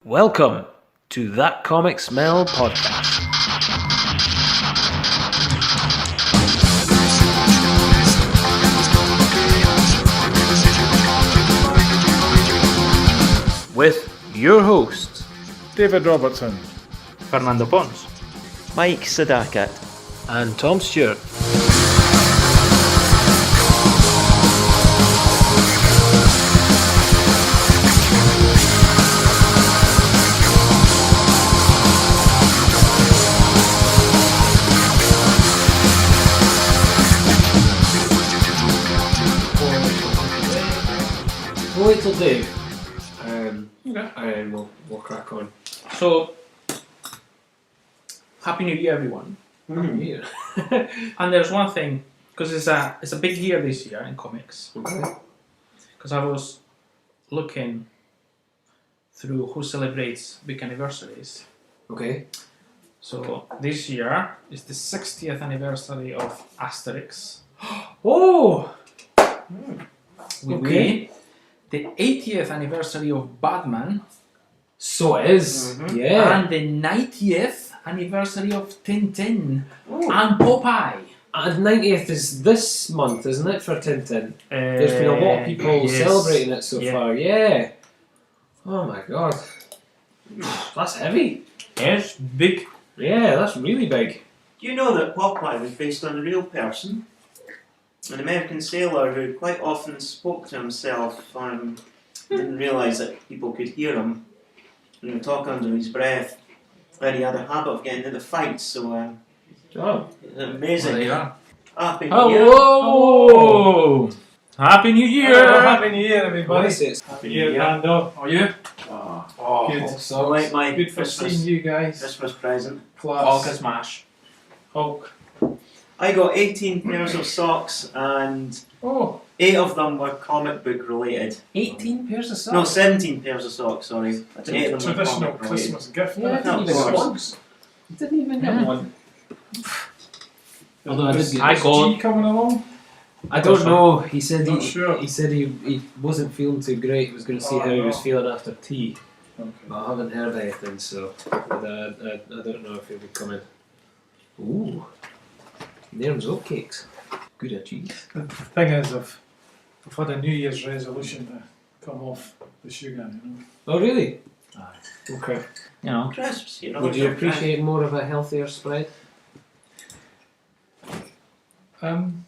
Welcome to That Comic Smell podcast. With your hosts, David Robertson, Fernando Pons, Mike Sadakat, and Tom Stewart. We'll wait till Dave, and we'll crack on. So, Happy New Year, everyone. New Year. And there's one thing, because it's a big year this year in comics. Okay. Because I was looking through who celebrates big anniversaries. Okay. So this year is the 60th anniversary of Asterix. Oh! Oui, Okay. oui. The 80th anniversary of Batman. So it is. Yeah. And the 90th anniversary of Tintin and Popeye. And 90th is this month, isn't it, for Tintin? There's been a lot of people yes. celebrating it so far. Yeah. Oh my god. That's heavy. Yes, big. Yeah, that's really big. Do you know that Popeye was based on a real person? An American sailor who quite often spoke to himself, didn't realise that people could hear him, and he would talk under his breath, and he had a habit of getting into fights, so Oh. it's amazing. Well, there you are. Happy New Year. Hello! Happy New Year! Happy New Year, everybody. It's Happy New Year, Rando. Are you? Oh, Good. so Like my Good for Christmas, seeing you guys. Christmas present. Class. August Mash. Hulk. I got 18 pairs of socks, and Oh, 8 of them were comic book related. 18 pairs of socks? No, 17 pairs of socks, sorry. 8 of them were traditional comic related. Christmas gift. Yeah, I No, didn't even of get course. one. Didn't even get Yeah. one. Although I Is- did get I is got- G coming along? I don't know. He said Not sure. he said he wasn't feeling too great. He was going to see Oh, how he was no. feeling after tea. Okay. But I haven't heard anything, so I don't know if he'll be coming. Ooh, there's oatcakes. Good at cheese. The thing is, I've had a New Year's resolution to come off the sugar, you know. Oh really? Aye. Okay. You know. Crisps, you know. Would you appreciate more of a healthier spread? I'm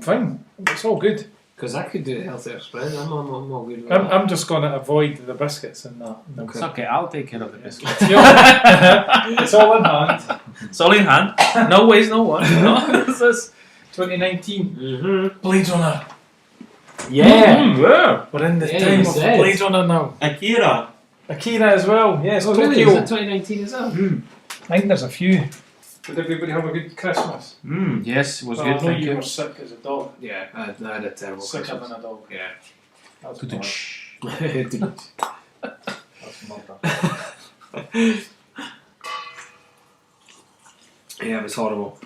fine. It's all good. Because I could do a healthier spread. I'm all good with I'm, that. I'm just going to avoid the biscuits and that. It's okay, I'll take care of the biscuits. It's all in hand. It's all in hand. No ways, no one. No. This is 2019. Mm-hmm. Blade Runner. Yeah. Yeah. We're in the Yeah, time you of said. Blade Runner now. Akira. Akira as well. Yes, Oh Tokyo. really? Is that 2019 as well? I think there's a few. Did everybody have a good Christmas? Yes, it was Well, good, I know thank you you. were sick as a dog. Yeah, I had a terrible Sicker Christmas. than a dog. Yeah. That's Good. murder. That's murder. Yeah, it was horrible.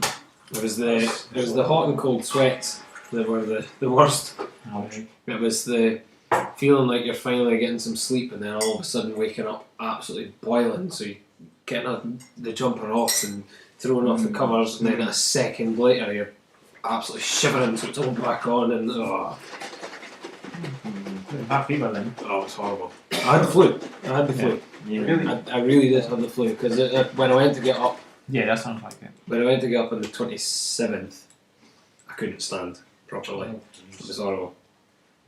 It was the hot and cold sweats that were the worst. It was the feeling like you're finally getting some sleep and then all of a sudden waking up absolutely boiling. So you getting the jumper off and throwing off the covers, and then a second later you're absolutely shivering, so it's all back on, and Bad fever then. oh, it's horrible. I had the flu. Really? I really did have the flu because when I went to get up. Yeah, that sounds like it. When I went to get up on the 27th, I couldn't stand properly. It was horrible.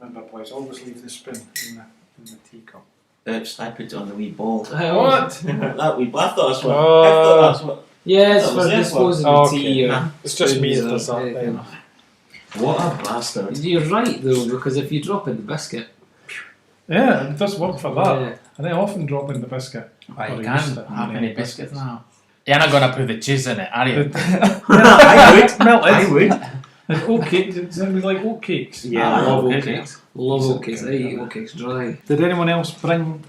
Remember, boys, always leave the spoon in the teacup. Oops, I put it on the wee bowl. What? That wee bowl. I thought that's what. Oh. I thought that's what. Yeah, it's That was for their disposing fault. of tea Okay. or It's just me that spoons does or that. anything. Then. What a bastard. You're right though, because if you drop in the biscuit, Yeah, it does work for that. yeah. And I often drop in the biscuit. Right, Or you I can't used to. have any biscuits now. You're not going to put the cheese in it, are you? I would. Melted. I would. And oatcakes, does anybody like oatcakes? Yeah, I love okay. oatcakes. Love oatcakes. I eat oatcakes dry. Did anyone else bring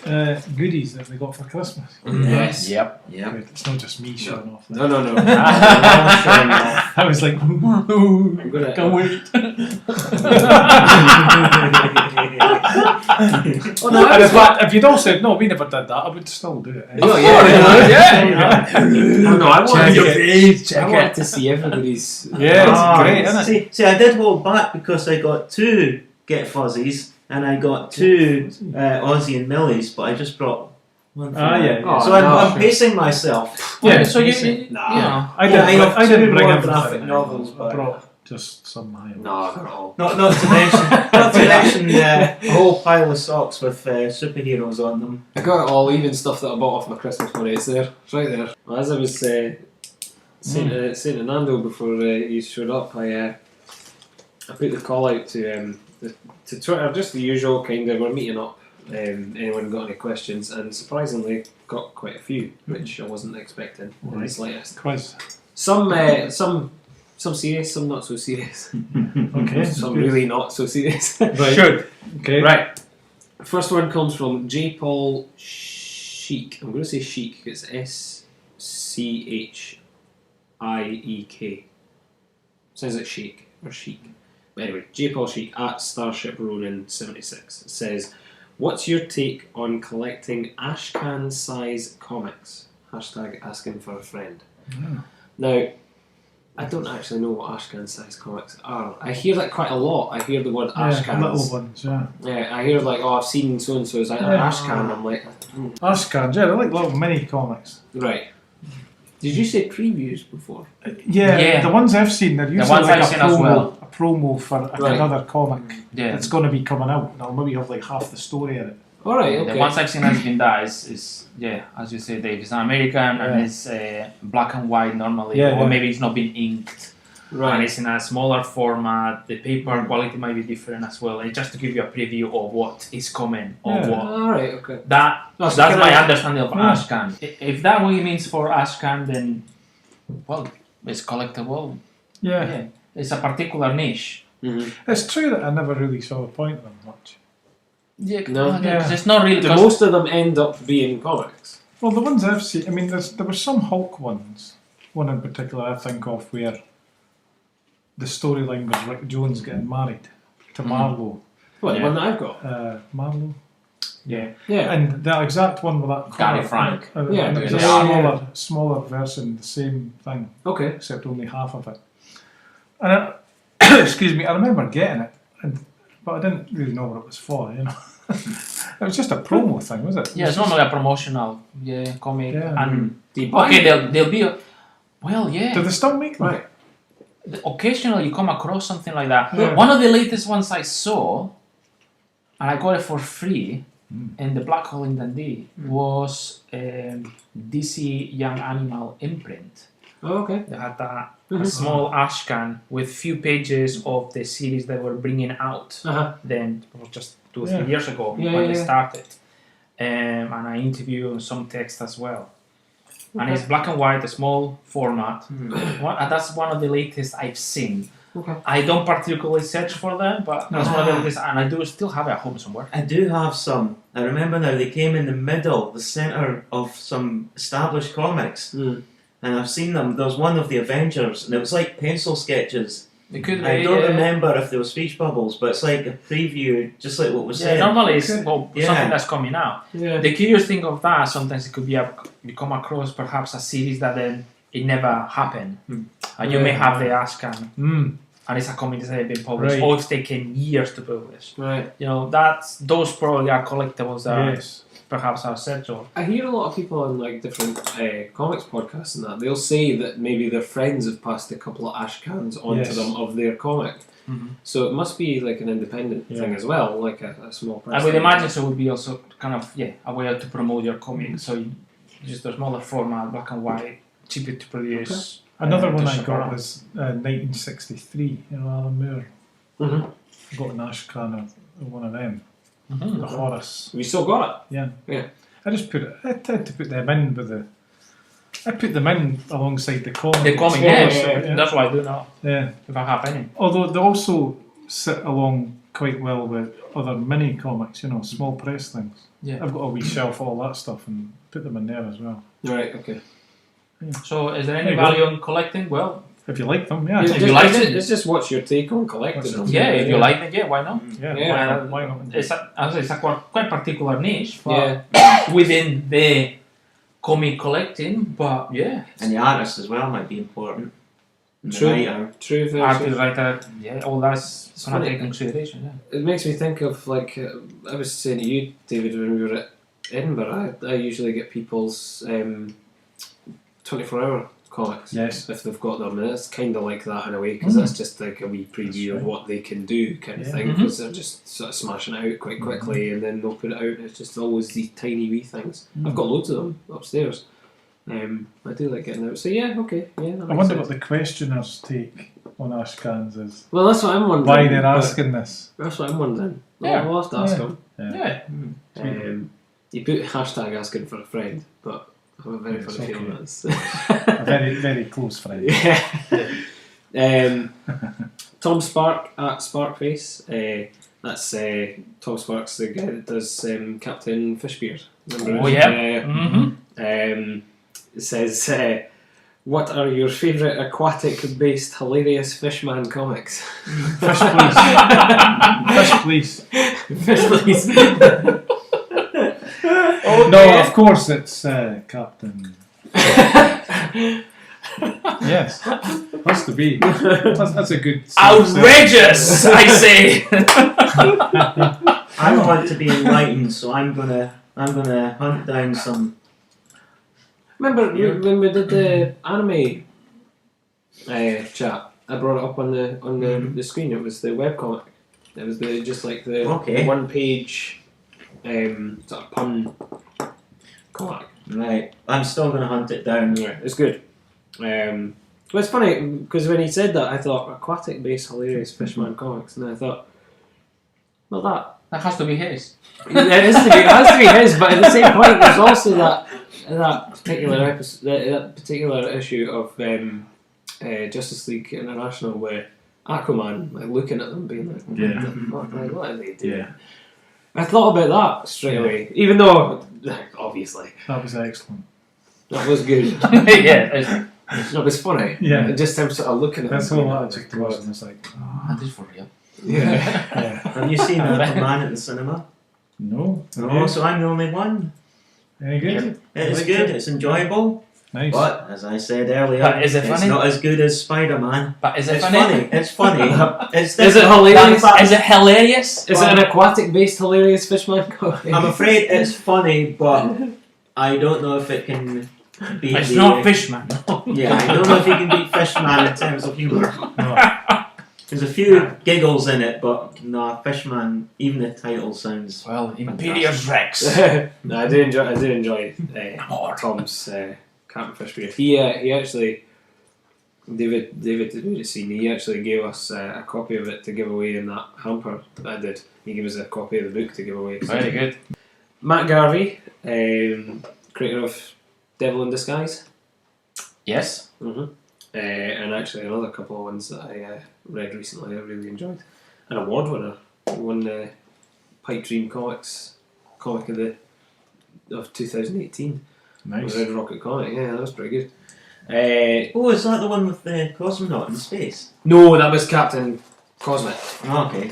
goodies that they got for Christmas? Yes. Yep. Yeah. Good. It's not just me showing off. No. Showing off. I was like, I'm gonna. can't wait. Oh no! And if you'd all said no, we never did that, I would still do it. Oh yeah. Oh no! I wanted to see everybody's. Yeah, it's great, isn't it? See, I did hold back because I got 2 Get Fuzzies and I got 2 Aussie and Millies, but I just brought 1 for now. Yeah. Oh, So I'm pacing myself. Yeah, so you Nah. I have didn't two bring more everything. graphic novels, I but brought just some miles. No, not at all. not to mention a whole pile of socks with superheroes on them. I got it all, even stuff that I bought off my Christmas money. It's there, it's right there. Well, as I was saying to Nando before he showed up, I put the call out to Twitter, just the usual kind of, we're meeting up. Anyone got any questions? And surprisingly, got quite a few, which I wasn't expecting in the slightest. Quiz. Some serious, some not so serious. Okay. Some really not so serious. Right. Should. Okay. Right. First one comes from J. Paul Sheik. I'm going to say Sheik. It's SCHIEK. Sounds like Sheik or Sheik. But anyway, J. Paul Sheik at Starship Ronin 76 says, "What's your take on collecting ashcan size comics? Hashtag asking for a friend." Yeah. Now, I don't actually know what ashcan size comics are. I hear that quite a lot. I hear the word ashcans. Little ones, yeah. Yeah, I hear like, oh, I've seen so and so's ashcan. I'm like, Ashcan, yeah, they're like little mini comics. right. Did you say previews before? Yeah, the ones I've seen, they're usually ones like I've seen as well. a promo for another comic Yeah. that's going to be coming out. They'll maybe have like half the story in it. All right, The okay. ones I've seen has been that is as you say, Dave, it's an American and it's black and white normally, or maybe it's not been inked. Right. And it's in a smaller format. The paper quality might be different as well. And just to give you a preview of what is coming or what. All right, okay. That's my understanding of ashcan. If that what it means for ashcan, then well, it's collectible. Yeah. It's a particular niche. Mm-hmm. It's true that I never really saw the point of them much. Yeah, No. because it's not really. Most of them end up being comics. Well, the ones I've seen, I mean, there were some Hulk ones. One in particular I think of where the storyline was Rick Jones getting married to Marlo. What, the one that I've got? Marlo? Yeah. Yeah. And the exact one with that Gary cover, Frank. Yeah, and it was yeah. a smaller version, the same thing, Okay. except only half of it. And excuse me, I remember getting it, but I didn't really know what it was for, you know. It was just a promo thing, was it? Yeah, it's normally a promotional comic. Yeah. And Do you buy okay, it? they'll be. Well, yeah. Do they still make them? Right. Occasionally you come across something like that. Yeah. One of the latest ones I saw, and I got it for free in the Black Hole in Dundee, was DC Young Animal imprint. Oh, okay. They had a small ashcan with few pages of the series they were bringing out. Then it was just 2 or 3 years ago when they started, and an interview and some text as well. And it's black and white, a small format. That's one of the latest I've seen. Okay. I don't particularly search for them, but that's one of the latest, and I do still have it at home somewhere. I do have some. I remember now they came in the centre of some established comics. And I've seen them. There was one of the Avengers, and it was like pencil sketches. It could I be, don't remember if there were speech bubbles, but it's like a preview, just like what was said. normally it's something that's coming out. Yeah. The curious thing of that, sometimes it could be you come across perhaps a series that then it never happened. And you may have the ashcan, and it's a comic that has been published, Right. or it's taken years to publish. Right. You know, those probably are collectibles that perhaps are searchable. I hear a lot of people on like different comics podcasts and that they'll say that maybe their friends have passed a couple of ashcans onto them of their comic. So it must be like an independent thing as well, like a small press. I would imagine so would be also kind of a way to promote your comic. So you just a smaller format, black and white, cheaper to produce. Another one I got was 1963, Alan Moore. I got an ashcan of one of them. The Horace. Have you still got it? Yeah. I just I tend to put them in with I put them in alongside the comic. The comic, that's why I do now. Yeah. If I have any. Although they also sit along quite well with other mini comics, small press things. Yeah. I've got a wee shelf of all that stuff and put them in there as well. Right, okay. So is there any There you go. value in collecting? Well, If you like them, yeah. If you like it, it's just what's your take on collecting them. Yeah, if you like it, yeah, why not? Yeah, why not? It's a quite particular niche, Yeah. but within the comic collecting, but yeah. And the artist as well might be important. And the True. writer. True. Very Artist, true. writer, yeah, all that's It's gonna funny. take consideration. Yeah. It makes me think of like I was saying to you, David, when we were at Edinburgh. I usually get people's 24-hour comics. Yes. If they've got them, and it's kind of like that in a way because that's just like a wee preview of what they can do, kind of thing. Because they're just sort of smashing it out quite quickly, and then they'll put it out. And it's just always these tiny wee things. I've got loads of them upstairs. I do like getting out. So yeah, okay, yeah. That I makes wonder sense. what the questioner's take on Ashcans is. Well, that's what I'm wondering. Why they're but asking this. That's what I'm wondering. Yeah. I'll have to ask Yeah. them. Yeah. You put hashtag asking for a friend, but I have a very funny It's feeling okay. that's. A very, very close friend. Yeah. Tom Spark at Sparkface. That's Tom Spark's the guy that does Captain Fishbeard. Remember Oh him? yeah. It says, "What are your favourite aquatic-based hilarious Fishman comics?" Fish, please. Fish, please. No, of course it's Captain. Yes, has to be. That's a good. Outrageous, I say. I want to be enlightened, so I'm gonna hunt down some. Remember when we did the anime chat? I brought it up on the screen. It was the webcomic. It was the one page sort of pun comic. Right, I'm still gonna hunt it down. Yeah, it's good. Well, it's funny because when he said that, I thought aquatic based hilarious Fishman comics, and I thought, well, That has to be his. it has to be his, but at the same point, there's also that particular episode, that particular issue of Justice League International where Aquaman, like looking at them, being like, what are they doing? Yeah. I thought about that straight away, even though obviously That was excellent. that was good. Yeah. No, it was funny. Yeah. It just him sort of looking at That's them. all being that like, just was, and it's like, That is for real. Yeah. yeah. Have you seen Aquaman at the cinema? No. Oh, so I'm the only one. Any good? It is Like good. it? It's enjoyable. Nice. But as I said earlier, But is it it's funny? not as good as Spider-Man. But is it It's funny? funny. It's funny. It's Is it hilarious? Is it hilarious? Is it an aquatic based hilarious Fishman comic? I'm afraid it's funny, but I don't know if it can beat. It's not Fishman. Yeah, I don't know if you can beat Fishman in terms of humour. No. There's a few giggles in it, but no, Fishman. Even the title sounds. Well, Imperious Rex. No, I do enjoy Tom's Captain Fishbeard. He actually David did the scene. He actually gave us a copy of it to give away in that hamper that I did. He gave us a copy of the book to give away. Very good. Matt Garvey, creator of Devil in Disguise. Yes. And actually another couple of ones that I read recently I really enjoyed. An award winner. He won the Pipe Dream Comics comic of 2018. Nice. Red Rocket comic, yeah, that was pretty good. Oh, is that the one with the cosmonaut in space? No, that was Captain Cosmic. Oh, okay.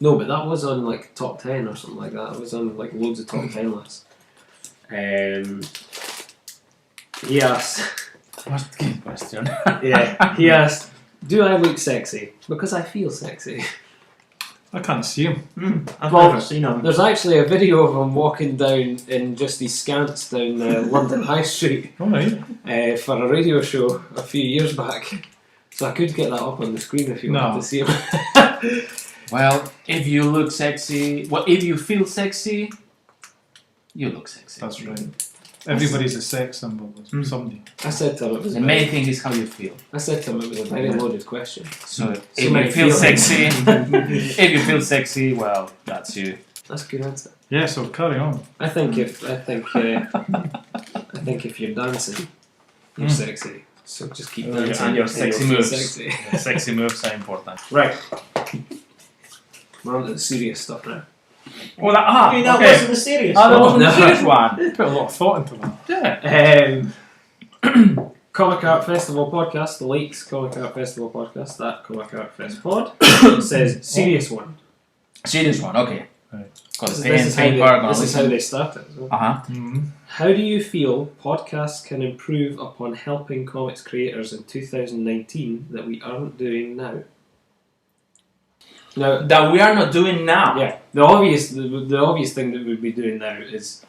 No, but that was on like top 10 or something like that. It was on like loads of top 10 lists. He asked, What's the good question? he asked, do I look sexy? Because I feel sexy. I can't see him. I've Well, never seen him. There's actually a video of him walking down in just his scants down London High Street Alright. for a radio show a few years back. So I could get that up on the screen if you wanted to see him. Well, if you look sexy, if you feel sexy, you look sexy. That's right. Everybody's a sex symbol. Somebody. I said to him it was The main thing is how you feel. I said to him it was a very loaded question. So So if many you feel feelings. sexy, if you feel sexy, well, that's you. That's a good answer. Yeah, so carry on. I think if you're dancing, you're sexy. So just keep dancing. And your and sexy you'll feel moves. Sexy. Sexy moves are important. Right. We're on to the serious stuff now. Oh, that, That wasn't the serious that one. wasn't the No. serious one. Put a lot of thought into that. Yeah. Comic Art Festival podcast, the Lakes Comic Art Festival podcast, that Comic Art Fest pod. It says serious one. Serious one, okay. Right. Because This is how they started. Mm-hmm. How do you feel podcasts can improve upon helping comics creators in 2019 that we aren't doing now? Now, that we are not doing now. yeah, the obvious thing that we'd be doing now is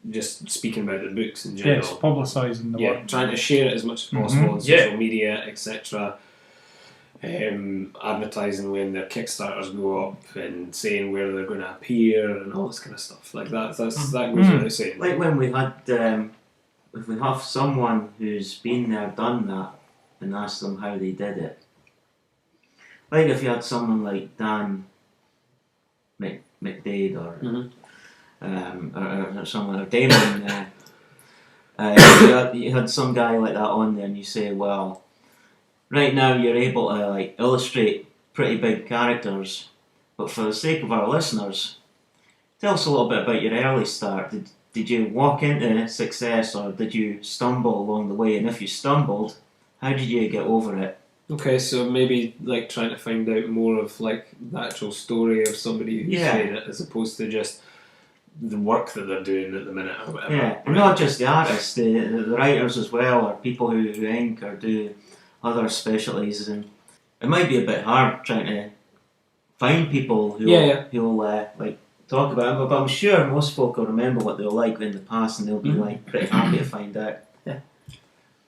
just speaking about the books in general. Yes, publicising the work. Trying to share it as much as possible on Yeah. social media, etc. Advertising when their Kickstarters go up and saying where they're going to appear and all this kind of stuff like that. That goes without saying. Like when we had, if we have someone who's been there, done that, and asked them how they did it. Like if you had someone like Dan McDade or someone, or Damon, you had some guy like that on there, and you say, well, right now you're able to like illustrate pretty big characters, but for the sake of our listeners, tell us a little bit about your early start. Did you walk into success, or did you stumble along the way? And if you stumbled, how did you get over it? Okay, so maybe like trying to find out more of like the actual story of somebody who's made it, as opposed to just the work that they're doing at the minute or whatever. Yeah, and not just the artists, the writers as well, or people who ink or do other specialties. And it might be a bit hard trying to find people who'll like talk about it, but I'm sure most folk will remember what they were like in the past, and they'll be like pretty happy to find out. Yeah,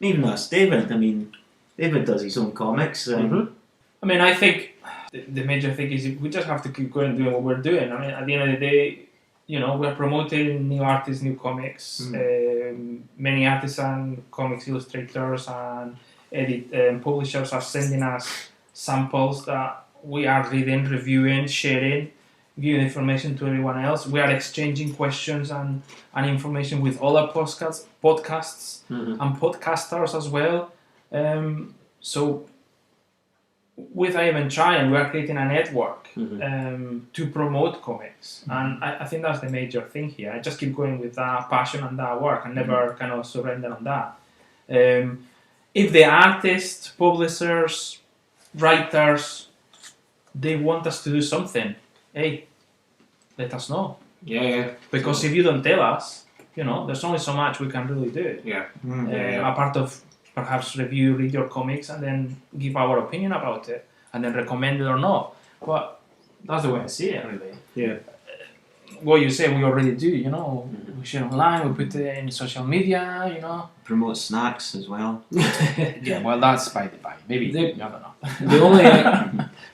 even us, David. I mean, David does his own comics. I mean, I think the major thing is we just have to keep going doing what we're doing. I mean, at the end of the day, we're promoting new artists, new comics. Many artisan comics illustrators and publishers are sending us samples that we are reading, reviewing, sharing, giving information to everyone else. We are exchanging questions and information with other podcasts and podcasters as well. So without even trying, we are creating a network to promote comics, and I think that's the major thing here. I just keep going with that passion and that work and never kind of surrender on that. If the artists, publishers, writers, they want us to do something, hey, let us know. Yeah. Because if you don't tell us, there's only so much we can really do. Yeah. A part of perhaps read your comics and then give our opinion about it and then recommend it or not. But that's the way I see it, really. Yeah. What you say, we already do, we share online, we put it in social media, Promote snacks as well. Yeah, well, that's by the by. Maybe, I don't know. The only...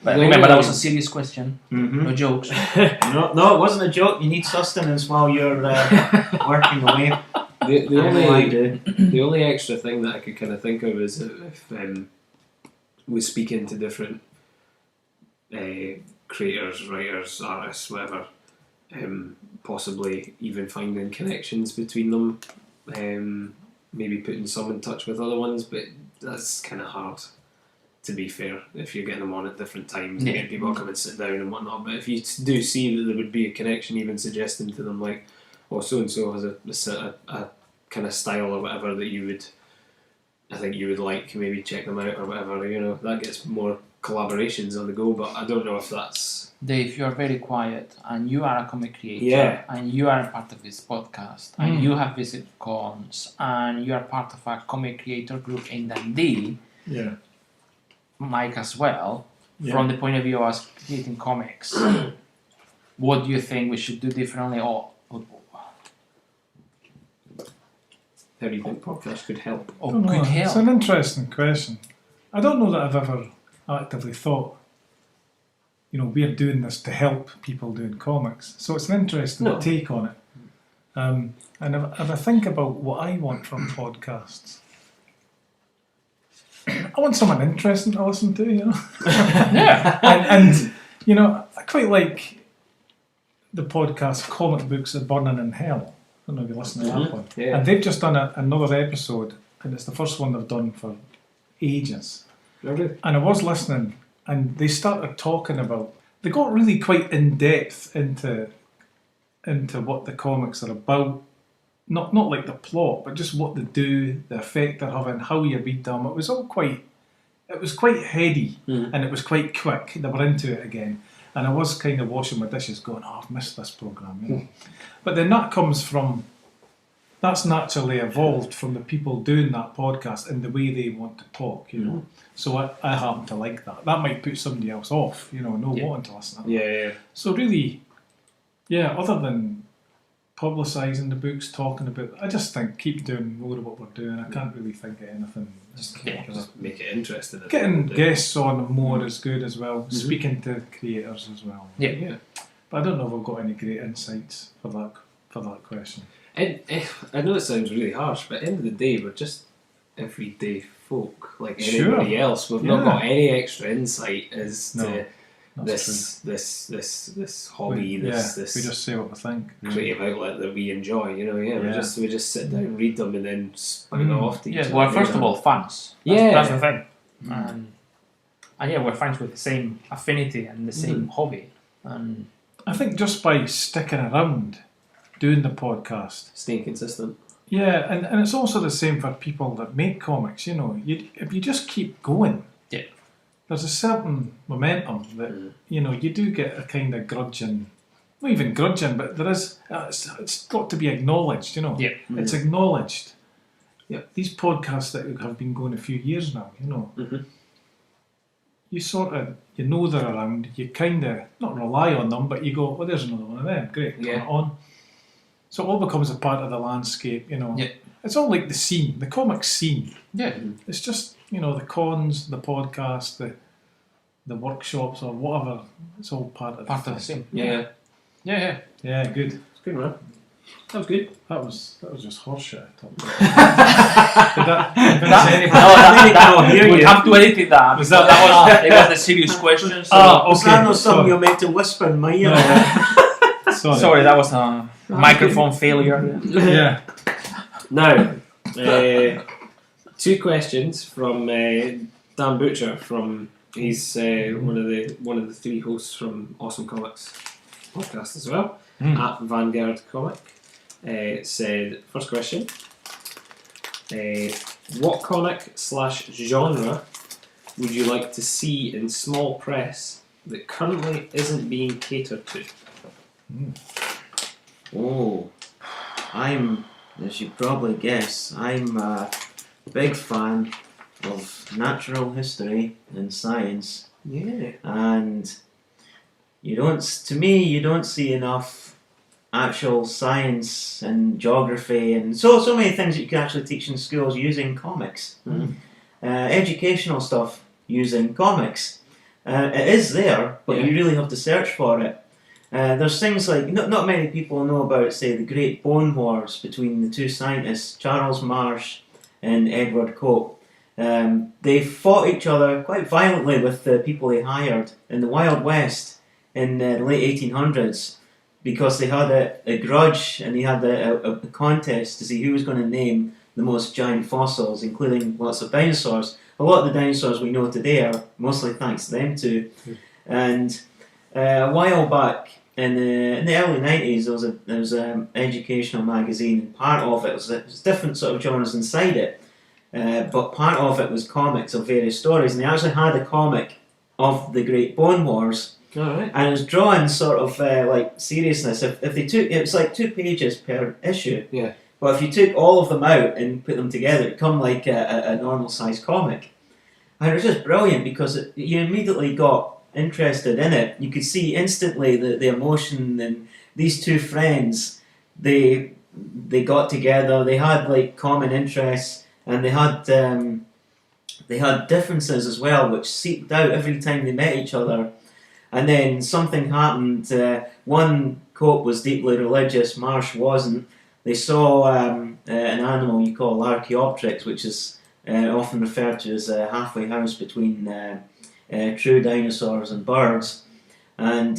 But remember, that was a serious question. No jokes. No, it wasn't a joke. You need sustenance while you're working away. The only extra thing that I could kind of think of is if we speak into different creators, writers, artists, whatever, possibly even finding connections between them, maybe putting some in touch with other ones, but that's kind of hard, to be fair, if you're getting them on at different times and getting people to come and sit down and whatnot. But if you do see that there would be a connection, even suggesting to them like, so and so has a kind of style or whatever that you would like, maybe check them out or whatever, that gets more collaborations on the go. But I don't know if that's... Dave, you are very quiet and you are a comic creator and you are a part of this podcast and you have visited cons and you are part of a comic creator group in Dundee. Yeah. Mike as well, from the point of view of us creating comics. What do you think we should do differently, or how do you think podcasts could help? Could help? It's an interesting question. I don't know that I've ever actively thought, we're doing this to help people doing comics. So it's an interesting take on it. And if I think about what I want from podcasts, I want someone interesting to listen to, Yeah. and I quite like the podcast Comic Books Are Burning in Hell. I don't know if you listen to that one. Yeah. And they've just done another episode, and it's the first one they've done for ages. Really? And I was listening, and they started talking about... They got really quite in-depth into what the comics are about, not like the plot, but just what they do, the effect they're having, how you read them. It was quite heady, and it was quite quick. They were into it again, and I was kind of washing my dishes, going, "Oh, I've missed this programme." But then that's naturally evolved from the people doing that podcast and the way they want to talk, So I happen to like that. That might put somebody else off, wanting to listen to that. Yeah. So really, other than publicising the books, talking about, I just think keep doing more of what we're doing. I can't really think of anything. Just make it interesting. Getting guests on more is good as well. Speaking to creators as well. Yeah. But I don't know if I've got any great insights for that question. I know it sounds really harsh, but at the end of the day, we're just everyday folk like anybody else. We've not got any extra insight as to this hobby, we just say what we think. Creative outlet that we enjoy. We just sit down, read them, and then spout off to each other. Well, first of all, fans. That's the thing. And we're fans with the same affinity and the same hobby. And I think just by sticking around, doing the podcast, staying consistent. Yeah, and it's also the same for people that make comics. If you just keep going, there's a certain momentum that you do get a kind of grudging, not even grudging, but there is. It's got to be acknowledged. It's acknowledged. Yeah, these podcasts that have been going a few years now. You sort of they're around. You kind of not rely on them, but you go, well, there's another one of them. Great, turn it on. So it all becomes a part of the landscape, It's all like the scene, the comic scene. Yeah. It's just, the cons, the podcast, the workshops or whatever. It's all part of the scene. Yeah, good. It's good, man. That was good. That was just horseshit. We have to edit that. It was a serious question. Was that not something you're meant to whisper in my ear? Sorry, that was a microphone failure. Yeah. Now, 2 questions from Dan Butcher. He's one of the 3 hosts from Awesome Comics podcast as well at Vanguard Comic. Said first question: what comic/genre would you like to see in small press that currently isn't being catered to? As you probably guess, I'm a big fan of natural history and science. Yeah. And you don't see enough actual science and geography and so many things that you can actually teach in schools using comics. Educational stuff using comics. It is there, but you really have to search for it. There's things like, not many people know about, say, the Great Bone Wars between the 2 scientists, Charles Marsh and Edward Cope. They fought each other quite violently with the people they hired in the Wild West in the late 1800s because they had a grudge and they had a contest to see who was going to name the most giant fossils, including lots of dinosaurs. A lot of the dinosaurs we know today are mostly thanks to them too. And a while back, in the early 90s, there was an educational magazine, and part of it was different sort of genres inside it, but part of it was comics of various stories, and they actually had a comic of the Great Bone Wars, and it was drawn sort of like seriousness. If they took, it was like 2 pages per issue, but if you took all of them out and put them together, it'd become like a normal sized comic, and it was just brilliant because you immediately got interested in it. You could see instantly the emotion, and these 2 friends, they got together, they had like common interests, and they had differences as well, which seeped out every time they met each other. And then something happened. One Cope was deeply religious, Marsh wasn't. They saw an animal you call Archaeopteryx, which is often referred to as a halfway house between true dinosaurs and birds, and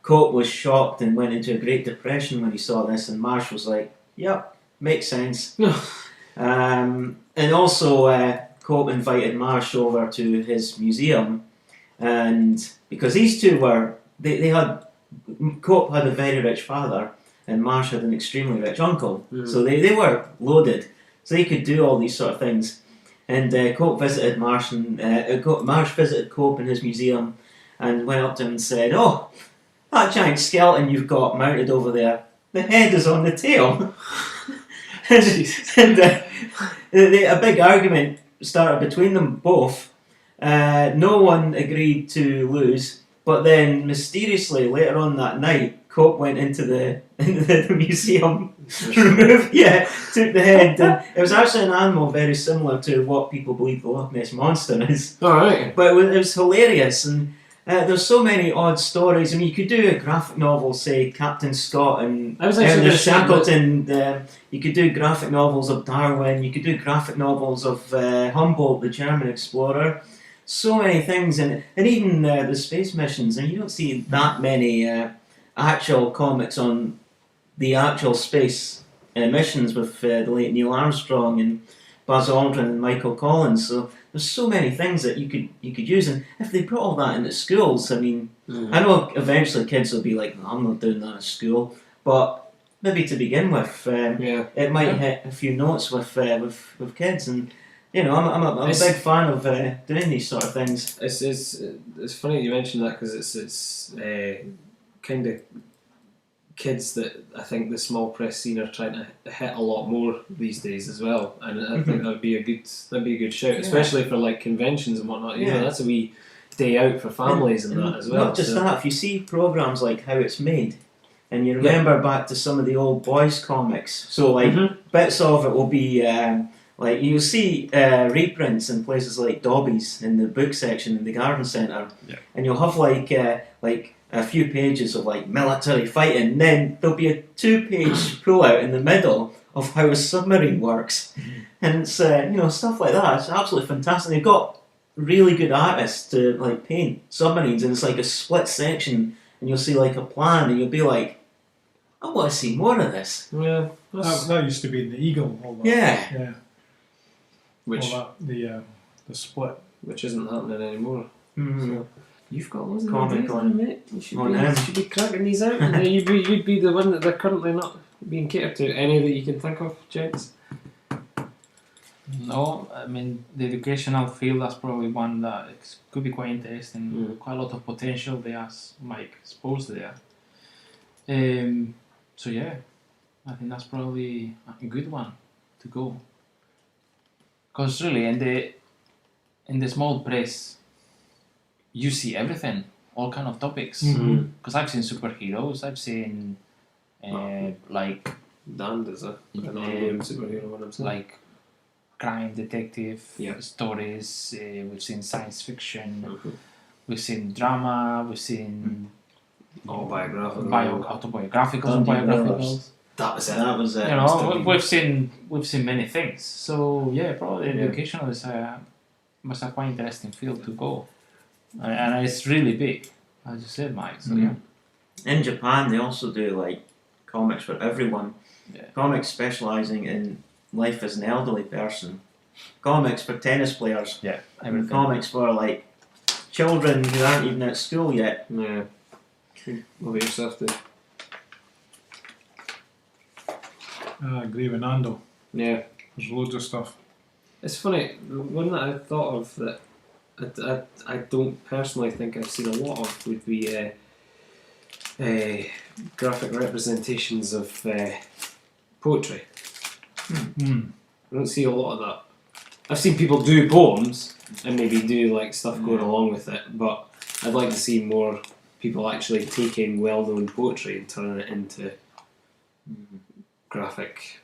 Cope was shocked and went into a Great Depression when he saw this, and Marsh was like, yep, makes sense. And also Cope invited Marsh over to his museum, and because these 2 were, Cope had a very rich father, and Marsh had an extremely rich uncle. So they were loaded. So they could do all these sort of things. And Cope visited Marsh, and Marsh visited Cope in his museum and went up to him and said, "Oh, that giant skeleton you've got mounted over there, the head is on the tail." and a big argument started between them both. No one agreed to lose, but then mysteriously later on that night, Cope went into the museum, took the head, and it was actually an animal very similar to what people believe the Loch Ness Monster is. Alright. But it was hilarious, and there's so many odd stories. I mean, you could do a graphic novel, say Captain Scott and Ernest Shackleton. You could do graphic novels of Darwin. You could do graphic novels of Humboldt, the German explorer. So many things, and even the space missions. And you don't see that many actual comics on the actual space missions with the late Neil Armstrong and Buzz Aldrin and Michael Collins. So there's so many things that you could use, and if they put all that into schools, I mean, I know eventually kids will be like, "No, I'm not doing that at school," but maybe to begin with, it might hit a few notes with kids, and you know, I'm a big fan of doing these sort of things. It's funny that you mentioned that, because it's kind of kids that I think the small press scene are trying to hit a lot more these days as well, and I think that'd be a good shout, especially for like conventions and whatnot. You know, that's a wee day out for families and that as well. Not just that, if you see programs like How It's Made, and you remember back to some of the old boys comics, so like bits of it will be like you'll see reprints in places like Dobby's in the book section in the garden centre, and you'll have like a few pages of like military fighting, and then there'll be a 2-page pull-out in the middle of how a submarine works, and it's stuff like that. It's absolutely fantastic. They've got really good artists to like paint submarines, and it's like a split section, and you'll see like a plan, and you'll be like, I want to see more of this. Yeah, that used to be in the Eagle. All that. Yeah. Which all that, the split, which isn't happening anymore. So. You've got loads of Comic ideas, on mate. You should be cracking these out. And you'd be the one that they're currently not being catered to. Any that you can think of, gents? No, I mean the educational field, that's probably one that could be quite interesting. Quite a lot of potential there, as Mike exposed there. So yeah, I think that's probably a good one to go. Because really, in the small press, you see everything, all kind of topics. Because I've seen superheroes, I've seen like Dan does an ongoing superhero one himself. Like crime detective stories. We've seen science fiction. We've seen drama. We've seen autobiographical. Biographicals. That was it. You know, we've seen many things. So yeah, probably educational was a quite interesting field to go. And it's really big, as you said, Mike. So in Japan, they also do like comics for everyone. Comics specialising in life as an elderly person. Comics for tennis players. Everything. Comics for like children who aren't even at school yet. Yeah. What about yourself, Dave? I agree with Nando. Yeah. There's loads of stuff. It's funny, one that I thought of that I don't personally think I've seen a lot of would be graphic representations of poetry. I don't see a lot of that. I've seen people do poems and maybe do like stuff going along with it, but I'd like to see more people actually taking well-known poetry and turning it into graphic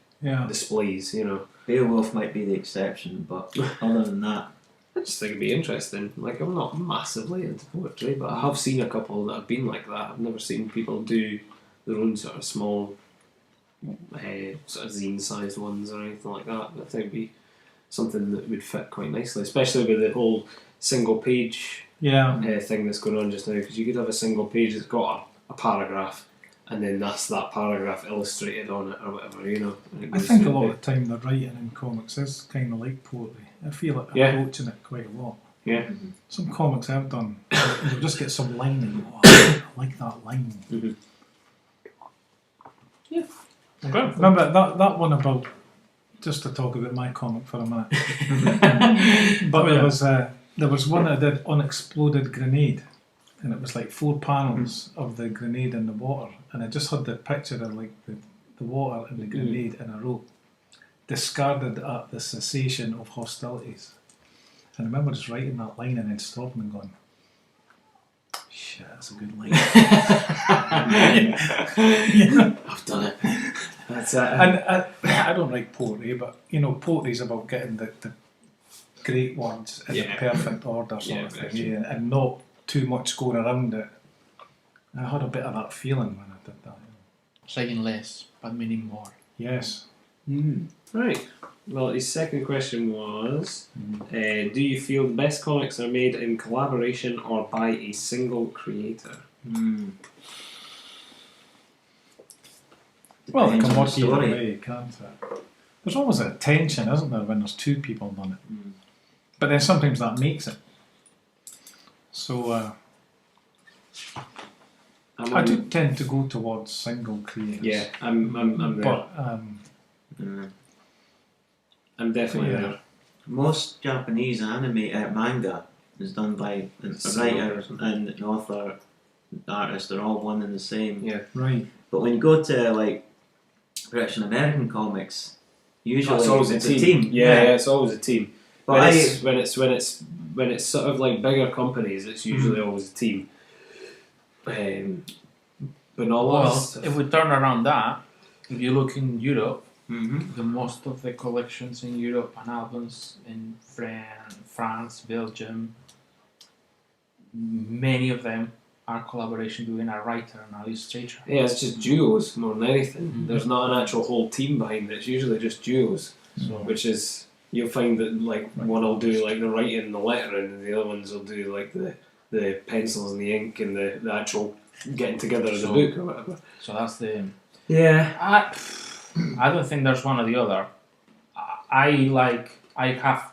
displays, you know. Beowulf might be the exception, but other than that, I just think it'd be interesting. Like, I'm not massively into poetry, but I have seen a couple that have been like that. I've never seen people do their own sort of small, sort of zine-sized ones or anything like that. But I think it'd be something that would fit quite nicely, especially with the whole single-page thing that's going on just now. Because you could have a single page that's got a paragraph, and then that's that paragraph illustrated on it or whatever, you know. I think a lot of the time the writing in comics is kind of like poetry. I feel like approaching it quite a lot. Yeah. Some comics I've done, you'll just get some line and you go, I like that line. Okay. Remember that one about, just to talk about my comic for a minute. But there was one I did, Unexploded Grenade, and it was like 4 panels of the grenade in the water, and I just had the picture of like the water and the grenade in a row, discarded at the cessation of hostilities. And I remember just writing that line and then stopping and going, shit, that's a good line. I've done it. That's And I don't write poetry, but poetry's about getting the great words in the perfect order sort of thing, and not too much going around it. I had a bit of that feeling when I did that. Saying less, but meaning more. Yes. Right. Well, his second question was, do you feel the best comics are made in collaboration or by a single creator? Well, it Depends can on work the either story. way, can't it? There's always a tension, isn't there, when there's 2 people done it? But then sometimes that makes it. So I do tend to go towards single creators. Yeah, I'm there. But I'm definitely there. Most Japanese manga is done by a writer and an author, artist. They're all one and the same. Yeah. right. But when you go to like British and American comics, usually It's always it's a team. Yeah, it's always a team. But When it's sort of like bigger companies, it's usually always a team. But not lots. If we turn around that, if you look in Europe, Mhm. the most of the collections in Europe and albums in France, Belgium, many of them are collaboration between a writer and an illustrator. Yeah, it's just duos more than anything. There's not an actual whole team behind it. It's usually just duos, which is you'll find that like one will do like the writing and the lettering, and the other ones will do like the pencils and the ink and the actual getting together of the book or whatever. So that's the. Yeah. I don't think there's one or the other. I have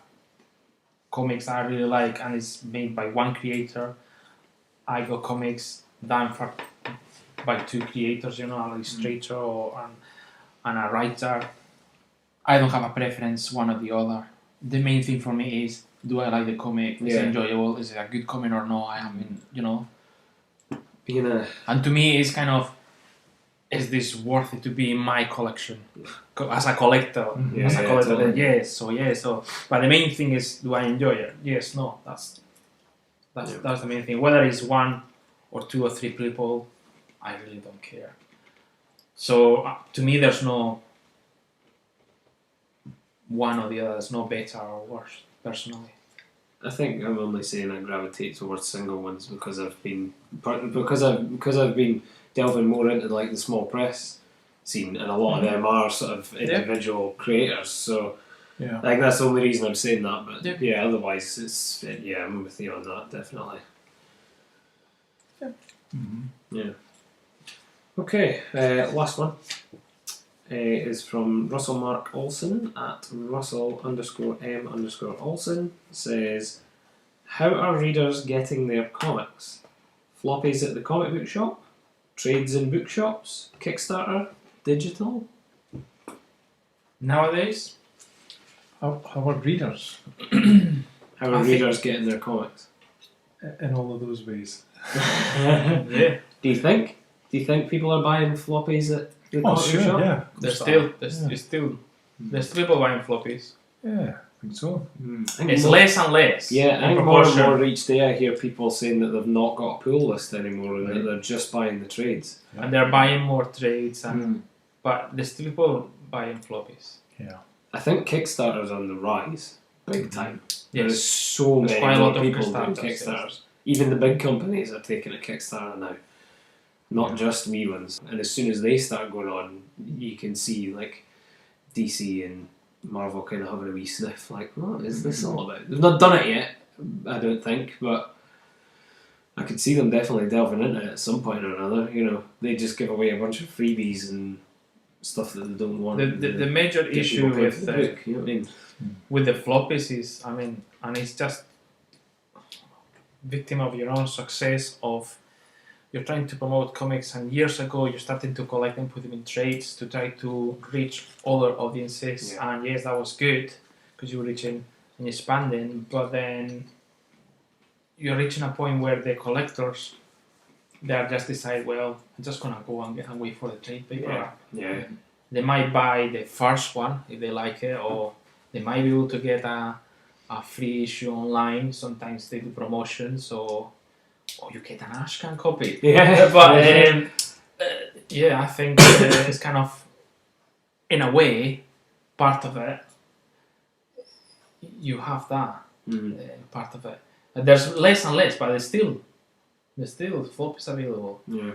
comics I really like, and it's made by one creator. I got comics done by 2 creators, an illustrator and a writer. I don't have a preference, one or the other. The main thing for me is, do I like the comic? Is it enjoyable? Is it a good comic or no? And to me, it's kind of, is this worth it to be in my collection as a collector? Totally. Yes. So, but the main thing is, do I enjoy it? Yes, no. That's the main thing. Whether it's 1 or 2 or 3 people, I really don't care. So to me, there's no one or the other. There's no better or worse, personally. I think I'm only saying I gravitate towards single ones because I've been delving more into like the small press scene, and a lot of them are sort of individual creators. So I think that's the only reason I'm saying that. But otherwise it's I'm with you on that, definitely. Yeah. Okay, last one is from Russell Mark Olsen at Russell_M_Olsen. Says, how are readers getting their comics? Floppies at the comic book shop? Trades in bookshops? Kickstarter? Digital? Nowadays, How are readers How are readers getting their comics? in all of those ways? Do you think people are buying floppies at the comic book shop? Yeah. there's still people buying floppies. Yeah, I think so. It's less and less. Yeah, I in think more and proportion. more each day I hear people saying that they've not got a pull list anymore and that they're just buying the trades. And they're buying more trades, but there's still people buying floppies. Yeah. I think Kickstarter's on the rise, big time. There's Yes, so There's many quite a lot more of people doing Kickstarters, Kickstarters. Even the big companies are taking a Kickstarter now, not just wee ones. And as soon as they start going on, you can see like DC and Marvel kind of having a wee sniff, like, what is this all about? They've not done it yet, I don't think, but I could see them definitely delving into it at some point or another. They just give away a bunch of freebies and stuff that they don't want. the major Get issue people paid with for the book, you know what I mean? with the floppies is, and it's just victim of your own success of you're trying to promote comics, and years ago you're starting to collect them, put them in trades to try to reach other audiences. And yes, that was good because you were reaching and expanding, but then you're reaching a point where the collectors, they are just decide, well, I'm just gonna go and wait for the trade paper. Yeah. They might buy the first one if they like it, or they might be able to get a free issue online. Sometimes they do promotions, or you get an Ashcan copy. Yeah. But I think it's kind of, in a way, part of it. You have that part of it. There's less and less, but there's still floppies available. Yeah.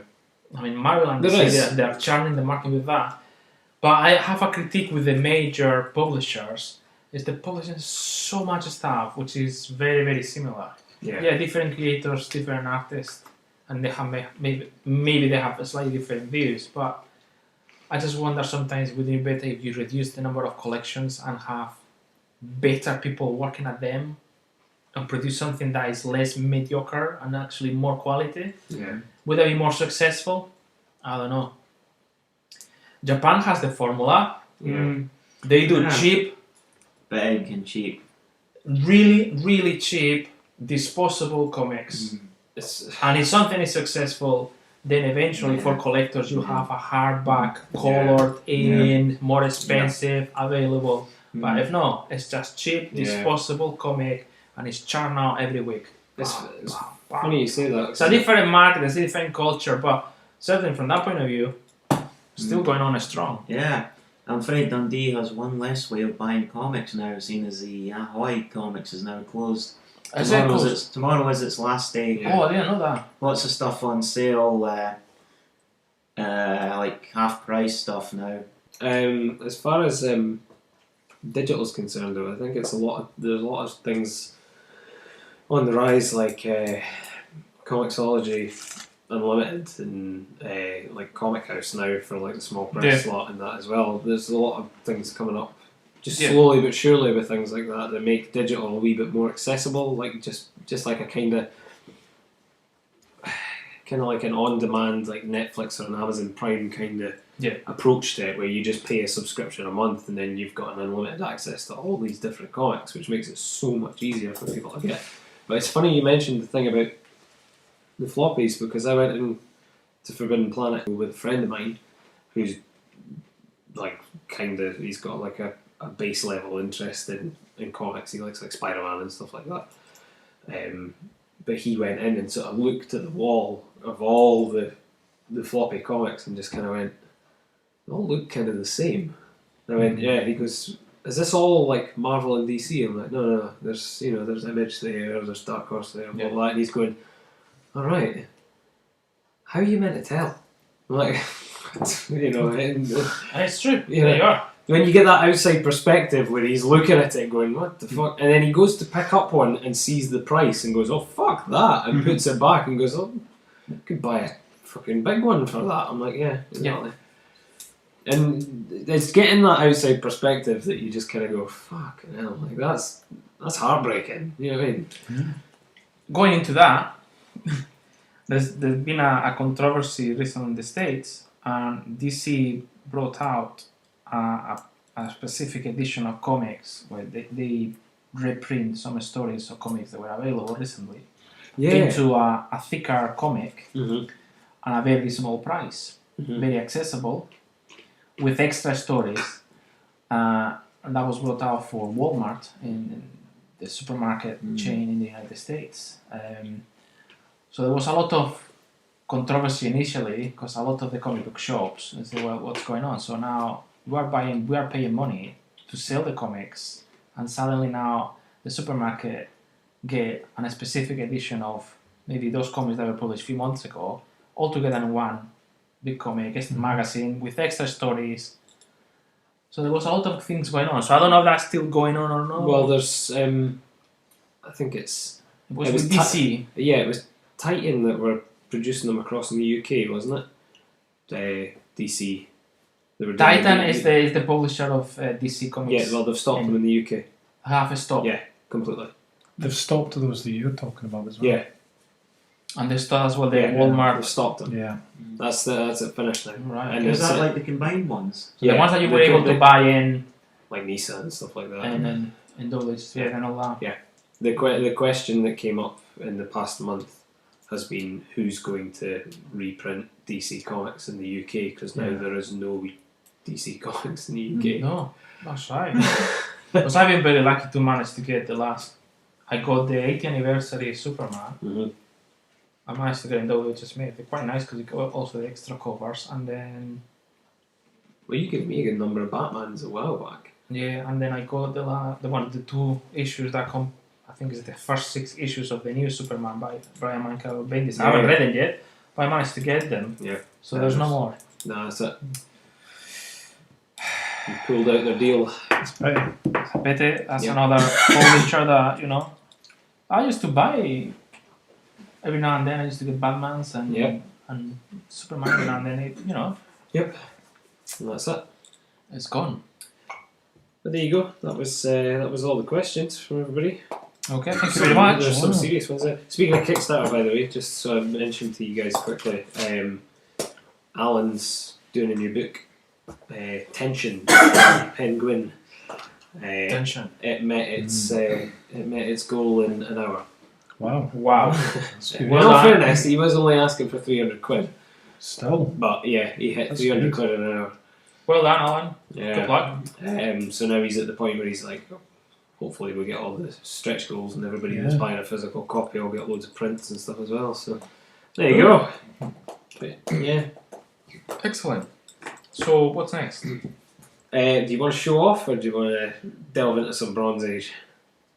I mean, Marvel and DC, they're churning the market with that. But I have a critique with the major publishers. Is they're publishing so much stuff which is very, very similar. Yeah, different creators, different artists, and they have maybe they have slightly different views. But I just wonder sometimes would it be better if you reduce the number of collections and have better people working at them and produce something that is less mediocre and actually more quality? Yeah. Would that be more successful? I don't know. Japan has the formula. Yeah. They do cheap, big and cheap, really, really cheap, disposable comics. And if something is successful, then eventually for collectors you have a hardback, colored more expensive, available. But if not, it's just cheap, disposable comic, and it's churned out every week. It's funny you say that. It's a different market, it's a different culture, but certainly from that point of view, still going on strong. Yeah. I'm afraid Dundee has one less way of buying comics now, seeing as the Ahoy Comics is now closed. Tomorrow is its last day. Oh, I didn't know that. Lots of stuff on sale, like half price stuff now. As far as digital's concerned, though, I think there's a lot of things on the rise, like Comixology Unlimited and like Comic House now for like the small press slot and that as well. There's a lot of things coming up, just slowly but surely, with things like that make digital a wee bit more accessible. Like just like a kind of like an on-demand, like Netflix or an Amazon Prime kind of approach to it, where you just pay a subscription a month and then you've got an unlimited access to all these different comics, which makes it so much easier for people to get. But it's funny you mentioned the thing about the floppies, because I went into Forbidden Planet with a friend of mine who's like he's got like a base level interest in comics. He likes like Spider-Man and stuff like that. But he went in and sort of looked at the wall of all the floppy comics and just kind of went, they all look kind of the same. And I went, yeah. He goes, is this all like Marvel and DC? I'm like, no. There's Image there, there's Dark Horse there, and all that. And he's going, all right. How are you meant to tell? I'm like, and it's true. There you are. When you get that outside perspective where he's looking at it going, what the fuck? And then he goes to pick up one and sees the price and goes, oh fuck that, and puts it back and goes, oh, I could buy a fucking big one for that. I'm like, yeah, exactly. And it's getting that outside perspective that you just kind of go, fuck hell, like that's heartbreaking. You know what I mean? Going into that, there's been a controversy recently in the States, and DC brought out a specific edition of comics where they reprint some stories of comics that were available recently into a thicker comic and a very small price, very accessible, with extra stories, and that was brought out for Walmart in the supermarket chain in the United States. So there was a lot of controversy initially because a lot of the comic book shops said, well, what's going on? So now we are paying money to sell the comics, and suddenly now the supermarket get a specific edition of maybe those comics that were published a few months ago, all together in one big comic, extra magazine with extra stories. So there was a lot of things going on. So I don't know if that's still going on or not. Well, there's, I think it was with DC. It was Titan that were producing them across in the UK, wasn't it? DC. Titan is the publisher of DC Comics. Yeah, well, they've stopped them in the UK. Half a stop. Yeah, completely. They've stopped those that you're talking about as well. Yeah. And they start as well. The Yeah, Walmart. They've stopped them. Yeah. That's it finished now. Right. And Is it's that like the combined ones? So the ones that you were they able could- to they- buy in like Nissan and stuff like that. and those, yeah, and all that. The question that came up in the past month has been who's going to reprint DC Comics in the UK, because now there is no DC Comics in the UK. No, that's right. Because I've been very lucky to manage to get I got the 80th anniversary Superman. Mm-hmm. I managed to get in those, which is made. They're quite nice because you got also the extra covers, and then Well, you gave me a good number of Batmans a while back. yeah, and then I got the 2 issues that come. I think it's the first 6 issues of the new Superman by Brian Michael Bendis. I haven't read them yet, but I managed to get them. Yeah. So there's no more. No, that's it. You pulled out their deal. It's pity. That's another publisher that I used to buy every now and then. I used to get Batman's and Superman every now and then. Yep. And that's it. It's gone. But there you go. That was all the questions from everybody. Okay, thank you very much. There's some serious ones there. Speaking of Kickstarter, by the way, just so I mentioned to you guys quickly, Alan's doing a new book, Tension, Penguin. Tension. It met its goal in an hour. Wow. Good. In Well all done. fairness, he was only asking for 300 quid, Still. but yeah, he hit That's 300 good. quid in an hour. Well done, Alan. Yeah. Good luck. So now he's at the point where he's like, hopefully we'll get all the stretch goals, and everybody that's Yeah. buying a physical copy will get loads of prints and stuff as well. So there you go. But, yeah. Excellent. So what's next? Do you want to show off, or do you want to delve into some Bronze Age?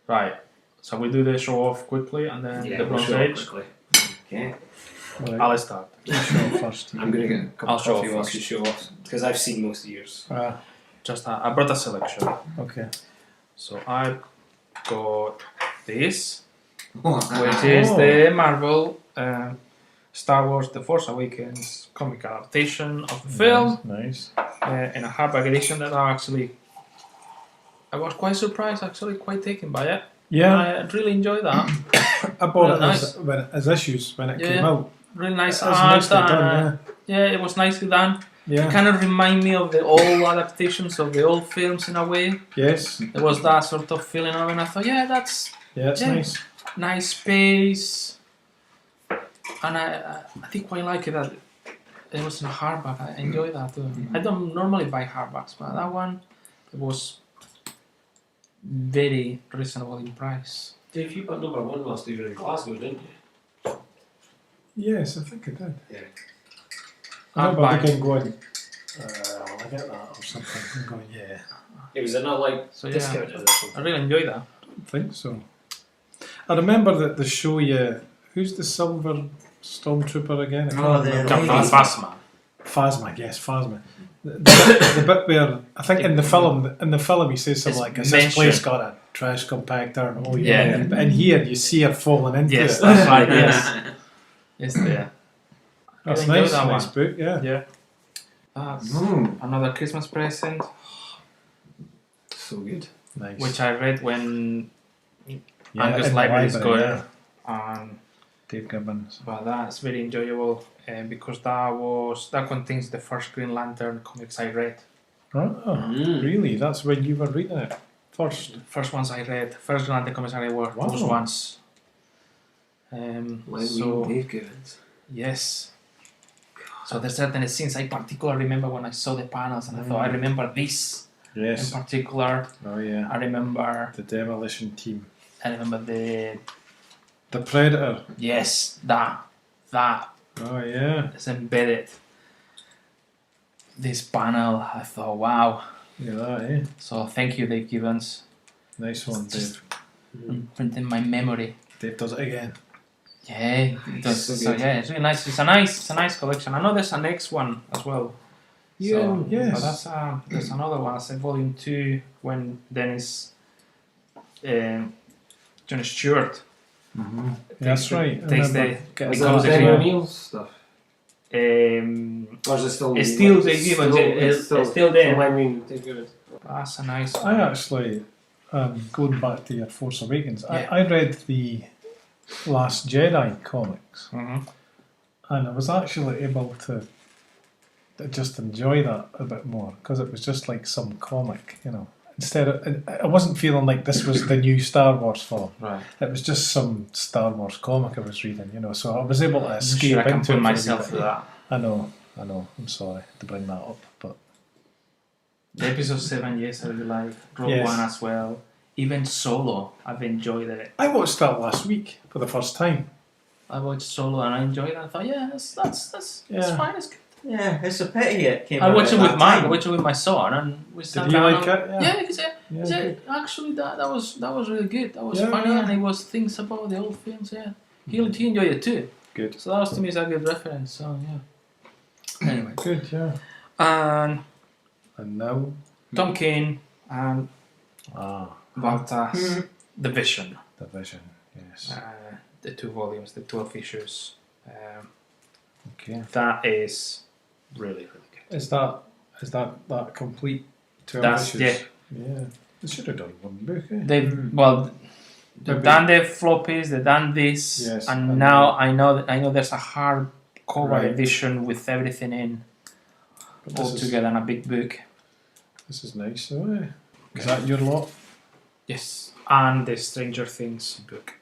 Right. So we do the show off quickly, and then the we'll Bronze show off Age. quickly. Okay. Right. I'll start. You show first. I'm going to get a cup I'll of show coffee off whilst first. you show off, because I've seen most of yours. I brought a selection. Okay. So I got this, which is the Marvel Star Wars The Force Awakens comic adaptation of the film Nice. in a hardback edition that I was quite surprised, actually, quite taken by it. Yeah. I really enjoyed that. I bought Really it as issues when it came Yeah. out. Really nice It was art. nicely done, and, yeah, it was nicely done. Yeah. It kind of remind me of the old adaptations of the old films in a way. Yes. There was that sort of feeling of it, and I thought, yeah, that's Yeah, it's Yeah. nice. nice space. And I did quite like it that it was in a hardback. I enjoy that too. I don't normally buy hardbacks, but that one, it was very reasonable in price. Dave, you got number 1 last year in Glasgow, didn't you? Yes, I think I did. Yeah. I I'd remember buy. thinking going, will I get that or something? I'm going, yeah. It was not like So yeah, discounted or I something. really enjoyed that. I think so. I remember that the show who's the silver stormtrooper again? I can't Oh, the remember. lady. Phasma. Phasma, yes, Phasma. The bit where I think in the film he says something It's like, "Is this mentioned. place got a trash compactor?" Oh Yeah. And here you see her falling into Yes, it. that's right. Yes, it's there. That's enjoyed nice. that Nice one. book. Yeah. Yeah. That's another Christmas present, So good. Nice. which I read when Angus in the Library is library, going. yeah. And Dave Gibbons. well, that's very enjoyable because that contains the first Green Lantern comics I read. Oh, really? That's when you were reading it first. First ones I read, first Green Lantern comics I read were Wow. those ones. So Dave Gibbons. yes. So there's certain scenes I particularly remember when I saw the panels, and I thought I remember this Yes. in particular. Oh yeah. I remember The demolition team. the The Predator. yes that Oh yeah. is embedded. This panel, I thought, wow. Yeah, that, eh? So thank you, Dave Gibbons. Nice one, It's just- Dave. Imprinting my memory. Dave does it again. Yeah, it does. So So good. yeah, it's really nice. It's a nice collection. I know there's a next one as well. So, yes. But there's another one. It's volume 2 when Dennis, John Stewart. Mm-hmm. That's right. I Takes remember the getting Is becomes that the Daniel dream. O'Neill stuff? Or Or is it still? It's still Dave Gibbons, it's still there. I mean, Dave Gibbons. that's a nice I one. actually, going back to your Force Awakens, Yeah. I read the Last Jedi comics, Mm-hmm. and I was actually able to just enjoy that a bit more because it was just like some comic, you know. Instead of, I wasn't feeling like this was the new Star Wars film. Right. It was just some Star Wars comic I was reading, you know. So I was able to I'm escape sure I can into it put for a myself bit. through that. I know. I'm sorry to bring that up, but The episode 7, yes, I really like. Rogue Yes. One as well. Even Solo, I've enjoyed it. I watched that last week for the first time. I watched Solo and I enjoyed it. I thought, yeah, that's fine. It's good. Yeah, it's a pity it came I out watched it at with that Mike. I time. watched it with my son, and we sat Did you down. like it? Yeah, because Yeah, good. actually that was really good. That was Yeah, funny, yeah. and it was things about the old films. Yeah, he enjoyed it too. Good. So that was to me is a good reference. So yeah. Anyway, Good, yeah. and And now, Tom Kane and the The Vision. Vision. Yes. The 2 volumes, the 12 issues. Okay. That is really good. Is that complete 12 That's issues? Yeah. They should have done one book. Eh? They've they've Maybe. done the floppies, they've done this, Yes, and and now I know there's a hardcover Right. edition with everything in But all together in a big book. This is nice, though. Eh? Is that your lot? Yes, and the Stranger Things book.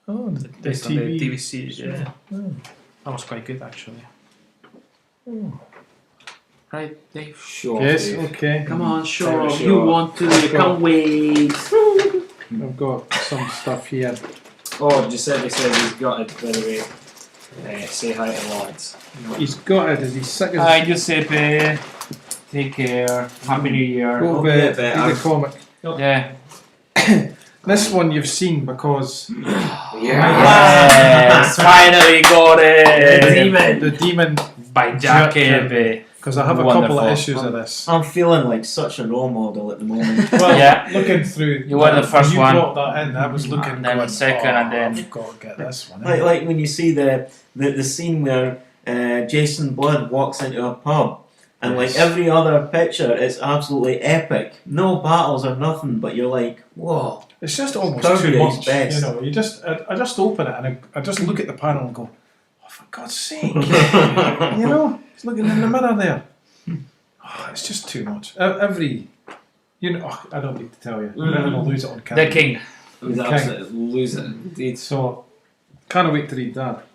Oh, the Based on the TV. TV series. Yeah, Oh. that was quite good actually. Oh. Right, Dave. Sure. Yes. Dave. Okay. Come on, Sure. You want to? You can't wait. I've got some stuff here. Oh, Giuseppe says he's got it, by the way. Say hi to lads. He's got it. Is he sick as Hi, Giuseppe. Take care. Happy New Year. Go Hope with you get better. read the comic. Yeah. This one you've seen because Yes, finally got it. the demon. By Jack Kirby. Because I have a couple Wonderful. of issues of this. I'm feeling like such a role model at the moment. Well, Yeah. looking through. You were the when first you one. brought that in. I was looking. And then going, second, and then- I've got to get this one. like when you see the scene where Jason Blood walks into a pub, and like Yes. every other picture, it's absolutely epic. No battles or nothing, but you're like, whoa. It's just almost Kirby too at his much. best. You know, I just open it and I just look at the panel and go, oh, for God's sake! You know, he's looking in the mirror there. Oh, it's just too much. Every, you know, I don't need to tell you. I'm going to lose it on camera. The King. He's Okay. absolutely losing it. Indeed. So, can't wait to read that.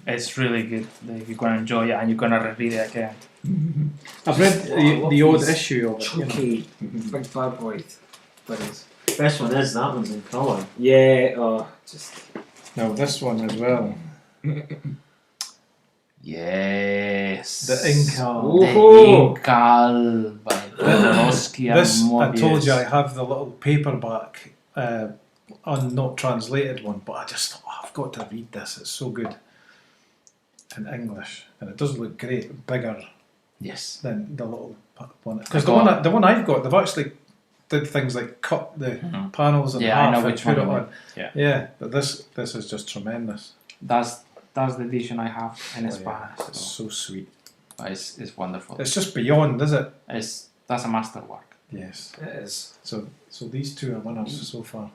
It's really good. You're going to enjoy it and you're going to reread it again. I've read Oh, the odd these issue of it. You know. Chunky, big bad boy things. Best one is that one's in colour. Yeah, just. Now this one as well. Yes. The Incal. Woohoo! The Incal by Jodorowsky and This, I told Mobius. you, I have the little paperback, not translated one, but I just thought, I've got to read this. It's so good in English, and it does look great, bigger Yes. than the little one. Because the one I've got, they've actually did things like cut the panels in Yeah, I half know and which put one it you on. mean. Yeah. Yeah, but this is just tremendous. That's the edition I have in Oh, yeah. Spanish. It's So so sweet. it's wonderful. It's just beyond, is it? That's a masterwork. Yes. It is. So these two are winners so far.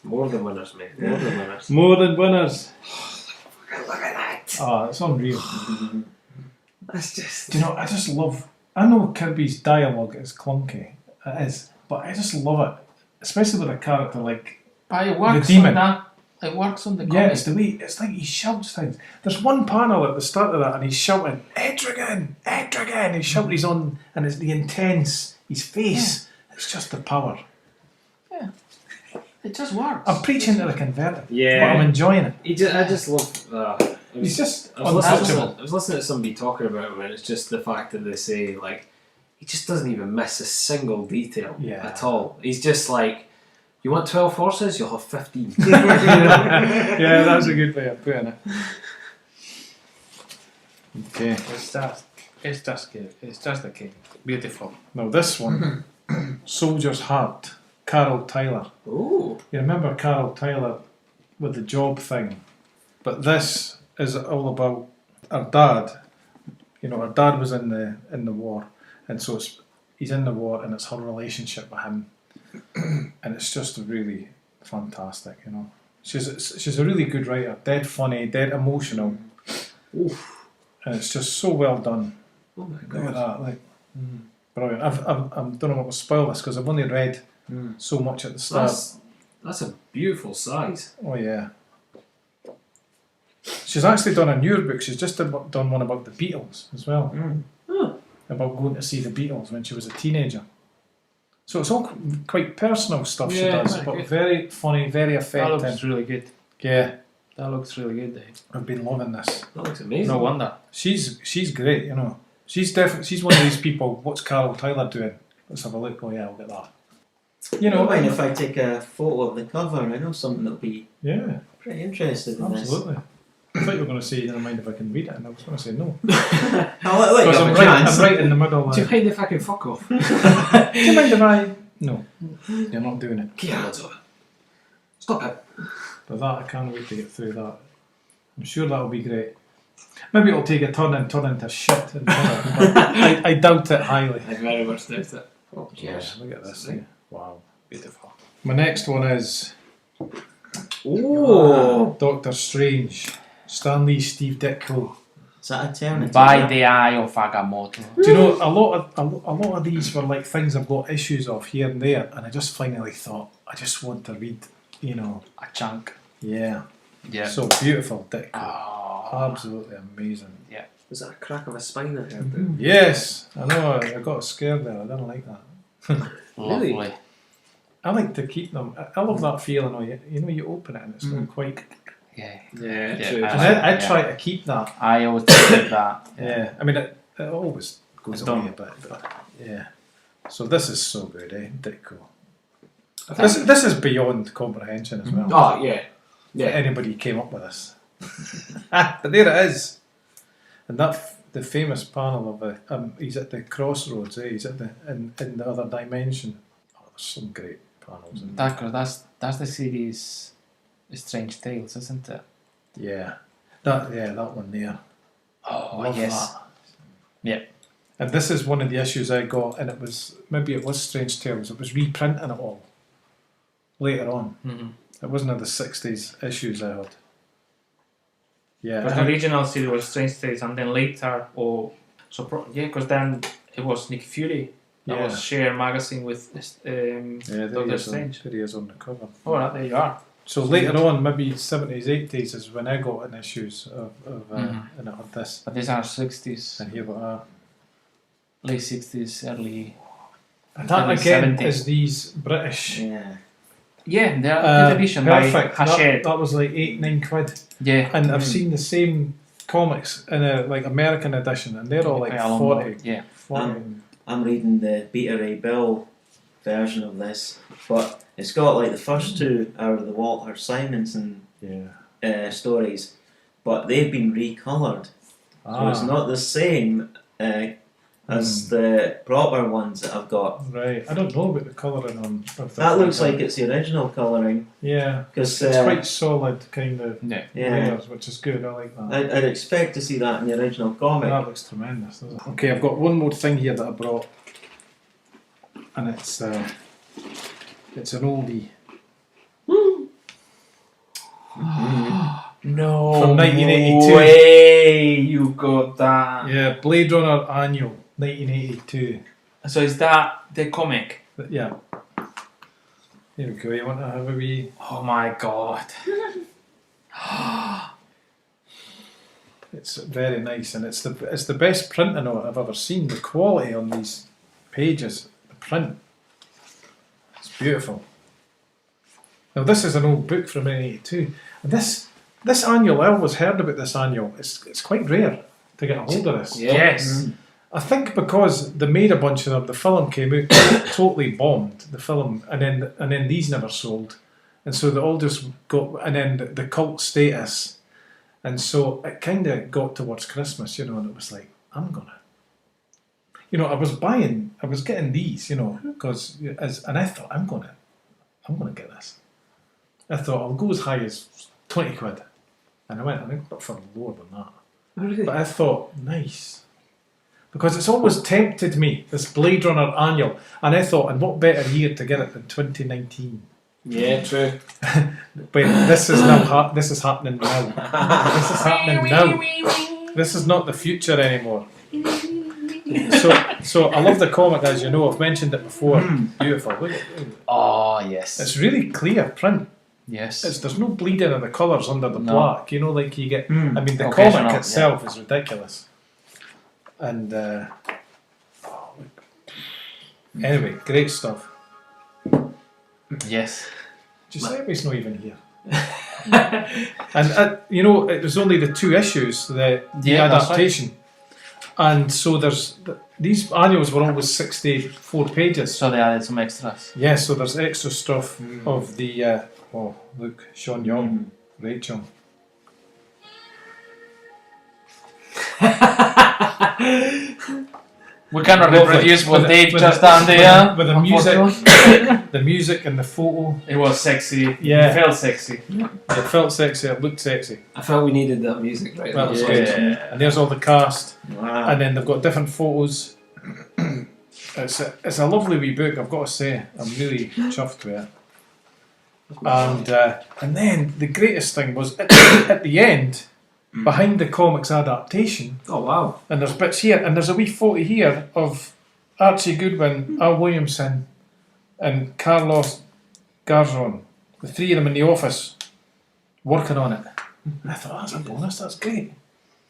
More than winners, mate. More than winners. More than winners. Look at that. Oh, it's unreal. That's just. Do you know, I just love. I know Kirby's dialogue is clunky, it is, but I just love it, especially with a character like. But it works demon. on that. It works on the Yeah, comic. it's the way. It's like he shouts things. There's one panel at the start of that, and he's shouting, "Etrigan, Etrigan!" He's shouting. He's on, and it's the intense. His face. It's just the power. Yeah. It just works. I'm preaching to the converted. Yeah. But I'm enjoying it. I just love. He's just I was untouchable. listening to somebody talking about him, and it's just the fact that they say like he just doesn't even miss a single detail at all. He's just like, you want 12 horses, you'll have 15. Yeah, that's a good way of putting it. Okay. It's just good. It's just the king. Beautiful. Now this one, Soldier's Heart, Carol Tyler. Ooh. You remember Carol Tyler with the job thing, but this is all about her dad. You know, her dad was in the war, and so he's in the war, and it's her relationship with him, and it's just really fantastic. You know, she's a really good writer. Dead funny, dead emotional. Oof. And it's just so well done. Oh my Look at god. that, brilliant. I don't know what will spoil this because I've only read so much at the start. That's a beautiful size. Oh yeah. She's actually done a newer book. She's just done one about the Beatles as well. Oh. About going to see the Beatles when she was a teenager. So it's all quite personal stuff she Yeah, does, very but good. very funny, very That effective. looks really good. Yeah, That looks really good, Dave. I've been loving this. That looks amazing. No wonder. She's great, you know. She's one of these people. What's Carol Tyler doing? Let's have a look. Oh yeah, I'll get that. You I don't know, mind if I take a photo of the cover. I know something that'll be yeah, pretty interested in absolutely. I thought you were going to say, never mind if I can read it, and I was going to say no. this. I'll let you Because have I'm a right, chance. I'm right in the middle. Do you mind if I can fuck off? Do you mind if I? No, you're not doing it. Get your hands off it. Stop it. But that, I can't wait to get through that. I'm sure that'll be great. Maybe it'll take a turn and turn into shit. And I doubt it highly. I very much doubt it. Oh, Yeah, cheers. look at this thing. Wow, beautiful. My next one is Oh. Doctor Strange. Stan Lee, Steve Ditko. Is that eternity? By the eye of Agamotto. Do you know a lot of these were like things I've got issues of here and there, and I just finally thought I just want to read. You know, A chunk. yeah. Yeah. So beautiful, Ditko. Oh. Absolutely amazing. Was that a crack of a spine I heard there? Yes, I know. I got scared there. I didn't like that. Lovely. Really? I like to keep them. I love that feeling. You know, you open it and it's not quite. Yeah. Yeah, Yeah, true. I And like I it, try to keep that. I always did that. Yeah, I mean, it always goes It's away done. a bit, but yeah. So this is so good, eh? Ditko. I think- This is beyond comprehension as well. Oh, yeah. For Yeah. anybody who came up with this. But there it is. And the famous panel of he's at the crossroads, eh? He's at in the other dimension. Oh, there's some great panels in there. That's the series Strange Tales, isn't it? Yeah. That one there. Oh, Love yes. that. Yeah. And this is one of the issues I got, and it was Strange Tales. It was reprinting it all later on. Mm-hmm. It wasn't in the 60s issues I had. Yeah. Because the original series was Strange Tales, and then later, because then it was Nick Fury. That was Share magazine with there Doctor he is Strange. there he is on the cover. Oh, right, there you are. So later on, maybe 70s, 80s is when I got in issues of and I had this. But these are 60s, And here we are. late 60s, early. And that early again 70s. is these British. Yeah. Yeah, they're good edition by Perfect. Hachette. That was like £8-9. Yeah. And I've seen the same comics in a like American edition, and they're all like Pay a lot 40. more. Yeah. 40. I'm reading the Beta Ray Bill version of this, but it's got like the first two out of the Walter Simonson Yeah. stories, but they've been recoloured, so it's not the same as the proper ones that I've got. Right. I don't know about the colouring on. That looks like it's the original colouring, Yeah. because It's quite solid kind of Yeah. layers, which is good. I like that. I'd expect to see that in the original comic. That looks tremendous, doesn't it? Okay, I've got one more thing here that I brought, and it's an oldie No. From 1982. way you got that. Yeah, Blade Runner Annual, 1982. So is that the comic? But yeah. Here we go. You want to have a wee? Oh my god. It's very nice, and it's the best printing of it I've ever seen. The quality on these pages, the print, it's beautiful. Now this is an old book from 1982, and this annual, I always heard about this annual. It's quite rare to get a hold of this. Yes. I think because they made a bunch of them, the film came out totally bombed. The film, and then these never sold, and so they all just got, and then the cult status, and so it kind of got towards Christmas, and it was like, I'm gonna, I was getting these, because and I thought I'm gonna get this. I thought I'll go as high as £20, and I went and I got for lower than that. Really? But I thought, nice. Because it's always tempted me, this Blade Runner Annual, and I thought, and what better year to get it than 2019? Yeah, true. But this is now this is happening now. This is happening now. This is not the future anymore. So I love the comic, as you know. I've mentioned it before. Beautiful. Look at it. Oh yes. It's really clear print. Yes. There's no bleeding of the colours under the black. You know, like you get. I mean, the Occasional, comic itself is ridiculous. And anyway, great stuff. Yes. Giuseppe's not even here. And you know, it was only the 2 issues, the adaptation, and so there's these annuals were always 64 pages. So they added some extras. Yeah, so there's extra stuff of the. Oh, look, Sean Young, Rachel. We cannot reproduce what Dave just done there. With the music, the music and the photo. It was sexy. Yeah. It felt sexy. It felt sexy. It looked sexy. I felt we needed that music right That was now. good. And there's all the cast. Wow. And then they've got different photos. It's a lovely wee book, I've got to say. I'm really chuffed with it. And then the greatest thing was at the end, behind the comics adaptation. Oh wow! And there's bits here, and there's a wee photo here of Archie Goodwin, Al Williamson, and Carlos Garzon, the 3 of them in the office, working on it. I thought, that's a bonus. That's great.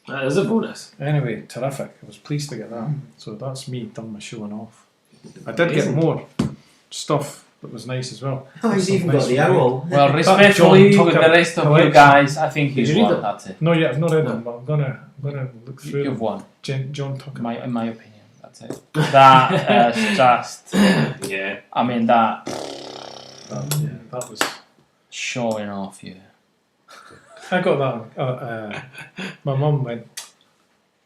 That is a bonus. Anyway, terrific. I was pleased to get that. So that's me done my showing off. I did get more stuff that was nice as well. Oh, he's even got the owl. Well, respectfully, John with the Tucker rest of you collection. guys, I think he's Did you read won. them? That's it. No, yeah, I've not read them, but I'm gonna look through You've them. won. John Tucker. In my opinion, that's it. That is just. Yeah. I mean that That was. showing off you. I got that. My mum went,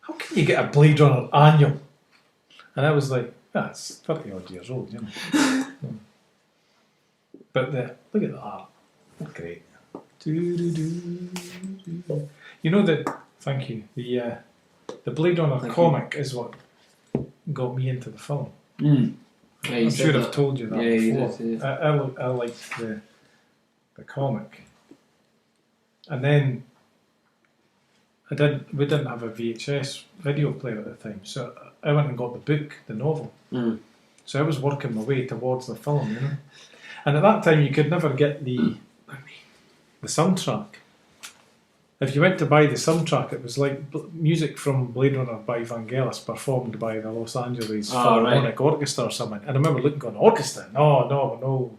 "How can you get a Blade Runner annual?" And I was like, "That's 30 odd years old, you know." But look at that, great. You know that. Thank you. The Blade Runner comic is what got me into the film. Yeah, I'm sure I've told you that Yeah, you before. did, yeah. I liked the comic, and then we didn't have a VHS video player at the time, so I went and got the book, the novel. So I was working my way towards the film, you know. And at that time, you could never get the soundtrack. If you went to buy the soundtrack, it was like music from Blade Runner by Vangelis performed by the Los Angeles Philharmonic Orchestra or something. And I remember looking, going, orchestra? No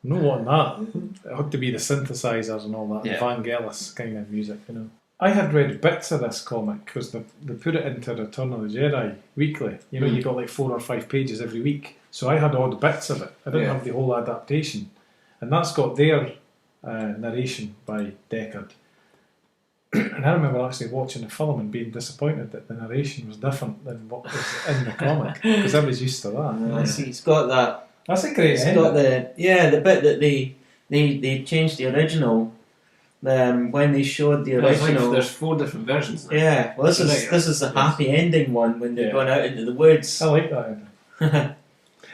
wanting that. It had to be the synthesizers and all that, the Vangelis kind of music, you know. I had read bits of this comic because they put it into Return of the Jedi weekly. You know, you got like 4 or 5 pages every week. So I had odd bits of it. I didn't have the whole adaptation. And that's got their narration by Deckard. And I remember actually watching the film and being disappointed that the narration was different than what was in the comic, because I was used to that. I see, it's got that. That's a great It's ending. got the bit that they changed the original. When they showed the original. There's 4 different versions now. Yeah, well, this is the happy ending one when they're going out into the woods. I like that ending.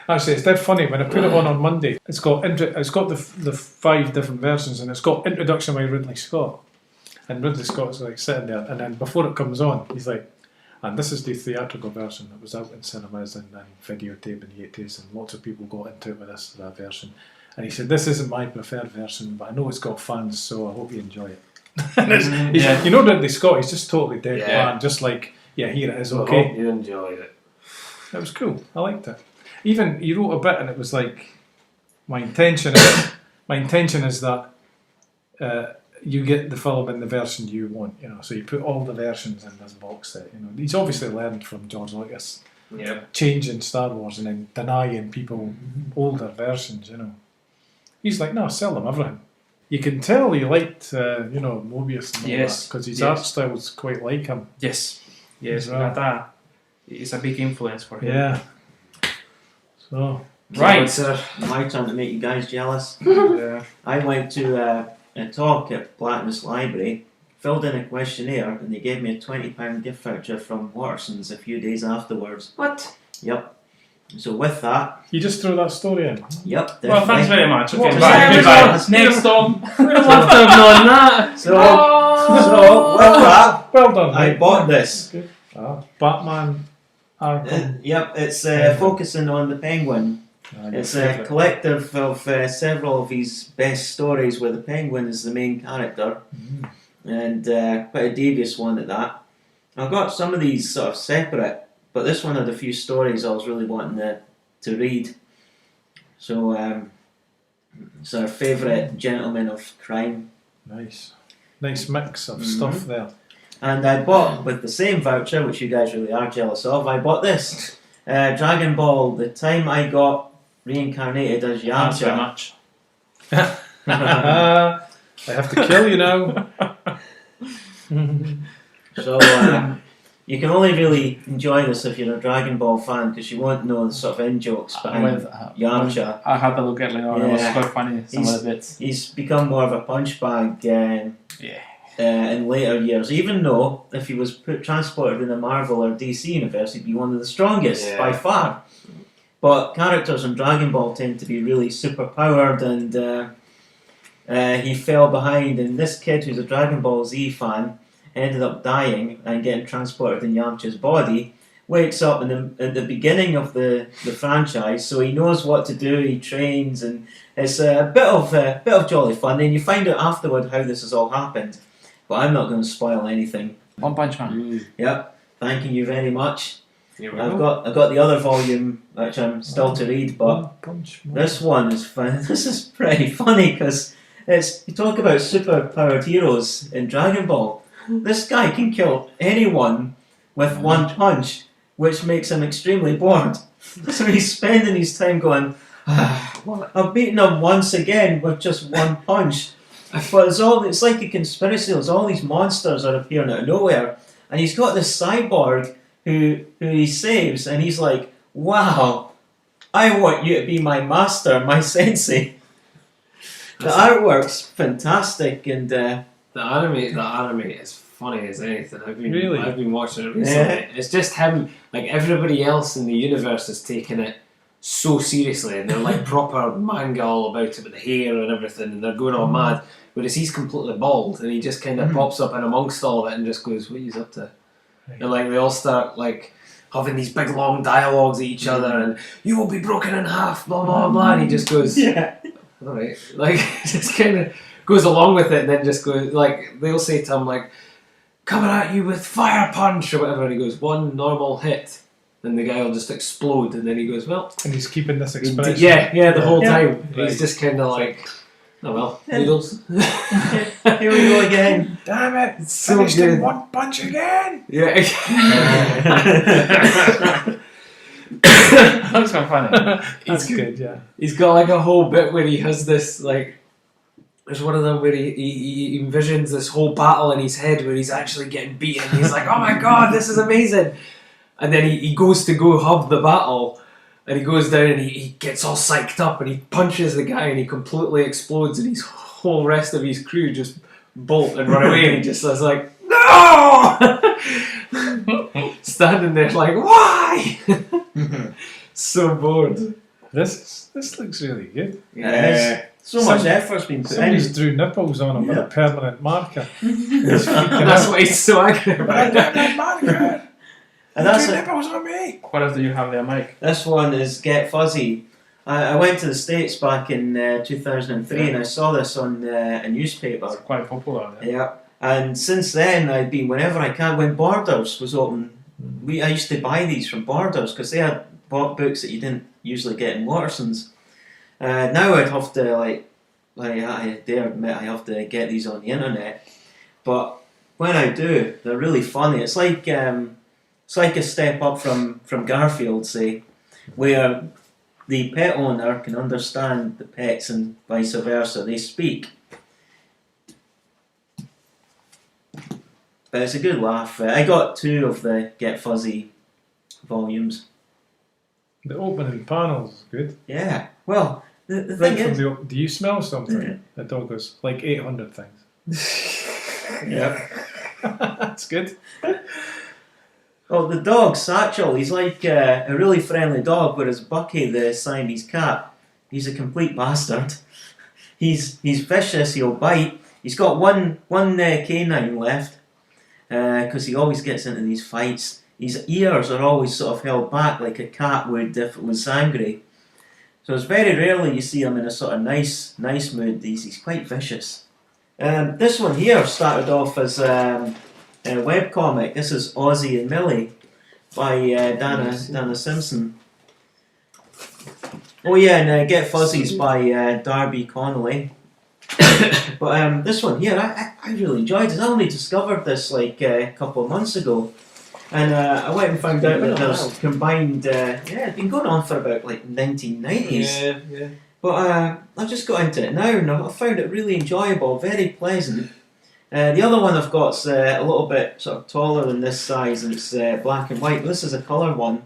Actually, it's dead funny. When I put it on Monday, it's got the 5 different versions, and it's got introduction by Ridley Scott. And Ridley Scott's like sitting there, and then before it comes on, he's like, and this is the theatrical version that was out in cinemas and videotape in the 80s, and lots of people got into it with that version. And he said, this isn't my preferred version, but I know it's got fans, so I hope you enjoy it. You know Ridley Scott, he's just totally dead bland, just like, here it is, okay. I hope you enjoyed it. It was cool, I liked it. Even, he wrote a bit, and it was like, my intention is that you get the film in the version you want, you know. So you put all the versions in this box set, you know. He's obviously learned from George Lucas, changing Star Wars and then denying people older versions, you know. He's like, no, sell them everything. You can tell he liked, Mobius and all that, because his art style's quite like him. Yes, well. that is a big influence for him. Yeah. So. Right. sir. My turn to make you guys jealous. Yeah. I went to a talk at Blackness Library, filled in a questionnaire, and they gave me a £20 gift voucher from Watterson's a few days afterwards. What? Yep. So with that, You just throw that story in. yep. Well, thanks definitely. very much. Okay, What bye. was Goodbye. that? Next Tom. We'd have loved to have known that. So with that, Well done. I mate. bought this. Good. Batman Arkham. Yep, it's Penguin. focusing on the Penguin. It's a collective of several of his best stories where the Penguin is the main character, and quite a devious one at that. I've got some of these sort of separate, but this one had a few stories I was really wanting to read. So it's our favourite gentleman of crime. Nice mix of stuff there. And I bought, with the same voucher, which you guys really are jealous of, I bought this. Dragon Ball, the time I got reincarnated as Thanks very Yamcha. much. I have to kill you now. So you can only really enjoy this if you're a Dragon Ball fan, because you won't know the sort of in-jokes behind Yamcha. I had a look at it earlier. It was Yeah. quite funny, some of the bits. He's become more of a punch bag Yeah. in later years, even though if he was transported in the Marvel or DC universe, he'd be one of the strongest by far. But characters in Dragon Ball tend to be really super powered, and he fell behind, and this kid who's a Dragon Ball Z fan ended up dying and getting transported in Yamcha's body, wakes up at the beginning of the franchise, so he knows what to do, he trains, and it's a bit of jolly fun, and you find out afterward how this has all happened. But I'm not going to spoil anything. One Punch Man. Yep, thanking you very much. Here we I've go. got the other volume which I'm still to read, but Punch. this one is fun. This is pretty funny because you talk about super powered heroes in Dragon Ball. This guy can kill anyone with one punch, which makes him extremely bored. So he's spending his time going, I've beaten him once again with just one punch. But it's like a conspiracy. There's all these monsters are appearing out of nowhere, and he's got this cyborg who he saves, and he's like, wow, I want you to be my master, my sensei. The artwork's fantastic, and The anime is funny as anything. I've been watching it recently. Yeah. It's just him. Like everybody else in the universe is taking it so seriously, and they're like proper manga all about it with the hair and everything, and they're going all mad. Whereas he's completely bald, and he just kind of pops up in amongst all of it and just goes, "What are you up to?" And like they all start like having these big long dialogues at each other, and you will be broken in half, blah blah blah. And he just goes, yeah. all right, like just kind of goes along with it, and then just goes like they'll say to him like, coming at you with fire punch or whatever, and he goes, one normal hit, and the guy will just explode, and then he goes, well, And he's keeping this expression. yeah, the whole Yeah. time. Right. He's just kind of like, oh well, Yeah. noodles. Here we go again. Damn it! It's so Finished in good. one punch again. Yeah. That's quite funny. That's good. Yeah. He's got like a whole bit where he has this like. There's one of them where he envisions this whole battle in his head where he's actually getting beaten. He's like, oh my god, this is amazing. And then he goes to go have the battle, and he goes down and he gets all psyched up and he punches the guy and he completely explodes, and his whole rest of his crew just bolt and run away, and he just is like, no! Standing there like, why? So bored. This looks really good. Yeah. So much effort's been put in. Somebody's drew nipples on him with a permanent marker. He's That's why he's so angry about it. marker. And that's Drew it. nipples on me. What else do you have there, Mike? This one is Get Fuzzy. I went to the States back in 2003 and I saw this on a newspaper. It's quite popular. Yeah. Yeah. And since then I've been, whenever I can, when Borders was open, I used to buy these from Borders because they had bought books that you didn't usually get in Watterson's. Now I'd have to I dare admit I have to get these on the internet, but when I do, they're really funny. It's like a step up from Garfield, say, where the pet owner can understand the pets and vice versa. They speak. But it's a good laugh. I got 2 of the Get Fuzzy volumes. The opening panels is good. Yeah. Well, the Right thing from is... do you smell something? Yeah. The dog goes like 800 things. Yeah. That's good. Oh, the dog, Satchel, he's like a really friendly dog, whereas Bucky, the Siamese cat, he's a complete bastard. He's vicious, he'll bite. He's got one canine left, because he always gets into these fights. His ears are always sort of held back like a cat would if it was angry. So it's very rarely you see him in a sort of nice mood. He's quite vicious. This one here started off as a webcomic. This is Ozzy and Millie by Dana Simpson. Oh yeah, and Get Fuzzies by Darby Connolly. But this one here, I really enjoyed it. I only discovered this like a couple of months ago. And I went and found out that there's combined... it'd been going on for about like 1990s. Yeah. But I've just got into it now and I found it really enjoyable, very pleasant. The other one I've got's a little bit sort of taller than this size, and it's black and white. But this is a colour one.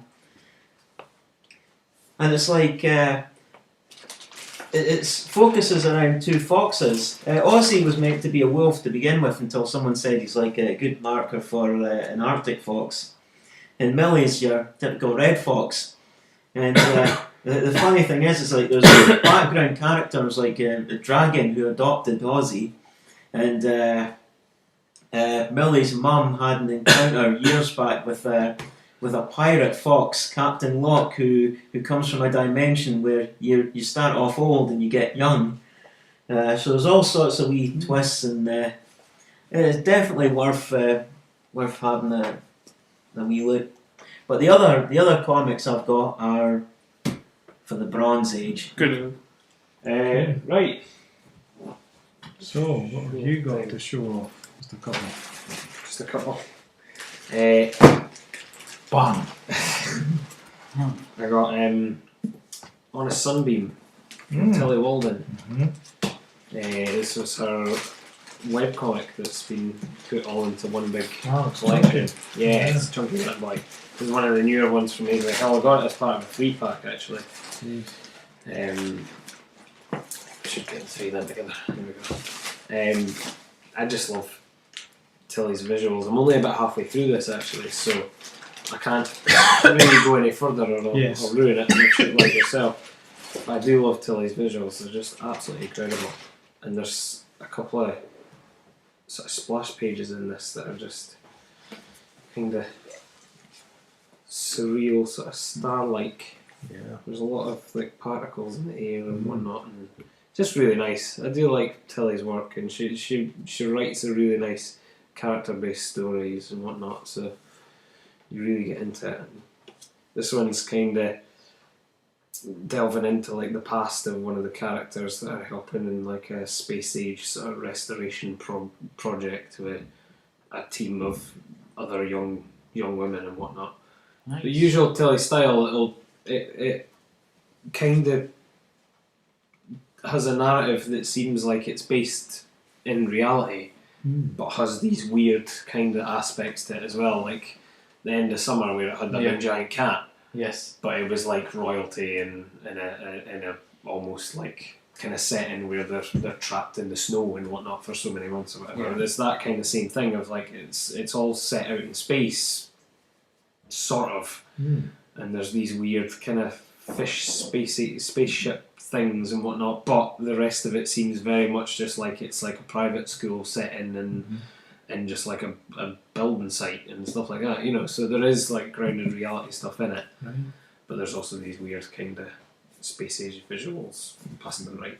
And it's like... it focuses around two foxes. Ozzy was meant to be a wolf to begin with until someone said he's like a good marker for an Arctic fox. And Millie's your typical red fox. And the funny thing is like there's background characters like the dragon who adopted Ozzy, and Millie's mum had an encounter years back with a pirate fox, Captain Locke, who comes from a dimension where you start off old and you get young. So there's all sorts of wee twists, and it's definitely worth having a wee look. But the other comics I've got are for the Bronze Age. Good. Right. So, what have you got to show off? Just a couple. Bam. I got On a Sunbeam, Tilly Walden. This was her webcomic that's been put all into one big collection. Yeah, it's chunky that boy. This is one of the newer ones from Avery Hill. I got it as part of a 3-pack actually. Should get the 3 then together. There we go. I just love Tilly's visuals. I'm only about halfway through this actually, so I can't really go any further or I'll ruin it and make it like yourself. But I do love Tilly's visuals, they're just absolutely incredible. And there's a couple of sort of splash pages in this that are just kind of surreal, sort of star-like. Yeah. There's a lot of like particles in the air and whatnot, and just really nice. I do like Tilly's work, and she writes a really nice character-based stories and whatnot, so you really get into it. This one's kind of delving into like the past of one of the characters that are helping in like a space age sort of restoration project with a team of other young women and whatnot. Nice. The usual Tilly style, it kind of has a narrative that seems like it's based in reality, but has these weird kind of aspects to it as well, like the end of summer where it had that big giant cat. Yes. But it was like royalty in a almost like kind of setting where they're trapped in the snow and whatnot for so many months or whatever. Yeah. It's that kind of same thing of like it's all set out in space, sort of, and there's these weird kind of spaceship things and whatnot. But the rest of it seems very much just like it's like a private school setting and just like a building site and stuff like that, you know. So there is like grounded reality stuff in it, but there's also these weird kind of space age visuals passing them right.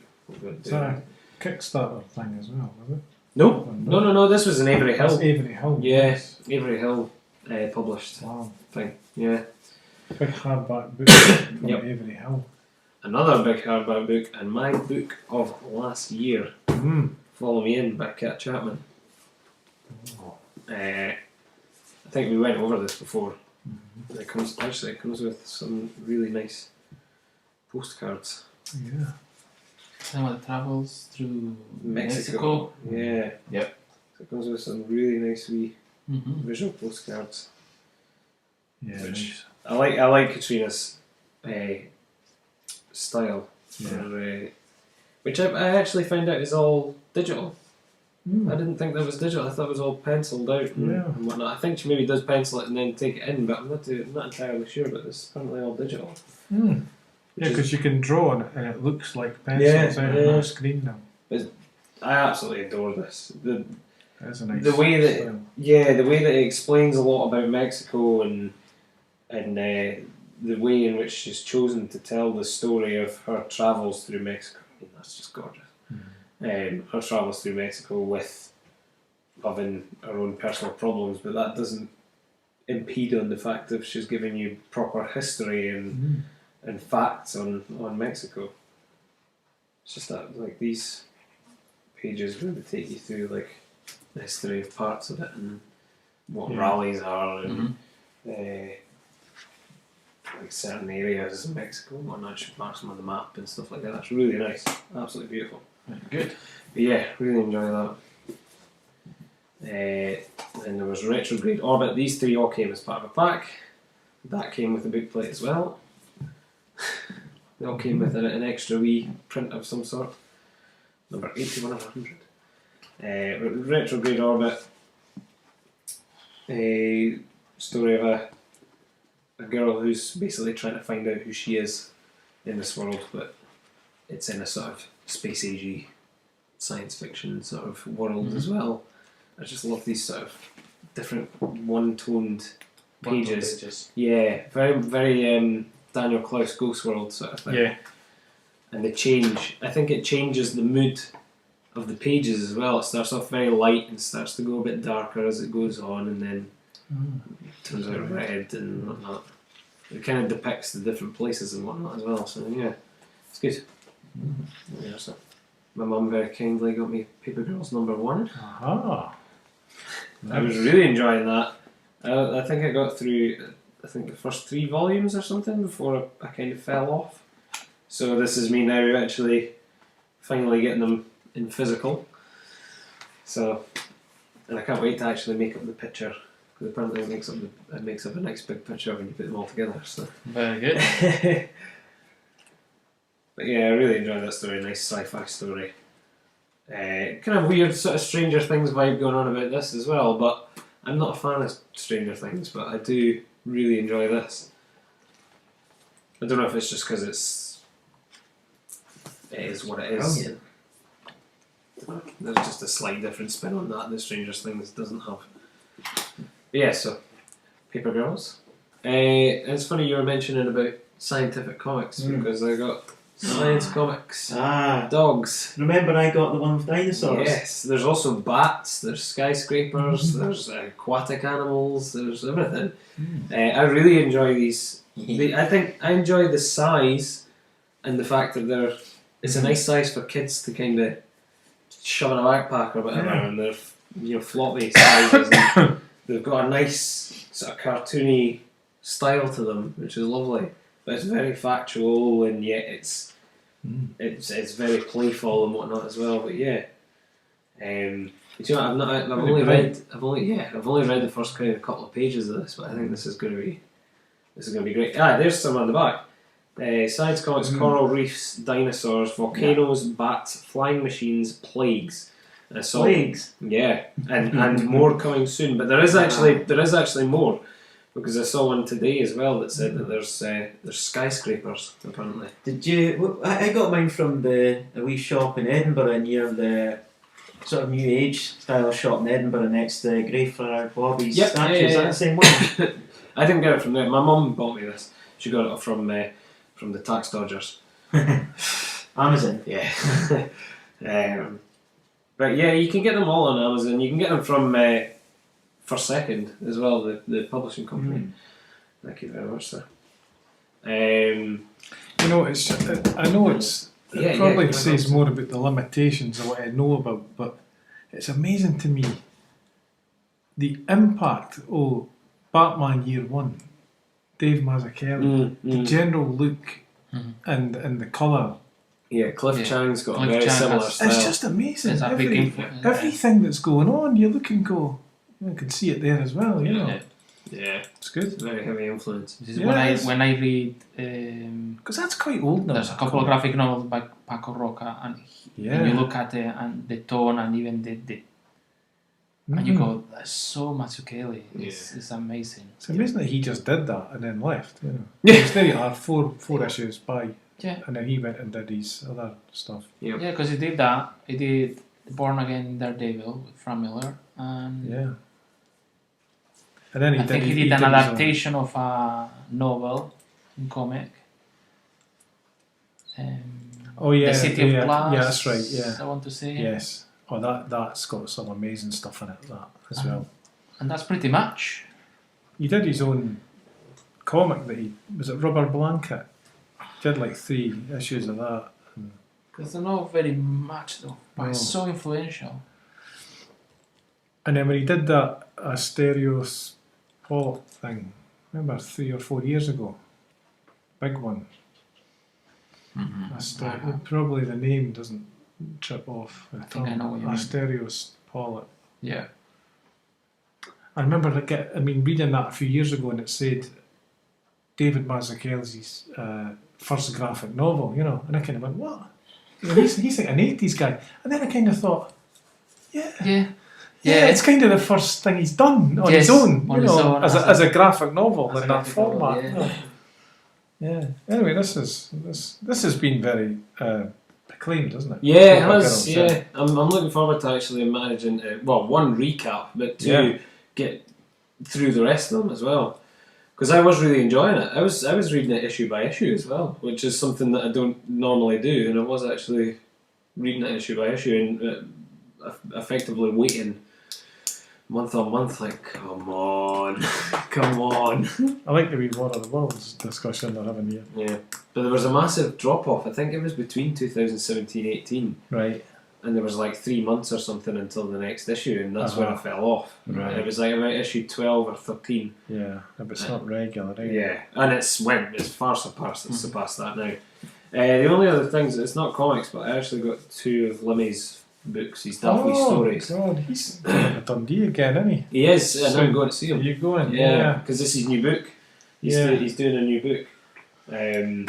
Is that a Kickstarter thing as well, was it? No. This was an Avery Hill. Avery Hill. Yeah, yes. Avery Hill published thing. Yeah. Big hardback book from Avery Hill. Another big hardback book, and my book of last year, Follow Me In by Kat Chapman. I think we went over this before. It comes with some really nice postcards. Yeah. Someone travels through Mexico. Yeah. Yep. So it comes with some really nice wee visual postcards. Yeah. Which Nice. I like Katrina's style. Yeah. Which I actually found out is all digital. I didn't think that was digital. I thought it was all penciled out and whatnot. I think she maybe does pencil it and then take it in, but I'm not entirely sure. But it's apparently all digital. Yeah, because you can draw on it and it looks like pencils out on a screen now. I absolutely adore this. That's a nice the way that style. the way that it explains a lot about Mexico and the way in which she's chosen to tell the story of her travels through Mexico. I mean, that's just gorgeous. Her travels through Mexico with having her own personal problems, but that doesn't impede on the fact that she's giving you proper history and facts on Mexico. It's just that like these pages really take you through like the history of parts of it and what rallies are and like certain areas in Mexico and whatnot. She marks them on the map and stuff like that. That's really nice. Absolutely beautiful. Good. But yeah, really enjoy that. Then there was Retrograde Orbit. These three all came as part of a pack. That came with a book plate as well. They all came with an extra wee print of some sort. Number 81 of 100. Retrograde Orbit. A story of a girl who's basically trying to find out who she is in this world, but it's in a sort of space agey science fiction sort of world as well. I just love these sort of different one-toned pages. Yeah, very, very Daniel Klaus Ghost World sort of thing. Yeah. And they change. I think it changes the mood of the pages as well. It starts off very light and starts to go a bit darker as it goes on, and then turns out red and whatnot. It kind of depicts the different places and whatnot as well. So yeah, it's good. Yeah, so my mum very kindly got me Paper Girls #1. Aha. I was really enjoying that. I think I got through the first 3 volumes or something before I kind of fell off. So this is me now actually finally getting them in physical. So, and I can't wait to actually make up the picture, because apparently it makes up a nice big picture when you put them all together. So Very good. But yeah, I really enjoyed that story. Nice sci-fi story. Kind of weird sort of Stranger Things vibe going on about this as well, but I'm not a fan of Stranger Things, but I do really enjoy this. I don't know if it's just because it is what it is. Brilliant. There's just a slight different spin on that Stranger Things doesn't have. But yeah, so Paper Girls. It's funny you were mentioning about scientific comics because I got science comics. Dogs. Remember I got the one with dinosaurs? Yes, there's also bats, there's skyscrapers, there's aquatic animals, there's everything. I really enjoy these. I think I enjoy the size and the fact that it's a nice size for kids to kind of shove in a backpack or whatever, and they're floppy sizes. And they've got a nice sort of cartoony style to them, which is lovely. But it's very factual, and yet it's very playful and whatnot as well. But yeah, you know, I've only read the first kind of couple of pages of this, but I think this is going to be great. There's some on the back. Science comics, coral reefs, dinosaurs, volcanoes, bats, flying machines, plagues. Plagues? Yeah, and more coming soon. But there is actually more, because I saw one today as well that said that there's skyscrapers apparently. Did you? I got mine from a wee shop in Edinburgh near the sort of New Age style shop in Edinburgh next to Greyfriar Bobby's statue. Is that the same one? I didn't get it from there. My mum bought me this. She got it from the tax dodgers. Amazon. Yeah. But yeah, you can get them all on Amazon. You can get them from First Second as well, the publishing company. Thank you very much, sir. You know, it probably says more about the limitations of what I know about, but it's amazing to me the impact of Batman Year One, Dave Mazzucchelli, the general look and the colour. Yeah, Cliff Chang's got a very similar style. It's just amazing. It's a big influence. Everything that's going on, you look and go, you can see it there as well, you know. Yeah, it's good. It's very heavy influence. This is when I read, because that's quite old now. There's a couple of graphic novels by Paco Roca, and you look at it and the tone and even And you go, that's so Mazzucchelli. It's amazing. It's amazing that he just did that and then left. You know, he was there. He had four issues by, and then he went and did his other stuff. Yeah, because he did that. He did Born Again Daredevil with Frank Miller, and and then I think he did an adaptation of a novel in comic. The City of Glass. Yeah, that's right. Yeah, I want to say. Yes. Oh, that's got some amazing stuff in it. That as well. And that's pretty much. He did his own comic that was it Rubber Blanket. Did like 3 issues of that. Because they're not very much though, but it's so influential. And then when he did that Asterios Pollock thing, remember 3 or 4 years ago, big one. Probably the name doesn't trip off. I think I know what you mean. Asterios Pollock. Yeah. I remember reading that a few years ago, and it said David Mazzucchelli's first graphic novel, you know, and I kind of went, what? You know, he's like an 80s guy. And then I kind of thought, yeah, it's kind of the first thing he's done on his own, as a graphic novel in that format. Yeah. Anyway, this has been very acclaimed, hasn't it? Yeah, it has. Yeah, I'm looking forward to actually managing one recap, but two get through the rest of them as well. Because I was really enjoying it. I was reading it issue by issue as well, which is something that I don't normally do, and I was actually reading it issue by issue and effectively waiting month on month, like, come on. I like the wee War of the Worlds discussion they're having here. Yeah, but there was a massive drop off. I think it was between 2017-18. Right. And there was like 3 months or something until the next issue, and that's where I fell off. Right. It was like about issue 12 or 13. Yeah, but it's not regular, right? Yeah, and it's far surpassed that now. The only other things, it's not comics, but I actually got 2 of Limmy's books, his Daffy stories. Oh God, he's going to Dundee again, isn't he? He is, and I'm going to see him. Are you going? Yeah, because this is his new book. He's doing a new book. They're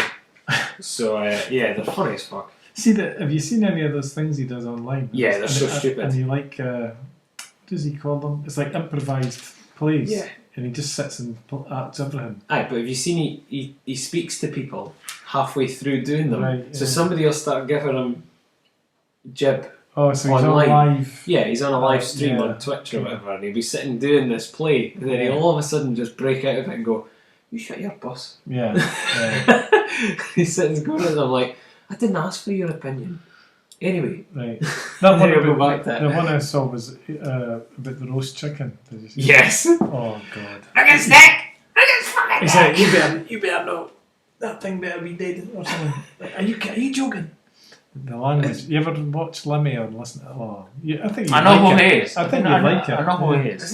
funny as fuck. See, have you seen any of those things he does online? Yeah, they're so stupid. And you like, what does he call them? It's like improvised plays. Yeah. And he just sits and acts everything. Aye, but have you seen he speaks to people halfway through doing them? Right, so somebody will start giving him jib. Oh, so online. He's on live. Yeah, he's on a live stream on Twitch or whatever, and he'll be sitting doing this play, and then he'll all of a sudden just break out of it and go, "You shut your bus." Yeah. He's sitting going at them like, "I didn't ask for your opinion." Anyway. Right. That one, go back to the one I saw was about the roast chicken. Did you see yes. That? Oh God. I can snack. He said, "You better know that thing better be dead or something." Are you joking? The language. You ever watch Lemmy or listen to it? Oh, I think I know who he is. I think you like it. I know who he is.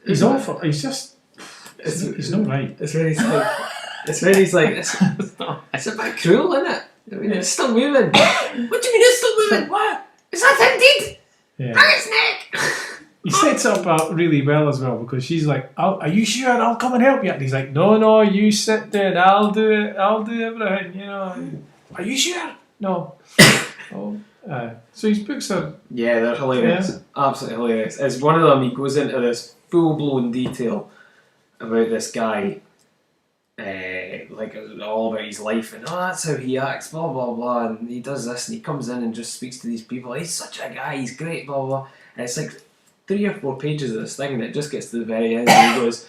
He's awful. He's just. He's not right. It's when he's like, it's a bit cruel, isn't it? I mean, it's still moving. What do you mean it's still moving? What? Is that thing dead? Yeah. Bring its neck. He sets up really well as well, because she's like, "Are you sure? I'll come and help you." And he's like, "No, you sit there. I'll do it. I'll do everything. You know. Are you sure? No." So his books are... Yeah, they're hilarious. Yeah. Absolutely hilarious. It's one of them, he goes into this full-blown detail about this guy, like all about his life, and that's how he acts, blah, blah, blah, and he does this, and he comes in and just speaks to these people. He's such a guy, he's great, blah, blah, blah. And it's like 3 or 4 pages of this thing, and it just gets to the very end, and he goes,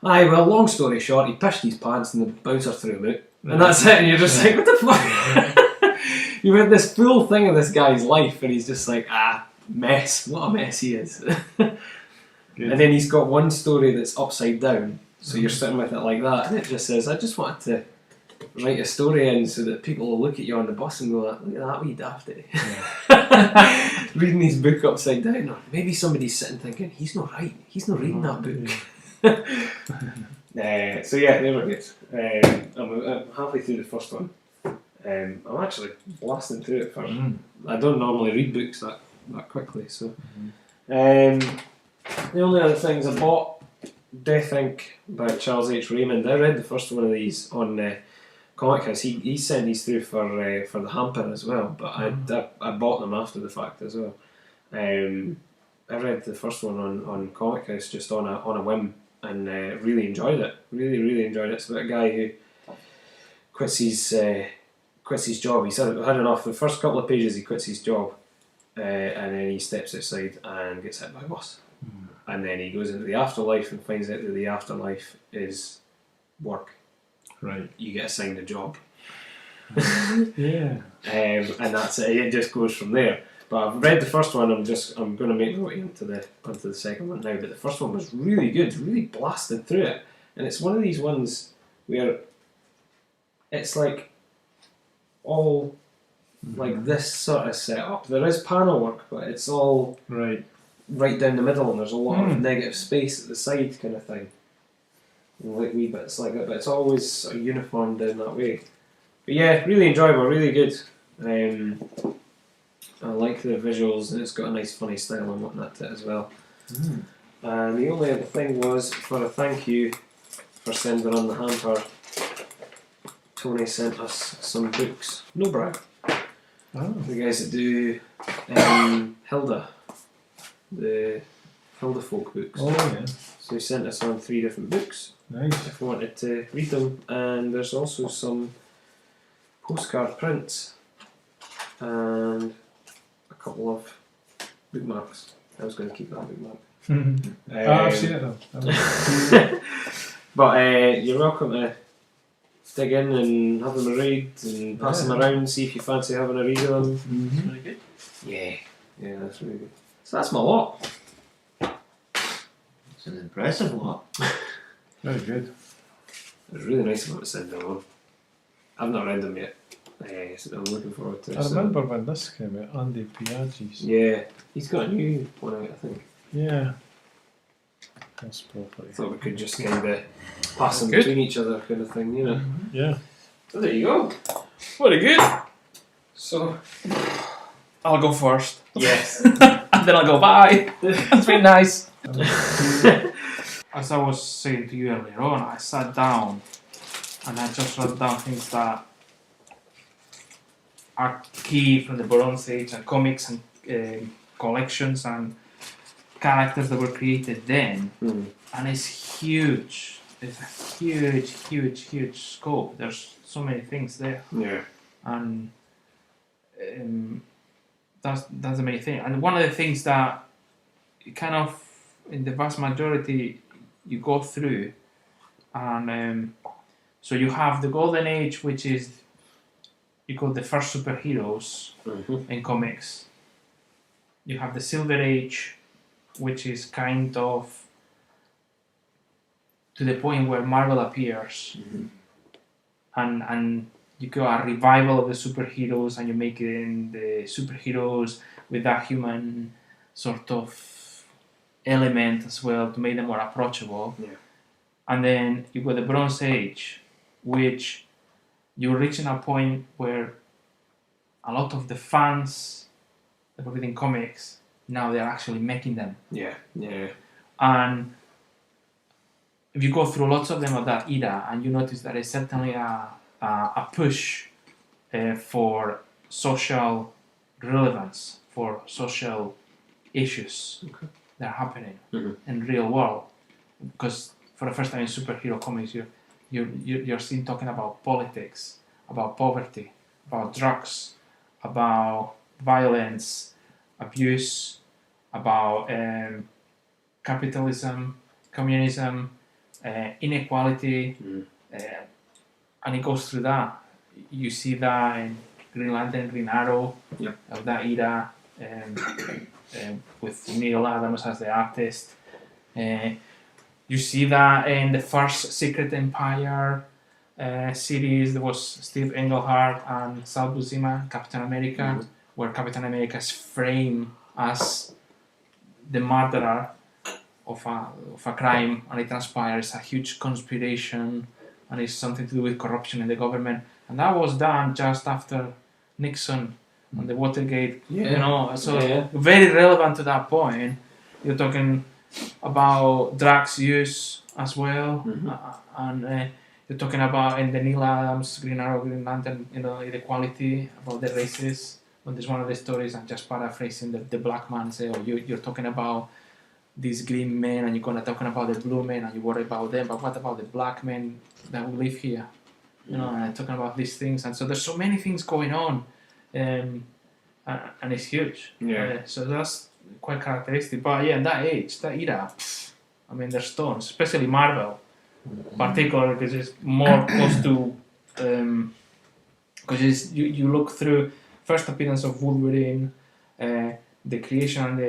"Aye, well, long story short, he pissed his pants, and the bouncer threw him out." And that's it, and you're just like, what the fuck? You read this full thing of this guy's life, and he's just like, mess. What a mess he is. And then he's got one story that's upside down, so you're sitting with it like that, and it just says, "I just wanted to write a story in so that people will look at you on the bus and go, look at that wee dafty." Yeah. Reading his book upside down, or maybe somebody's sitting thinking, he's not right, he's not reading that book. Yeah. So yeah, there we go. I'm halfway through the first one. I'm actually blasting through it first. I don't normally read books that quickly, so. The only other things I bought, Death Inc. by Charles H. Raymond. I read the first one of these on Comic House. He sent these through for the hamper as well, but I bought them after the fact as well. I read the first one on Comic House just on a whim, and really enjoyed it. Really enjoyed it. It's about a guy who quits his job. He said had enough. The first couple of pages, he quits his job, and then he steps outside and gets hit by a bus. And then he goes into the afterlife and finds out that the afterlife is work. Right. You get assigned a job. Yeah. And that's it. It just goes from there. But I've read the first one. I'm going to make my way into the second one now. But the first one was really good. Really blasted through it. And it's one of these ones where it's like all like this sort of setup. There is panel work, but it's all right down the middle, and there's a lot of negative space at the side, kind of thing. Like wee bits like that, but it's always sort of uniform down that way. But yeah, really enjoyable, really good. I like the visuals, and it's got a nice funny style and whatnot to it as well. And the only other thing was, for a thank you for sending on the hamper, Tony sent us some books. No brag. The guys that do Hilda, the Hilda folk books. Oh yeah. So he sent us on 3 different books. Nice. If we wanted to read them, and there's also some postcard prints and a couple of bookmarks. I was going to keep that bookmark. I've seen it though. But you're welcome to dig in and have them a read and pass them around, see if you fancy having a read of them. It's really good. Yeah, that's really good. So that's my lot. It's an impressive lot. Very good. It was really nice of him to send them on. I've not read them yet, so I'm looking forward to it. I remember when this came out, Andy Piaggi's. Yeah, he's got a new one out, I think. Yeah. That's property. I thought we could just kind of pass them between each other, kind of thing, you know. Yeah. So there you go. Very good. So I'll go first. yes, And then I'll go bye. That's been nice. As I was saying to you earlier on, I sat down and I just wrote down things that are key from the Bronze Age and comics and collections and characters that were created then. And it's huge. It's a huge scope. There's so many things there. yeah, And that's the main thing. And one of the things that kind of in the vast majority you go through, and so you have the Golden Age, which is you call the first superheroes in comics. You have the Silver Age, which is kind of to the point where Marvel appears, and you go a revival of the superheroes, and you make it in the superheroes with that human sort of element as well to make them more approachable. Yeah. And then you got the Bronze Age, which you're reaching a point where a lot of the fans that were reading comics now they're actually making them. yeah. And if you go through lots of them of that era, and you notice that it's certainly a push for social relevance, for social issues that are happening in real world. Because for the first time in superhero comics, you're seen talking about politics, about poverty, about drugs, about violence, abuse, about capitalism, communism, inequality, and it goes through that. You see that in Green Lantern, Green Arrow, of that era, with Neil Adams as the artist. You see that in the first Secret Empire series. There was Steve Englehart and Sal Buscema, Captain America, where Captain America is framed as the murderer of a crime, and it transpires a huge conspiration, and it's something to do with corruption in the government. And that was done just after Nixon and the Watergate, very relevant to that point. You're talking about drugs use as well, and you're talking about in the Neil Adams, Green Arrow, Green Lantern, inequality about the races, when there's one of the stories, I'm just paraphrasing, the black man say, oh, you're talking about these green men and you're gonna talking about the blue men and you worry about them, but what about the black men that will live here? You know, and talking about these things, and so there's so many things going on, and it's huge. So that's quite characteristic. But yeah, in that age, that era, I mean, they're stones, especially Marvel, particularly because it's more close to, because you look through first appearance of Wolverine, the creation and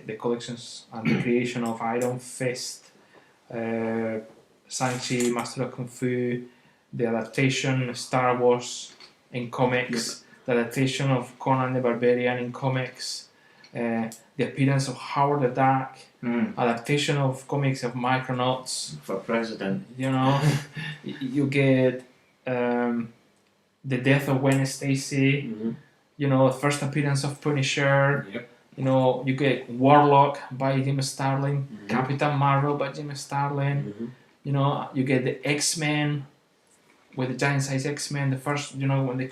the collections and the creation of Iron Fist, Shang-Chi, Master of Kung Fu, the adaptation of Star Wars in comics, the adaptation of Conan the Barbarian in comics, the appearance of Howard the Duck, adaptation of comics of Micronauts for president. You know, you get the death of Gwen Stacy. You know, first appearance of Punisher. You know, you get Warlock by Jim Starlin, Captain Marvel by Jim Starlin. You know, you get the X-Men with the giant size X-Men. The first, you know, when they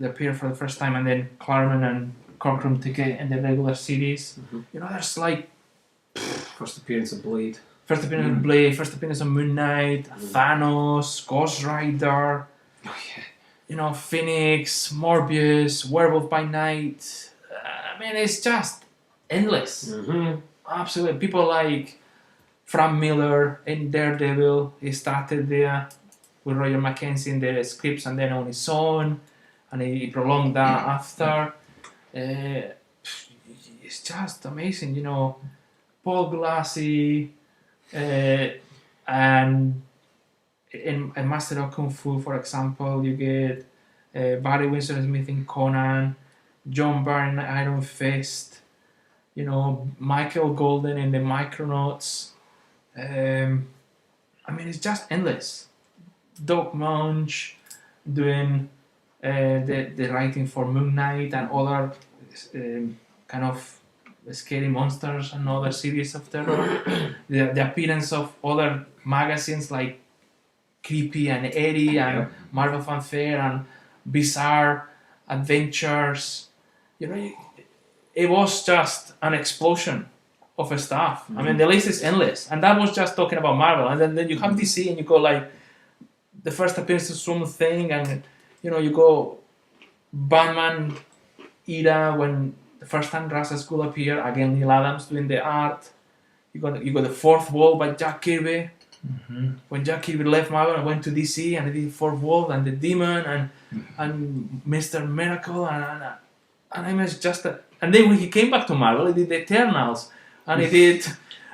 appear for the first time, and then Claremont and Cockrum take it in the regular series. You know, there's like first appearance of Blade. First appearance of Blade, first appearance of Moon Knight, Thanos, Ghost Rider. You know, Phoenix, Morbius, Werewolf by Night. I mean, it's just endless. Absolutely. People like Frank Miller in Daredevil. He started there with Roger McKenzie in the scripts and then on his own. And he prolonged that after. It's just amazing, you know. Paul Gulacy and in Master of Kung Fu, for example, you get Barry Winston Smith in Conan, John Byrne in Iron Fist, you know, Michael Golden in the Micronauts. I mean, it's just endless. Doug Munch doing the writing for Moon Knight and other kind of scary monsters and other series of terror. the appearance of other magazines like Creepy and Airy and Marvel Fanfare and Bizarre Adventures. You know, it was just an explosion of stuff. I mean, the list is endless, and that was just talking about Marvel. And then you have DC, and you go like the first appearance of something, and you know, you go Batman era when the first time Ra's al Ghul appear, again Neil Adams doing the art. You got the Fourth Wall by Jack Kirby. When Jack Kirby left Marvel and went to DC, and he did Fourth Wall and the Demon and Mr. Miracle and I mean, it's just and then when he came back to Marvel, he did the Eternals and he did,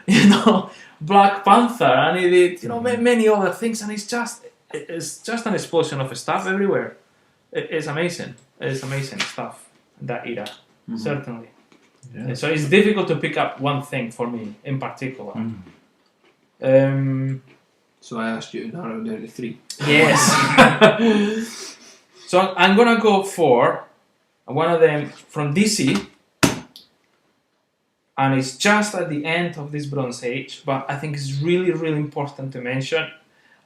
you know, Black Panther and he did, you know, many other things, and it's just an explosion of stuff everywhere. It's amazing. It's amazing stuff in that era, certainly. Yeah. So it's difficult to pick up one thing for me in particular. So I asked you to narrow down to 3. Yes. So I'm gonna go for one of them from DC, and it's just at the end of this Bronze Age, but I think it's really, really important to mention,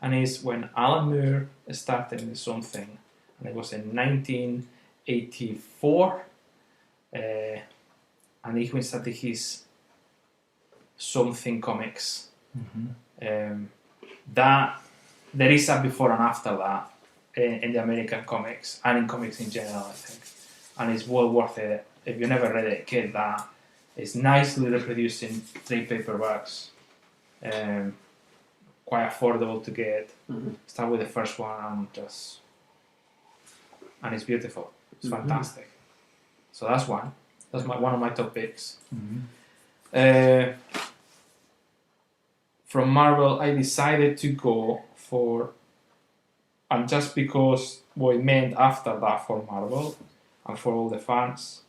and it's when Alan Moore started his own thing, and it was in 1984, and he started his Something Comics. That there is a before and after that in the American comics and in comics in general, I think, and it's well worth it. If you never read it, get that. It's nicely reproduced in 3 paperbacks, quite affordable to get. Start with the first one and it's beautiful. It's fantastic. So that's one. That's one of my top picks. From Marvel, I decided to go for, and just because what it meant after that for Marvel and for all the fans,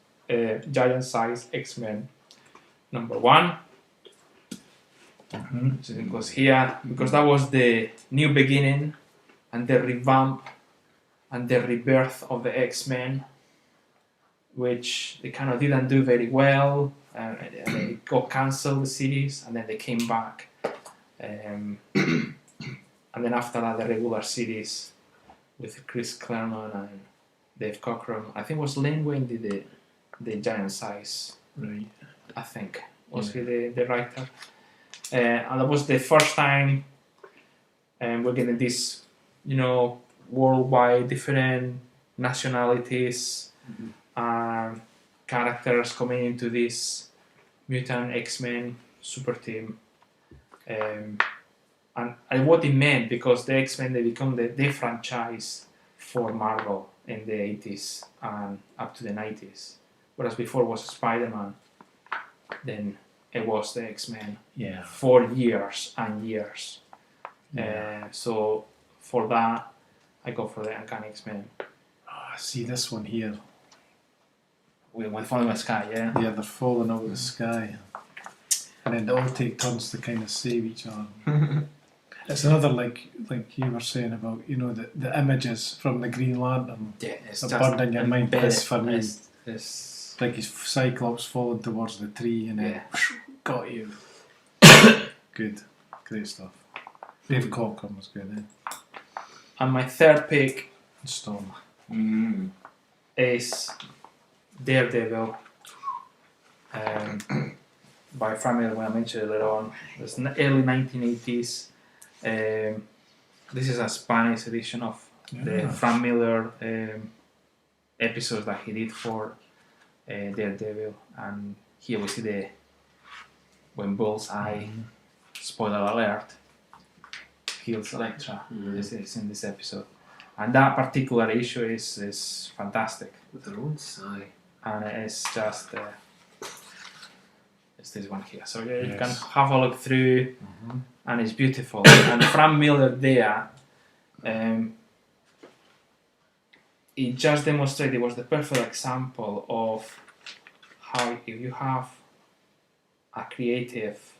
giant size X-Men #1. Because that was the new beginning and the revamp and the rebirth of the X-Men, which they kind of didn't do very well, and they got cancelled, the series, and then they came back. And then after that, the regular series with Chris Claremont and Dave Cockrum. I think it was Len Wein did the giant size. Right. I think was he the writer, and that was the first time we're getting this, worldwide different nationalities and characters coming into this mutant X-Men super team, and what it meant, because the X-Men, they become the franchise for Marvel in the 80s and up to the 90s, whereas before it was Spider-Man, then it was the X-Men for years and years. So for that, I go for the Uncanny X-Men. See this one here. With Falling the Sky, yeah? Yeah, they're falling out of the sky. And then they all take turns to kind of save each other. It's another, like you were saying about, the images from the Green Lantern. Yeah, it's that just burned in your mind. This for me. It's Like his Cyclops falling towards the tree and then got you. Good. Great stuff. Dave Cockrum was good, eh? And my third pick Storm. is Daredevil, by Frank Miller, when I mentioned earlier on. It's early 1980s. This is a Spanish edition of the Frank Miller episodes that he did for Daredevil, and here we see when Bullseye, spoiler alert, kills Elektra. This is in this episode, and that particular issue is fantastic. With their own sigh. And it's just it's this one here. So you can have a look through, and it's beautiful. And Frank Miller there, it just demonstrated, it was the perfect example of how if you have a creative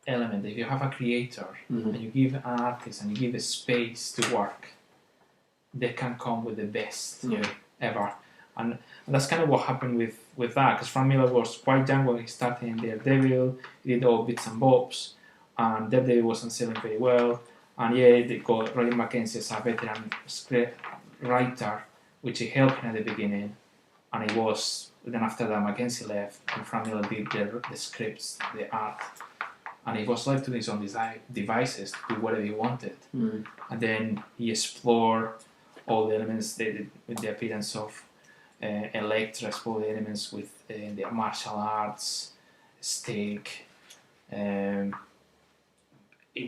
element, if you have a creator and you give an artist and you give a space to work, they can come with the best ever. And that's kind of what happened with that, because Frank Miller was quite young when he started in Daredevil. He did all bits and bobs, and Daredevil wasn't selling very well. And they got Roy Mackenzie as a veteran script writer, which he helped him at the beginning. And he was, then after that Mackenzie left, and Frank Miller did the scripts, the art. And he was left to his own devices to do whatever he wanted. And then he explored all the elements they did with the appearance of Elektra, explored the elements with the martial arts, Stick. It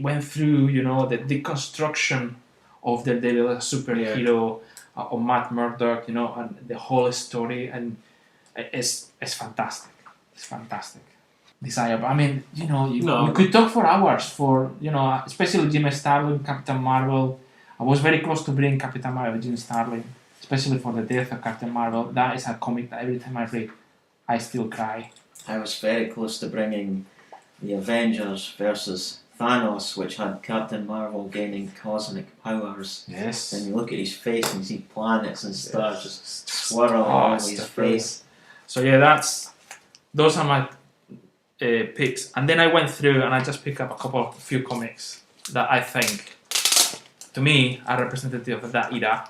went through, the deconstruction of the Daredevil as a superhero, of Matt Murdock, and the whole story, and it's fantastic. It's fantastic. Desirable. I mean, you could talk for hours for, especially Jim Starlin, Captain Marvel. I was very close to bringing Captain Marvel, Jim Starlin, especially for the death of Captain Marvel. That is a comic that every time I read, I still cry. I was very close to bringing the Avengers versus Thanos, which had Captain Marvel gaining cosmic powers. Yes. And you look at his face and you see planets and stars just swirling on his face. So those are my picks. And then I went through and I just picked up a few comics that I think, to me, are representative of that era.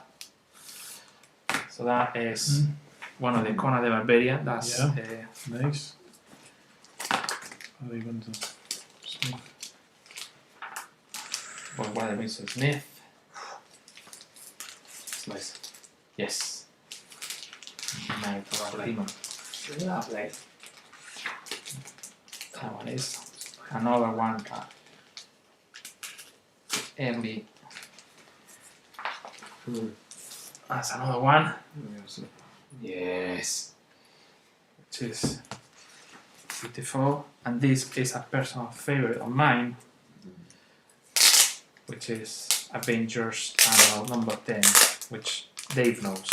So that is one of the Conan the Barbarian. That's nice. Harry Windsor Smith. Wilder Winston Smith. It's nice. Yes. Night of our demon. Lovely. That one is another one. Early. That's another one. Yes. Which is beautiful. And this is a personal favorite of mine, which is Avengers Annual number 10, which Dave knows.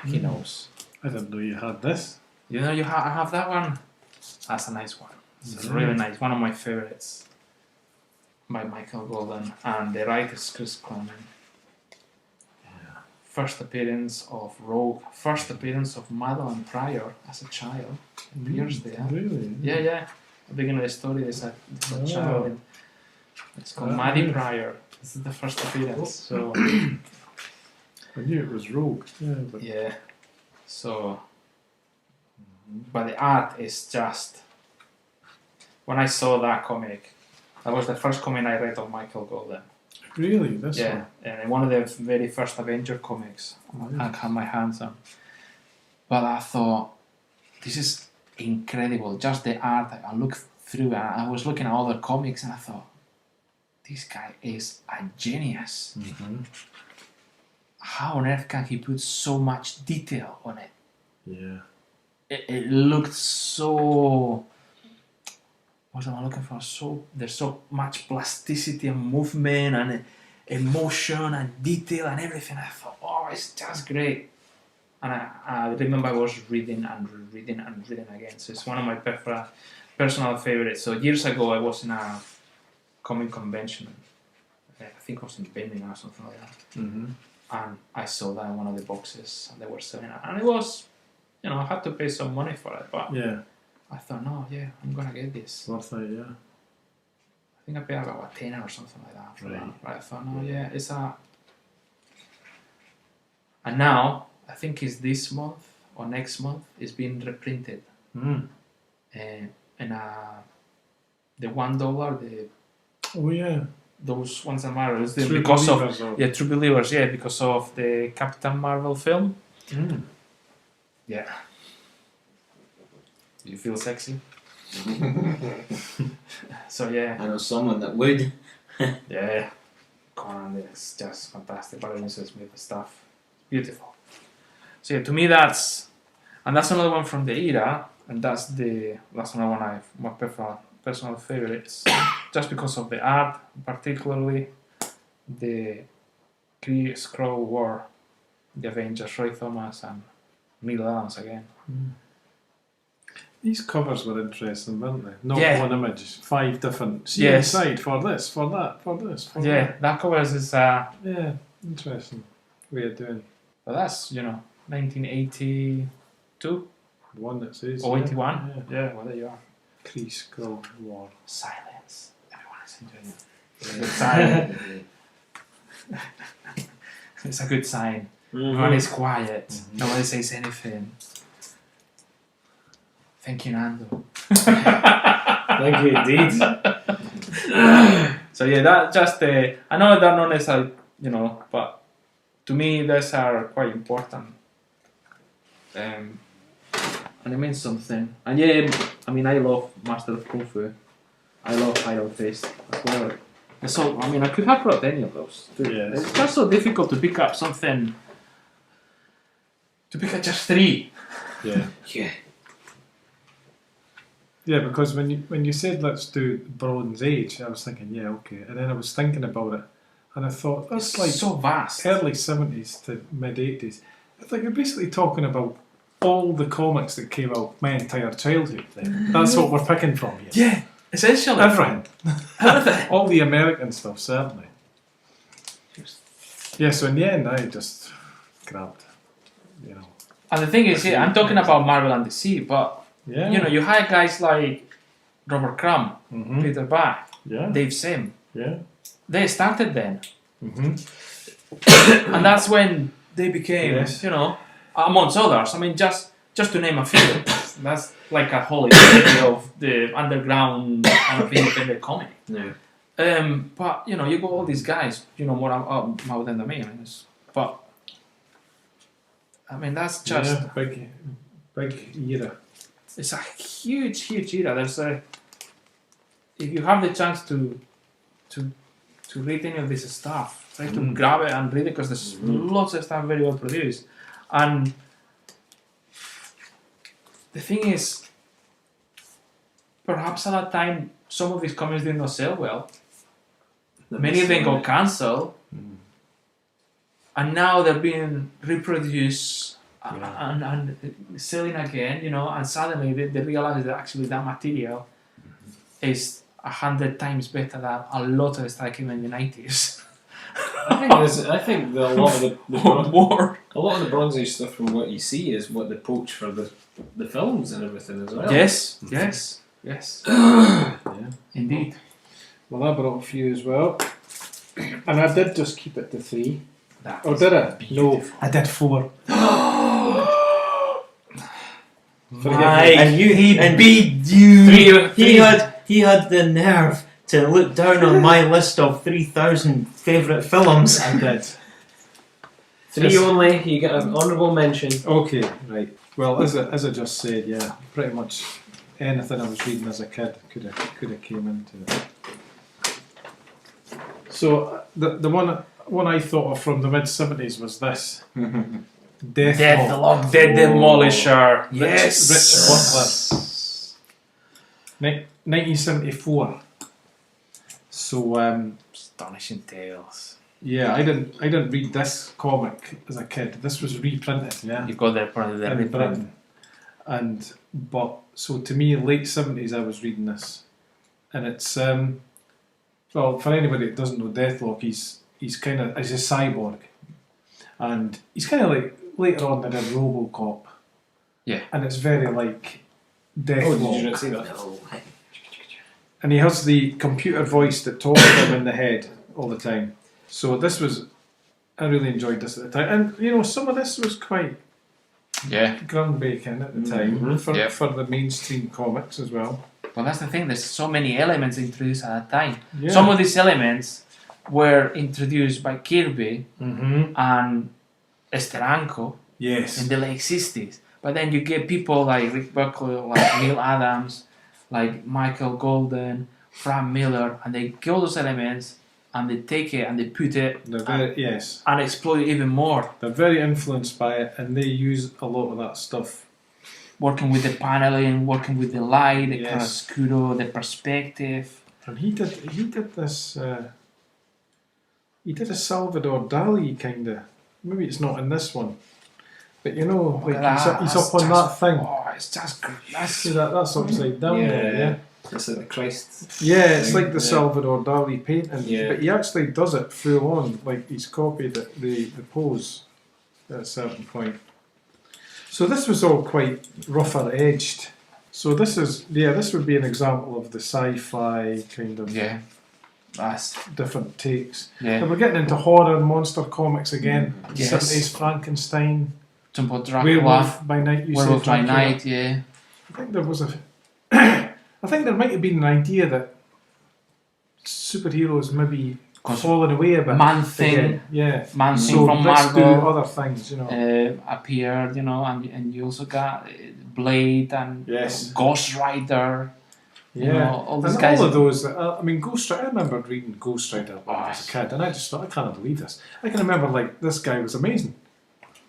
He knows. I didn't know you had this. I have that one. That's a nice one. It's really nice. One of my favorites by Michael Golden, and the writer is Chris Claremont. First appearance of Rogue. First appearance of Madeline Pryor as a child. Appears there. Really? Yeah. At the beginning of the story, there's a child. And it's called Maddie Pryor. This is the first appearance. So I knew it was Rogue. Yeah. But So, but the art is just. When I saw that comic, that was the first comic I read of Michael Golden. Really? This one? And one of the very first Avenger comics I had my hands on. But I thought, this is incredible. Just the art. I looked through and I was looking at other comics and I thought, this guy is a genius. How on earth can he put so much detail on it? Yeah. It looked so. What am I looking for? There's so much plasticity and movement and emotion and detail and everything. I thought, oh, it's just great. And I remember I was reading and reading and reading again. So it's one of my personal favorites. So years ago, I was in a comic convention. I think it was in Birmingham or something like that. And I saw that in one of the boxes and they were selling it. And it was, I had to pay some money for it, but I thought, no, I'm gonna get this. Worth it, yeah. I think I paid about a tenner or something like that for that. But I thought, no, it's a. And now I think it's this month or next month it's being reprinted. And the $1, those ones that Marvel is because of True Believers, because of the Captain Marvel film. Yeah. Do you feel sexy? So I know someone that would. Yeah. Conan is just fantastic. Barry Smith stuff. Beautiful. So to me that's another one from the era, and that's another one my personal favorites. Just because of the art, particularly the Kree Skrull War, the Avengers, Roy Thomas and Neil Adams again. These covers were interesting, weren't they? Not one image, 5 different. See inside for this, for that, for this, for that. That covers is interesting way of doing. But that's 1982. One that says. Or 81. Yeah, well there you are. Kree Skrull War. Silence. Everyone is enjoying it. Silence. It's a good sign. Everyone is quiet. Nobody says anything. Thank you, Nando. Thank you indeed. So that just I know they're not necessarily, but to me those are quite important. And it means something. And I love Master of Kung Fu. I love Iron Fist as well. And so I could have brought any of those. It's just so difficult to pick up something. To pick up just 3. Yeah. Yeah, because when you said let's do Bronze Age, I was thinking, okay. And then I was thinking about it, and I thought, that's like so vast. Early 70s to mid 80s. I think you're basically talking about all the comics that came out my entire childhood then. That's what we're picking from here. Yeah, essentially. Everything. All the American stuff, certainly. Yeah, so in the end, I just grabbed, And the thing is, I'm talking about Marvel and DC, but you had guys like Robert Crumb, Peter Bach, Dave Sim. Yeah. They started then. And that's when they became, amongst others. Just to name a few. That's like a whole history of the underground kind of independent comic. Yeah. But you got all these guys, more out than me. But that's just big era. It's a huge era. There's if you have the chance to read any of this stuff, try to grab it and read it because there's lots of stuff very well produced. And the thing is, perhaps at that time some of these comics did not sell well. Many of them got cancelled, and now they're being reproduced. And selling again, and suddenly they realize that actually that material is 100 times better than a lot of the stuff came in the 90s. I think a lot of more. A lot of the Bronze Age stuff from what you see is what they poach for the films and everything as well. Yes. Indeed. Well, I brought a few as well, and I did just keep it to 3. Did I? Beautiful. No, I did 4. And he beat you. He had the nerve to look down on my list of 3,000 favourite films. I did. 3 only. You get an honourable mention. Okay, right. Well, as I just said, yeah, pretty much anything I was reading as a kid could have came into it. So the one I thought of from the mid-70s was this. Deathlock, The Demolisher. Yes. Rich Butler. 1974. So Astonishing Tales. yeah, I didn't read this comic as a kid. This was reprinted. Yeah, You got there for the in Britain. But so to me, late 70s, I was reading this, and it's well, for anybody that doesn't know Deathlock, he's a cyborg, and he's kind of like later on they did RoboCop. Yeah. And it's very like Deathlock. Oh, did you not see that? No. And he has the computer voice that talks to him in the head all the time. So I really enjoyed this at the time, and some of this was quite groundbreaking at the time for the mainstream comics as well. Well, that's the thing. There's so many elements introduced at that time. Yeah. Some of these elements were introduced by Kirby and Steranko Yes. in the late 60s. But then you get people like Rick Buckley, like Neil Adams, like Michael Golden, Frank Miller, and they get all those elements and they take it and they put it and exploit it even more. They're very influenced by it, and they use a lot of that stuff. Working with the paneling, working with the light, the chiaroscuro, the perspective. And he did this. He did a Salvador Dali kind of. Maybe it's not in this one, but he's up on that thing. Oh, it's just great. See that's upside down there. Yeah. It's like the Christ. Yeah, it's like the Salvador Dali painting, Yeah. but he actually does it full on. Like he's copied it, the pose at a certain point. So this was all quite rougher edged. So this would be an example of the sci-fi kind of That's different takes. yeah. And we're getting into horror and monster comics again. Yes. 70s Frankenstein, Jumbo Dracula, Werewolf by Night. Werewolf by Night, yeah. I think there was I think there might have been an idea that superheroes maybe fallen away a bit. Man-Thing. Again. Yeah. Man-Thing So from let's do Marvel other things, appeared, and you also got Blade and Yes. Ghost Rider. Yeah. All these And guys. all of those, Ghost Rider, I remember reading Ghost Rider when I was a kid, and I just thought, I can't believe this. I can remember, this guy was amazing.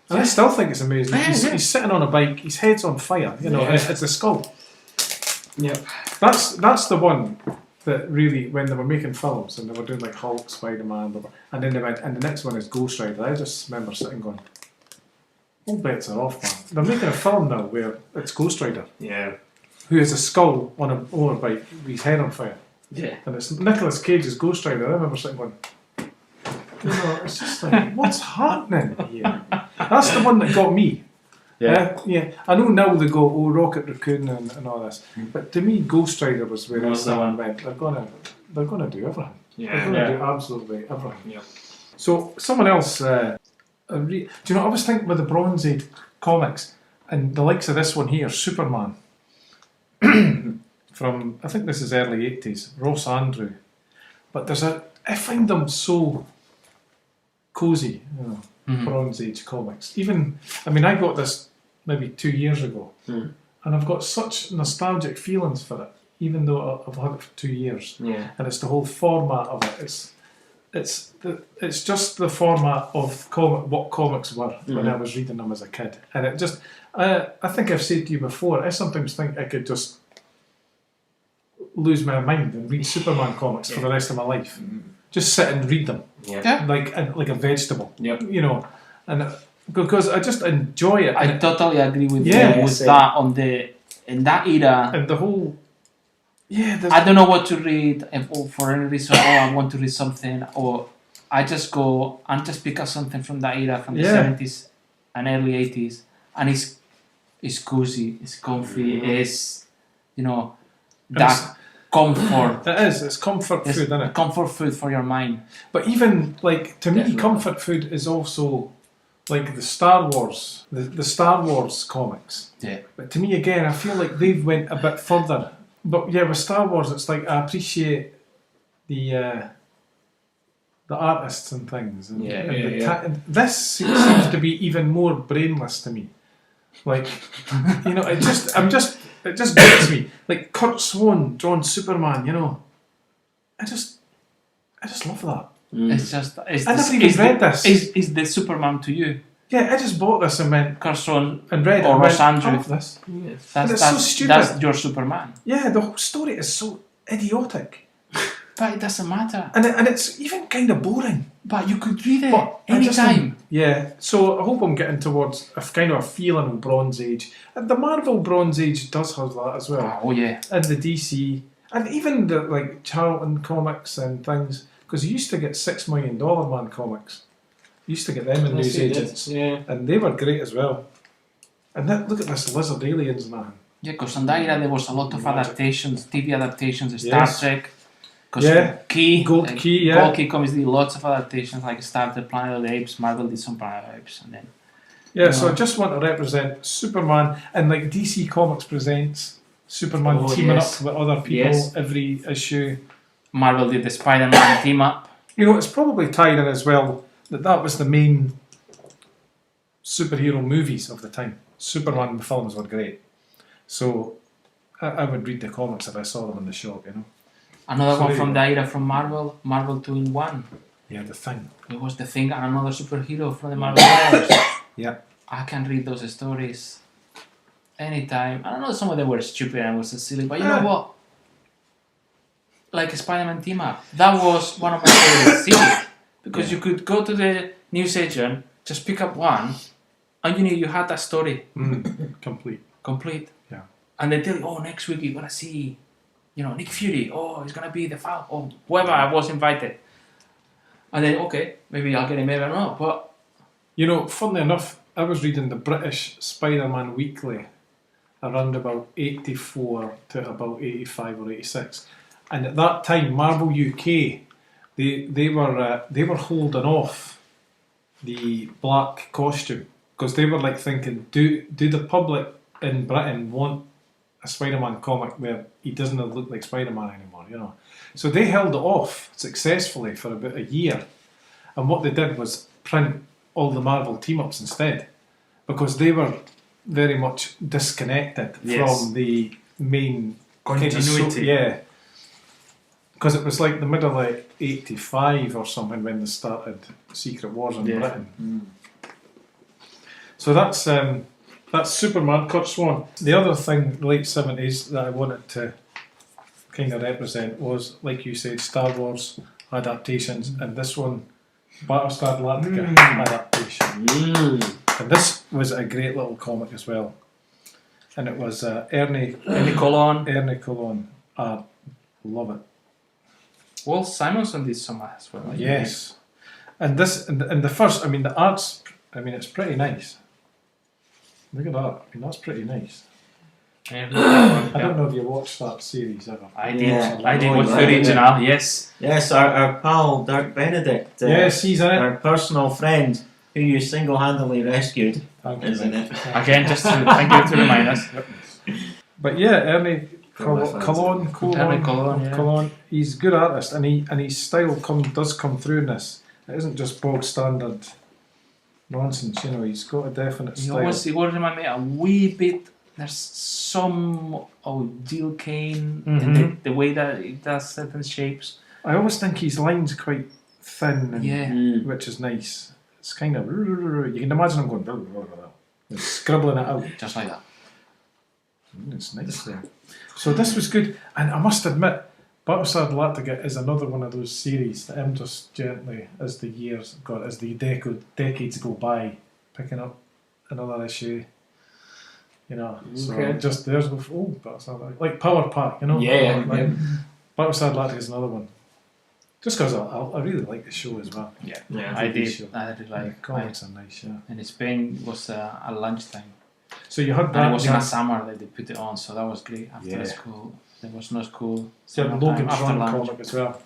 And I still think it's amazing. He's sitting on a bike, his head's on fire, it's a skull. Yep. That's the one that really, when they were making films and they were doing like Hulk, Spider-Man, blah, blah, and then they went, and the next one is Ghost Rider. I just remember sitting going, all bets are off, man. They're making a film now where it's Ghost Rider, who has a skull on a motorbike with his head on fire. Yeah. And it's Nicolas Cage's Ghost Rider. I remember sitting going, it's just like, what's happening here? That's the one that got me. Yeah. I know now they go, Rocket Raccoon and all this, but to me, Ghost Rider was where everyone went. They're gonna do everything. They're gonna do absolutely everything. Yeah. So someone else, do you know? I was thinking with the Bronze Age comics and the likes of this one here, Superman, from I think this is early '80s, Ross Andrew. But I find them so cozy, Bronze Age comics. Even, I got this maybe 2 years ago, and I've got such nostalgic feelings for it, even though I've had it for 2 years. Yeah. And it's the whole format of it. It's just the format of what comics were when I was reading them as a kid, and it just I think I've said to you before, I sometimes think I could just lose my mind and read Superman comics for the rest of my life. Just sit and read them, like a vegetable. Yep. And because I just enjoy it. I totally agree with you Yeah. with that in that era. And the whole, I don't know what to read for any reason. I want to read something, or I just go and just pick up something from that era, from the 70s and early 80s, and it's cozy, it's comfy, it's that comfort. It is. It's comfort food, isn't it? Comfort food for your mind. But even to me, comfort food is also like the Star Wars, the Star Wars comics. Yeah. But to me, again, I feel like they've went a bit further. But yeah, with Star Wars, it's like I appreciate the artists and things. And, and this seems to be even more brainless to me. Like, you know, it just gets me. Like Kurt Swan drawn Superman, you know. I just love that. It's just. I never even read this. Is the Superman to you? Yeah, I just bought this and went Kurt Swan and read it. Or and Ross went, Andrew. I love this. Yes. It's so stupid. That's your Superman. Yeah, the whole story is so idiotic. But it doesn't matter. And it's even kind of boring. But you could read it But anytime. Yeah, so I hope I'm getting towards a kind of a feeling of Bronze Age. And the Marvel Bronze Age does have that as well. Oh yeah. And the DC. And even the like Charlton comics and things. Because you used to get $6 Million Man comics. You used to get them in newsagents. Yeah. And they were great as well. And look at this lizard aliens now. Yeah, because in that era there was a lot of adaptations, TV adaptations, Star Trek. Because Gold Key, Gold Key comics did lots of adaptations, like Star Trek, Planet of the Apes, Marvel did some Planet of the Apes, and then. Yeah, so I just want to represent Superman, and like DC Comics presents Superman teaming up with other people every issue. Marvel did the Spider-Man team up. You know, it's probably tied in as well that was the main superhero movies of the time. Superman films were great. So I would read the comics if I saw them in the shop, you know. Another one from the era from Marvel 2-in-1. Yeah, The Thing. It was The Thing and another superhero from the Marvel universe. Yeah. I can read those stories anytime. I don't know, some of them were stupid and was so silly, but you know what? Like a Spider-Man team up. That was one of my favorite series. Because you could go to the newsagent, just pick up one, and you knew you had that story. Complete. Yeah. And they tell you, oh, next week you're going to see, you know, Nick Fury. Oh, he's going to be the Falcon. Oh, whoever I was invited. And then, okay, maybe I'll get him, maybe I don't know. But, you know, funnily enough, I was reading the British Spider-Man Weekly around about 84 to about 85 or 86. And at that time, Marvel UK, they were holding off the black costume because they were like thinking, do the public in Britain want a Spider-Man comic where he doesn't look like Spider-Man anymore, you know? So they held it off successfully for about a year, and what they did was print all the Marvel team-ups instead, because they were very much disconnected from the main continuity. Because it was like the middle of 85 or something when they started Secret Wars in Britain. So that's Superman, Kurt Swan. The other thing, late 70s, that I wanted to kind of represent was, like you said, Star Wars adaptations, and this one, Battlestar Galactica adaptation. And this was a great little comic as well. And it was Ernie Colon. Love it. Well, Simonson did some as well. Yes. And this, and the first, I mean, the art's, I mean, it's pretty nice. Look at that. I mean, that's pretty nice. I don't know if you watched that series ever. I did. I did watch the original. Yes. Yes, our pal Dirk Benedict. Yes, he's in it. Our personal friend who you single-handedly rescued. Is in it. Again, just to thank you to remind us. But yeah, Ernie Colon. He's a good artist, and his style does come through in this. It isn't just bog standard nonsense, you know. He's got a definite style. He always remind me a wee bit. There's some Jill Kane in the way that he does certain shapes. I always think his line's quite thin, and, which is nice. It's kind of, you can imagine him going and scribbling it out just like that. It's nice there. So this was good, and I must admit, Battlestar Galactica is another one of those series that I'm just gently, as the decades go by, picking up another issue. You know, so just there's Battlestar Galactica, like Power Pack, you know. Battlestar Galactica is another one. Just because I really like the show as well. Yeah, I did. I did like comics are nice, And in Spain was at lunchtime. So you had that. And it was in the summer that they put it on, so that was great. After school, there was no school. So you had Logan's Run comic as well.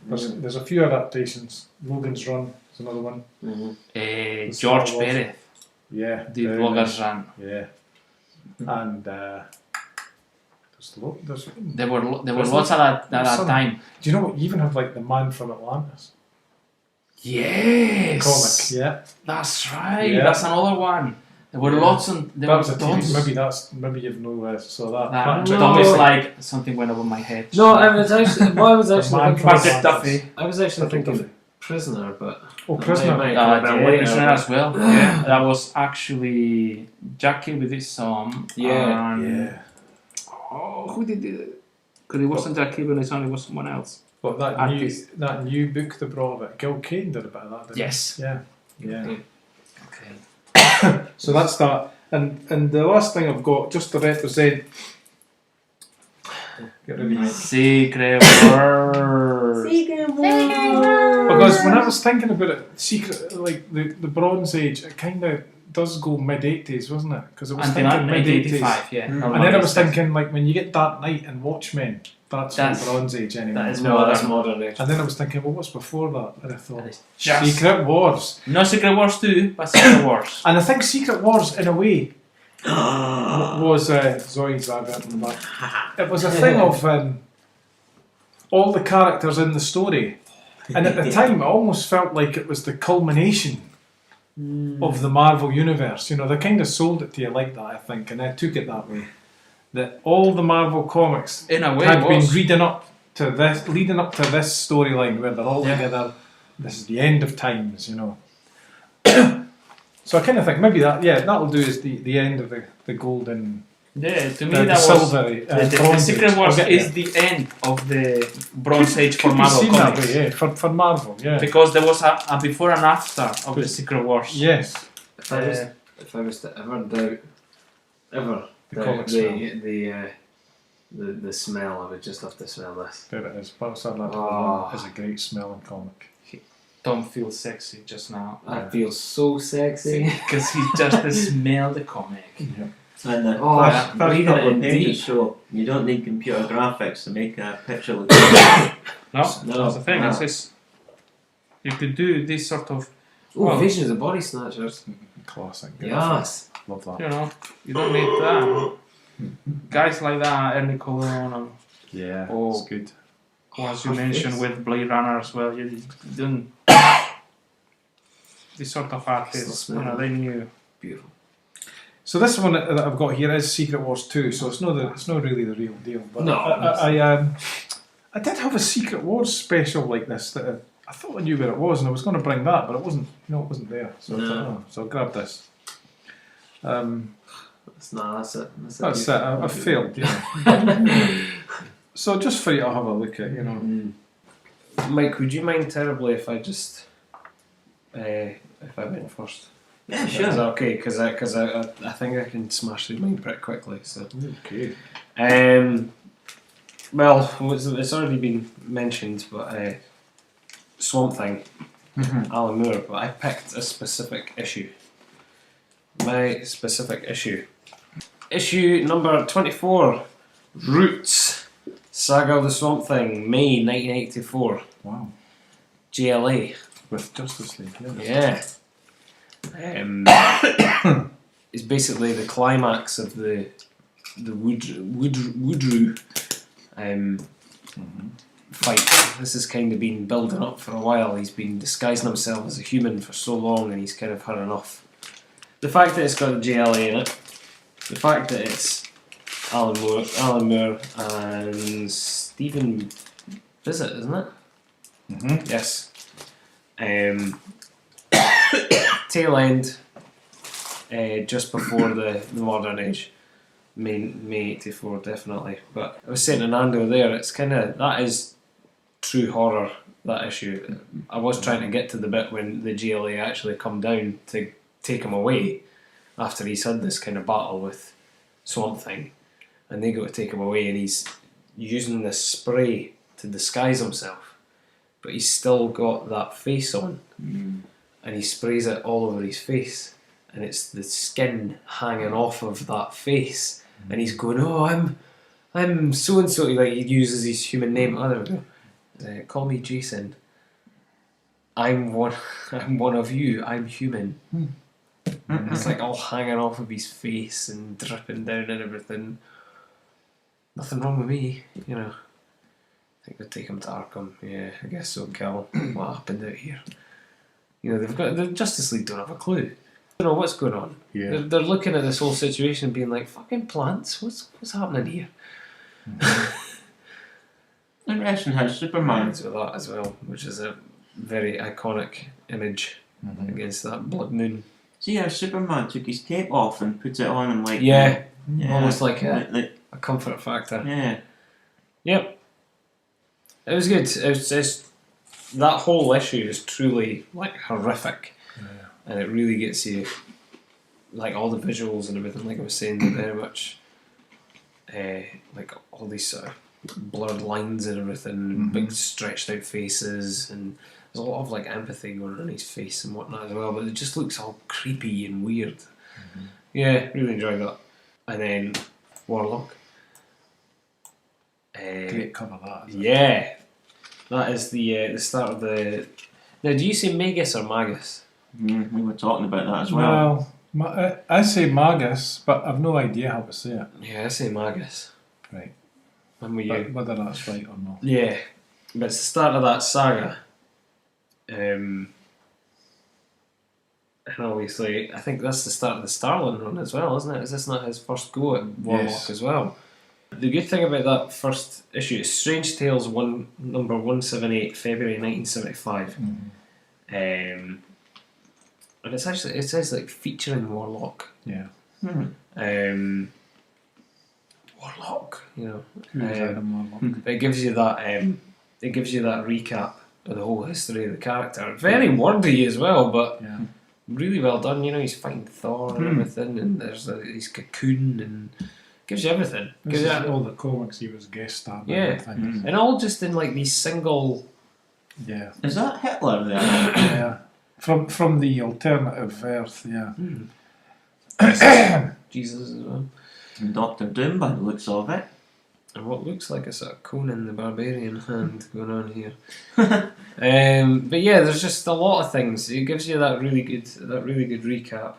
There's a few adaptations. Logan's Run is another one. George Perez. Yeah. The Vlogger's Run. Yeah. And there were lots at that time. Do you know what? You even have like The Man from Atlantis. Yes. Comic. Yeah. That's right. Yeah. That's another one. There were lots and there That was was a TV. Maybe you've no saw that. It's almost like something went over my head. No, I was actually. Well, I was actually Man thinking. from Patrick Duffy. I was actually Patrick thinking Duffy. Prisoner, but Prisoner. Prisoner as well. Yeah, that was actually Jackie with his song. Yeah. And who did it? Because it wasn't Jackie when his song, it was someone else. But Artist. that new book they brought of it, Gil Kane did a bit of that, didn't Yes. he? Yeah. Yeah. Okay. So that's that. And the last thing I've got, just to represent. Get rid of my. Secret Wars. Because when I was thinking about it, secret, like the Bronze Age, it kind of does go mid-80s, wasn't it? Because it was Until thinking mid-80s. 1985, yeah. And then I was thinking, like, when you get Dark Knight and Watchmen, that's the Bronze Age anyway. That is that's modern age. And then I was thinking, well, what's before that? And I thought, That is just Secret Wars. not Secret Wars 2, but Secret Wars. And I think Secret Wars, in a way, was Zoe's advert in the back. It was a thing of all the characters in the story. And at the time, it almost felt like it was the culmination of the Marvel universe. You know, they kind of sold it to you like that, I think, and I took it that way. That all the Marvel comics In a way, had it been was. leading up to this storyline where they're all together. This is the end of times, you know. So I kind of think maybe that'll do is the end of the golden. Yeah, to me The that was silvery, the Bronze Secret Age. Wars I'll get is there. the end of the Bronze Age for Could be Marvel seen that comics. way, yeah, for Marvel, yeah. Because there was a before and after of the Secret Wars. Yes. If I was to ever doubt The comic smell. the smell, I would just have to smell this. There it is. Battlestar Oh. Galactica is a great smelling comic. Tom feels sexy just now. I feel so sexy. Because he just smelled the comic. Yeah. And the Oh, first breathing couple it of pages deep. show you don't need computer graphics to make a picture look No, No. that's the thing. Wow. It's just, you could do this sort of, Oh, Well- Visions of Body Snatchers. Classic. Yes. Love that. you know, you don't need that. Guys like that, Ernie Colon, and Yeah, Oh. it's good. ones you mentioned with Blade Runner as well, you don't. This sort of artists, you know, they knew. Beautiful. So this one that I've got here is Secret Wars 2, so it's not really the real deal. But No, I did have a Secret Wars special like this that I thought I knew where it was, and I was going to bring that, but it wasn't. No, it wasn't there. So I thought, oh, so I'll grab this. That's it. That's it. I failed. You know. So just for you to have a look at, you know. Mike, would you mind terribly if I just if I went first? Yeah, Is sure. that okay? Because I think I can smash through mine pretty quickly. So. Okay. Well, it's already been mentioned, but Swamp Thing, Alan Moore. But I picked a specific issue. My specific issue. Issue number 24, Roots, Saga of the Swamp Thing, May 1984. Wow. GLA. With Justice League. Yeah. Yeah. It's basically the climax of the Woodrue fight. This has kind of been building up for a while. He's been disguising himself as a human for so long, and he's kind of had enough. The fact that it's got a JLA in it, the fact that it's Alan Moore and Stephen Bissett, isn't it? Yes. Tail end, just before the modern age. May 84 definitely. But I was saying to Nando there, it's kind of, that is true horror, that issue. I was trying to get to the bit when the GLA actually come down to take him away after he's had this kind of battle with Swamp Thing, and they go to take him away, and he's using this spray to disguise himself, but he's still got that face on, and he sprays it all over his face, and it's the skin hanging off of that face, and he's going, oh, I'm so and so, like he uses his human name, I don't know, Call me Jason. I'm one of you. I'm human. It's like all hanging off of his face and dripping down and everything. Nothing wrong with me, you know. I think they'll take him to Arkham. Yeah, I guess so. Cal, what happened out here? You know, the Justice League don't have a clue. They don't know what's going on. Yeah. They're looking at this whole situation and being like, fucking plants, what's happening here? Interesting how Superman. With that as well, which is a very iconic image against that blood moon. See how Superman took his cape off and put it on him like almost like a comfort factor. Yeah. Yep. It was good. It's that whole issue is truly like horrific, and it really gets you, like all the visuals and everything. Like I was saying, they're very much like all these sort of blurred lines and everything, big stretched out faces, and there's a lot of like empathy going on in his face and whatnot as well. But it just looks all creepy and weird. Yeah, really enjoyed that. And then Warlock. Great cover that. Yeah, that is the start of the. Now, do you say Magus or Magus? We were talking about that as well. Well, I say Magus, but I've no idea how to say it. Yeah, I say Magus. Right. When were But you? whether that's right or not. Yeah, but it's the start of that saga. And obviously, I think that's the start of the Starlin run as well, isn't it? Is this not his first go at Warlock as well? The good thing about that first issue is Strange Tales number 178, February 1975. And it says like featuring Warlock. Yeah. Warlock, you know. Warlock? But it gives you that recap of the whole history of the character. Very wordy as well, but really well done. You know, he's fighting Thor and everything, and there's his cocoon, and gives you everything. This is all the comics he was guest starring. And all just in like these single. Yeah. Is that Hitler there? Yeah. From the alternative Earth. Yeah. Jesus as well. And Doctor Doom by the looks of it. And what looks like a sort of Conan the Barbarian hand going on here. But yeah, there's just a lot of things. It gives you that really good recap.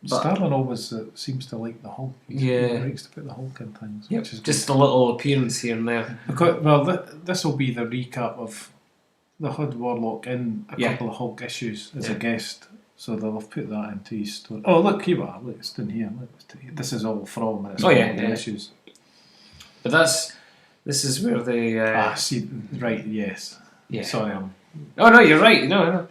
Starlin always seems to like the Hulk. He likes to put the Hulk in things. Yep, Which is just good. a little appearance here and there. Because, this will be the recap of the Hood Warlock in a couple of Hulk issues as a guest. So they'll have put that into his story. Oh, look, here we are. Look, it's in here. Look, this is all from the issues. But this is where they... see, right, yes. Yeah. Sorry, Oh, no, you're right. No.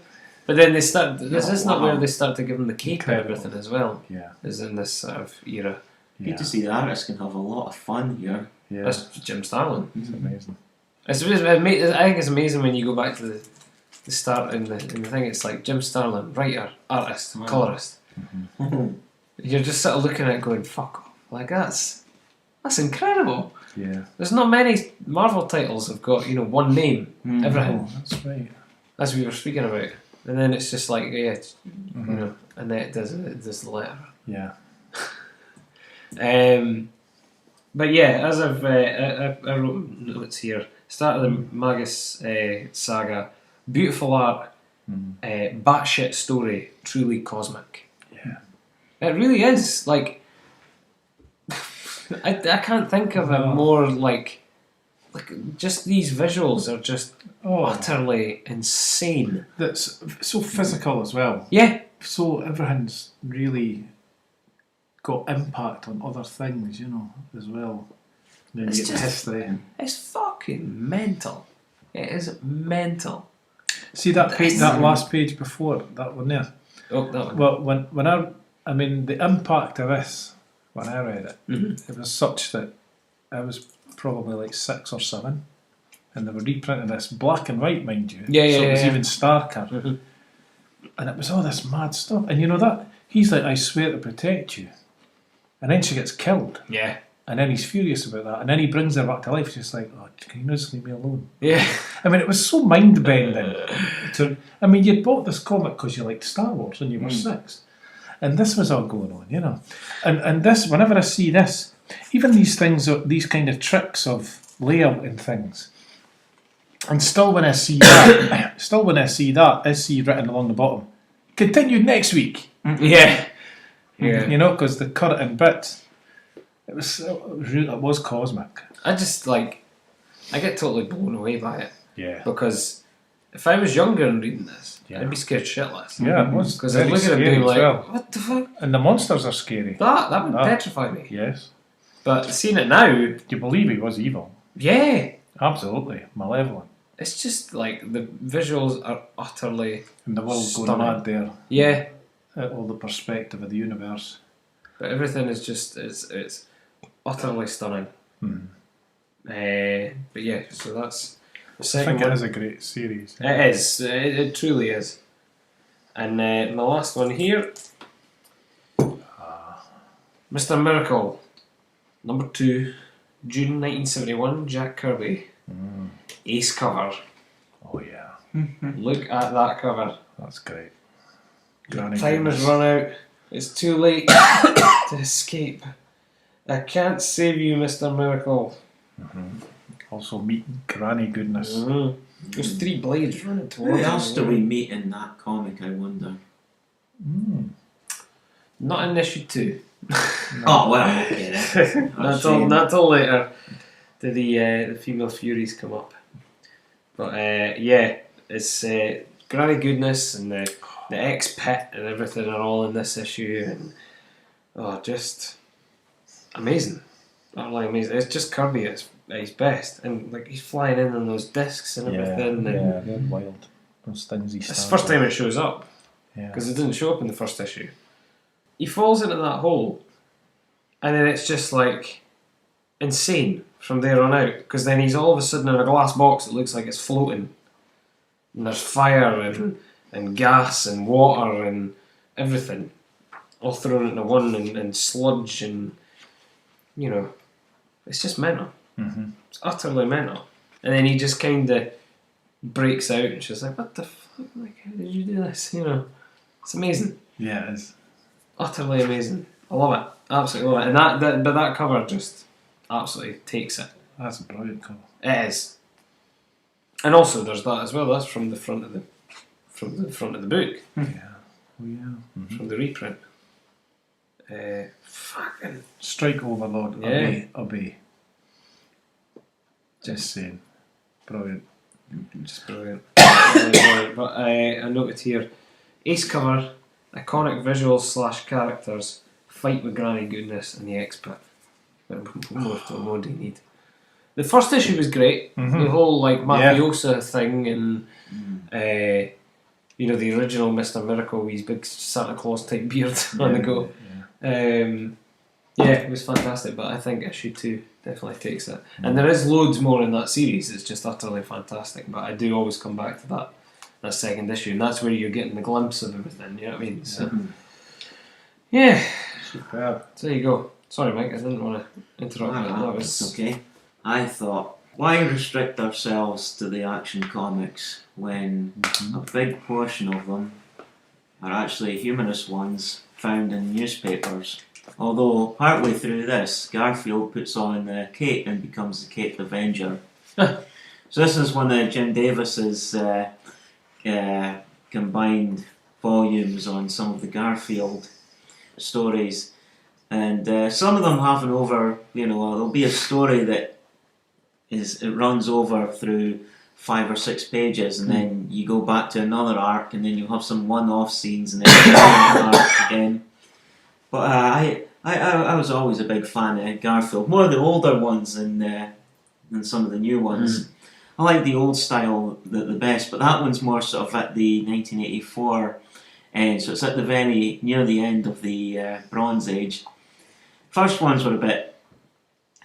But then they start... This is not where they start to give him the cape and everything as well. Yeah. Is in this sort of era. Good to see the artists can have a lot of fun here. Yeah. That's Jim Starlin. It's amazing. I think it's amazing when you go back to the start in the thing. It's like Jim Starlin, writer, artist, colorist. You're just sort of looking at it going, fuck off. Like, that's incredible. Yeah. There's not many Marvel titles have got, one name, everything. Oh, that's right. As we were speaking about. And then it's just like, and then it does the letter. Yeah. But yeah, as I wrote notes here, start of the Magus saga, beautiful art, batshit story, truly cosmic. Yeah. It really is. Like, I can't think of a more like just these visuals are just utterly insane. That's so physical as well. Yeah. So everything's really got impact on other things, as well. Then It's you get the just- history. It's fucking mental. It is mental. See that page, that last page before that one there. Oh, that one. Well, when the impact of this when I read it, it was such that I was probably like 6 or 7, and they were reprinting this black and white, mind you. Yeah, So it was yeah. even starker, and it was all this mad stuff. And that he's like, "I swear to protect you," and then she gets killed. Yeah. And then he's furious about that, and then he brings her back to life. Just like, "Oh, can you just leave me alone?" Yeah. I mean, it was so mind bending. You'd bought this comic because you liked Star Wars when you were 6, and this was all going on, And this, whenever I see this, even these things, these kind of tricks of layout and things, And still when I see that, I see written along the bottom, continued next week. Yeah. You know, because the cut and bit, it was cosmic. I just I get totally blown away by it. Yeah. Because if I was younger and reading this, Yeah. I'd be scared shitless. Yeah, it was. Because I'd look at it being like, what the fuck? And the monsters are scary. That would petrify me. Yes. But seeing it now, You believe he was evil. yeah. Absolutely. Malevolent. It's just like the visuals are utterly And the world going stunning. mad there. Yeah. All the perspective of the universe. But everything is just it's utterly stunning. But yeah, so that's the I second think it one. is a great series. It is. It truly is. And my last one here, Mr. Miracle, number 2, June 1971, Jack Kirby, Ace cover. Oh yeah, Look at that cover. that's great. Your Granny time has goodness. run out. It's too late to escape. I can't save you, Mr. Miracle. Also meet Granny Goodness. There's 3 blades running towards What him. else do we meet in that comic, I wonder? Not in issue 2. Oh, well, okay then. Not till later do the female Furies come up. But yeah, it's Granny Goodness and the ex-pet and everything are all in this issue, and just amazing. Utterly amazing. It's just Kirby at his best, and like he's flying in on those discs and everything. Yeah, they're wild. Those things he It's the started first time with. it shows up, Yeah. because it didn't show up in the first issue. He falls into that hole, and then it's just like insane from there on out, because then he's all of a sudden in a glass box that looks like it's floating, and there's fire and gas and water and everything all thrown into one, and sludge, and you know, it's just mental. It's utterly mental. And then he just kind of breaks out, and she's like, what the fuck, like, how did you do this? You know, it's amazing. Yeah, it is. Utterly amazing. I love it. Absolutely love it. And but that cover just absolutely takes it. That's a brilliant cover. It is. And also there's that as well. That's from the front of the book. Yeah. Oh yeah. From the reprint. Fucking Strike Overlord. Yeah. Obey. Just saying. Brilliant. just brilliant. Brilliant. But I noted here, Ace cover, iconic visuals / characters, fight with Granny Goodness and the X-Pit. What more do you need? The first issue was great. The whole like mafiosa thing, and you know, the original Mr. Miracle with his big Santa Claus type beard on the go. Yeah, it was fantastic, but I think issue 2 definitely takes it. And there is loads more in that series. It's just utterly fantastic. But I do always come back to that second issue, and that's where you're getting the glimpse of everything. You know what I mean? So, yeah. Superb. So there you go. Sorry, Mike. I didn't want to interrupt. That It's was okay. I thought, why restrict ourselves to the Action Comics when a big portion of them are actually humorous ones found in newspapers? Although, partway through this, Garfield puts on the cape and becomes the Caped Avenger. So this is one of Jim Davis's combined volumes on some of the Garfield stories. And some of them have there'll be a story that it runs over through 5 or 6 pages, and then you go back to another arc, and then you have some one-off scenes, and then another arc again. But I was always a big fan of Garfield, more of the older ones than some of the new ones. I like the old style the best, but that one's more sort of at the 1984 end, so it's at the very near the end of the Bronze Age. First ones were a bit.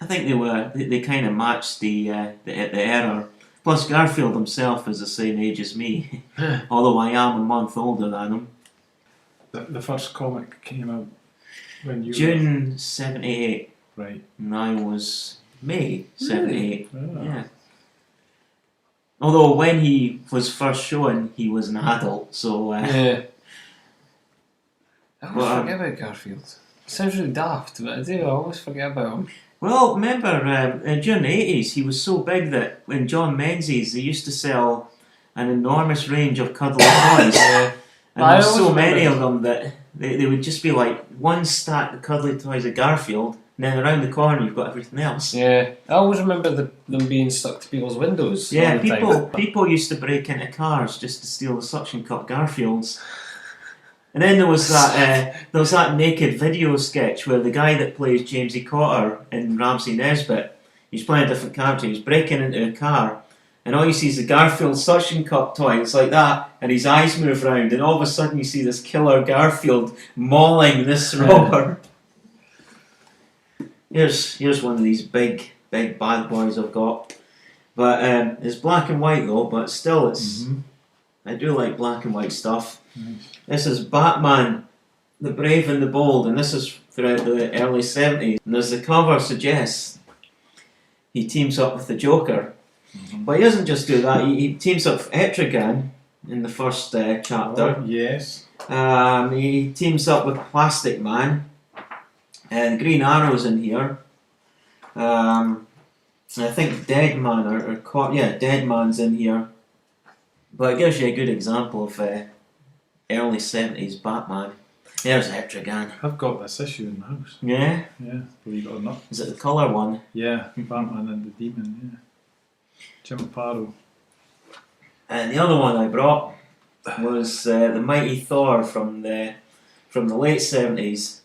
I think they kind of matched the era. Plus, Garfield himself is the same age as me, although I am a month older than him. The first comic came out when you June 78. Right. And I was May 78. Oh. Yeah. Although when he was first shown, he was an adult, so... yeah. I always forget about Garfield. Sounds really daft, but I always forget about him. Well, remember, during the 80s, he was so big that when John Menzies, they used to sell an enormous range of cuddly toys. And there's so many of them that they would just be like one stack of cuddly toys of Garfield, and then around the corner you've got everything else. Yeah, I always remember them being stuck to people's windows. Yeah, people used to break into cars just to steal the suction cup Garfields. And then there was that naked video sketch where the guy that plays Jamesy Cotter in Ramsay Nesbitt, he's playing a different character, he's breaking into a car, and all you see is the Garfield suction cup toy. It's like that, and his eyes move around, and all of a sudden you see this killer Garfield mauling this robber. Here's one of these big bad boys I've got, but it's black and white though. But still, it's I do like black and white stuff. Nice. This is Batman, the Brave and the Bold, and this is throughout the early 70s. And as the cover suggests, he teams up with the Joker. But he doesn't just do that, he teams up with Etrigan in the first chapter. Oh, yes. He teams up with Plastic Man, and Green Arrow's in here. And I think Dead Man, Dead Man's in here. But it gives you a good example of early 70s Batman. There's Etrigan. I've got this issue in my house. Yeah? Yeah, believe it or not. Is it the colour one? Yeah, Batman and the Demon, yeah. Jim Aparo. And the other one I brought was the Mighty Thor from the late 70s.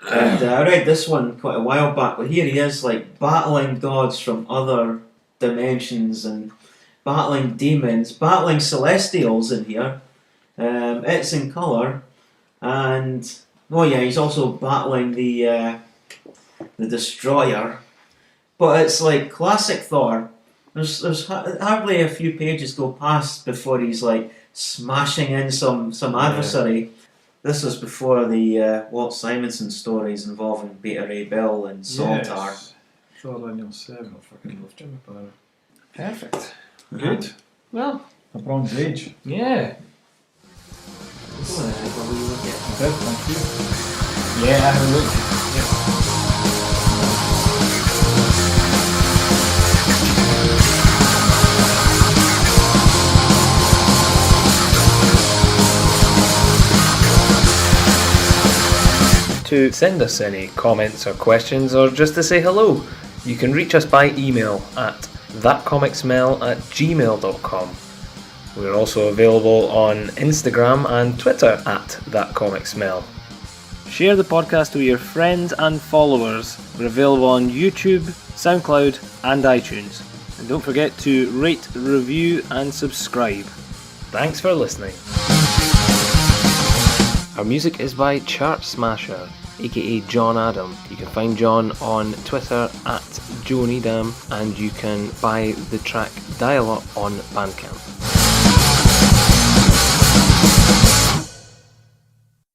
And I read this one quite a while back, but here he is like battling gods from other dimensions and battling demons, battling celestials in here. It's in colour, and he's also battling the Destroyer. But it's like classic Thor. There's hardly a few pages go past before he's like smashing in some adversary. This was before the Walt Simonson stories involving Beta Ray Bill and Saltar. Yes. Thor Annual 7. I fucking love Jim Aparo. Perfect. Good. Well, A Bronze Age. yeah. Good, thank you. Yeah, I have a look. To send us any comments or questions, or just to say hello, you can reach us by email at thatcomicsmell@gmail.com. We're also available on Instagram and Twitter at thatcomicsmell. Share the podcast with your friends and followers. We're available on YouTube, SoundCloud and iTunes. And don't forget to rate, review and subscribe. Thanks for listening. Our music is by Chart Smasher, aka John Adam. You can find John on Twitter at JohnEdam, and you can buy the track Dial Up on Bandcamp.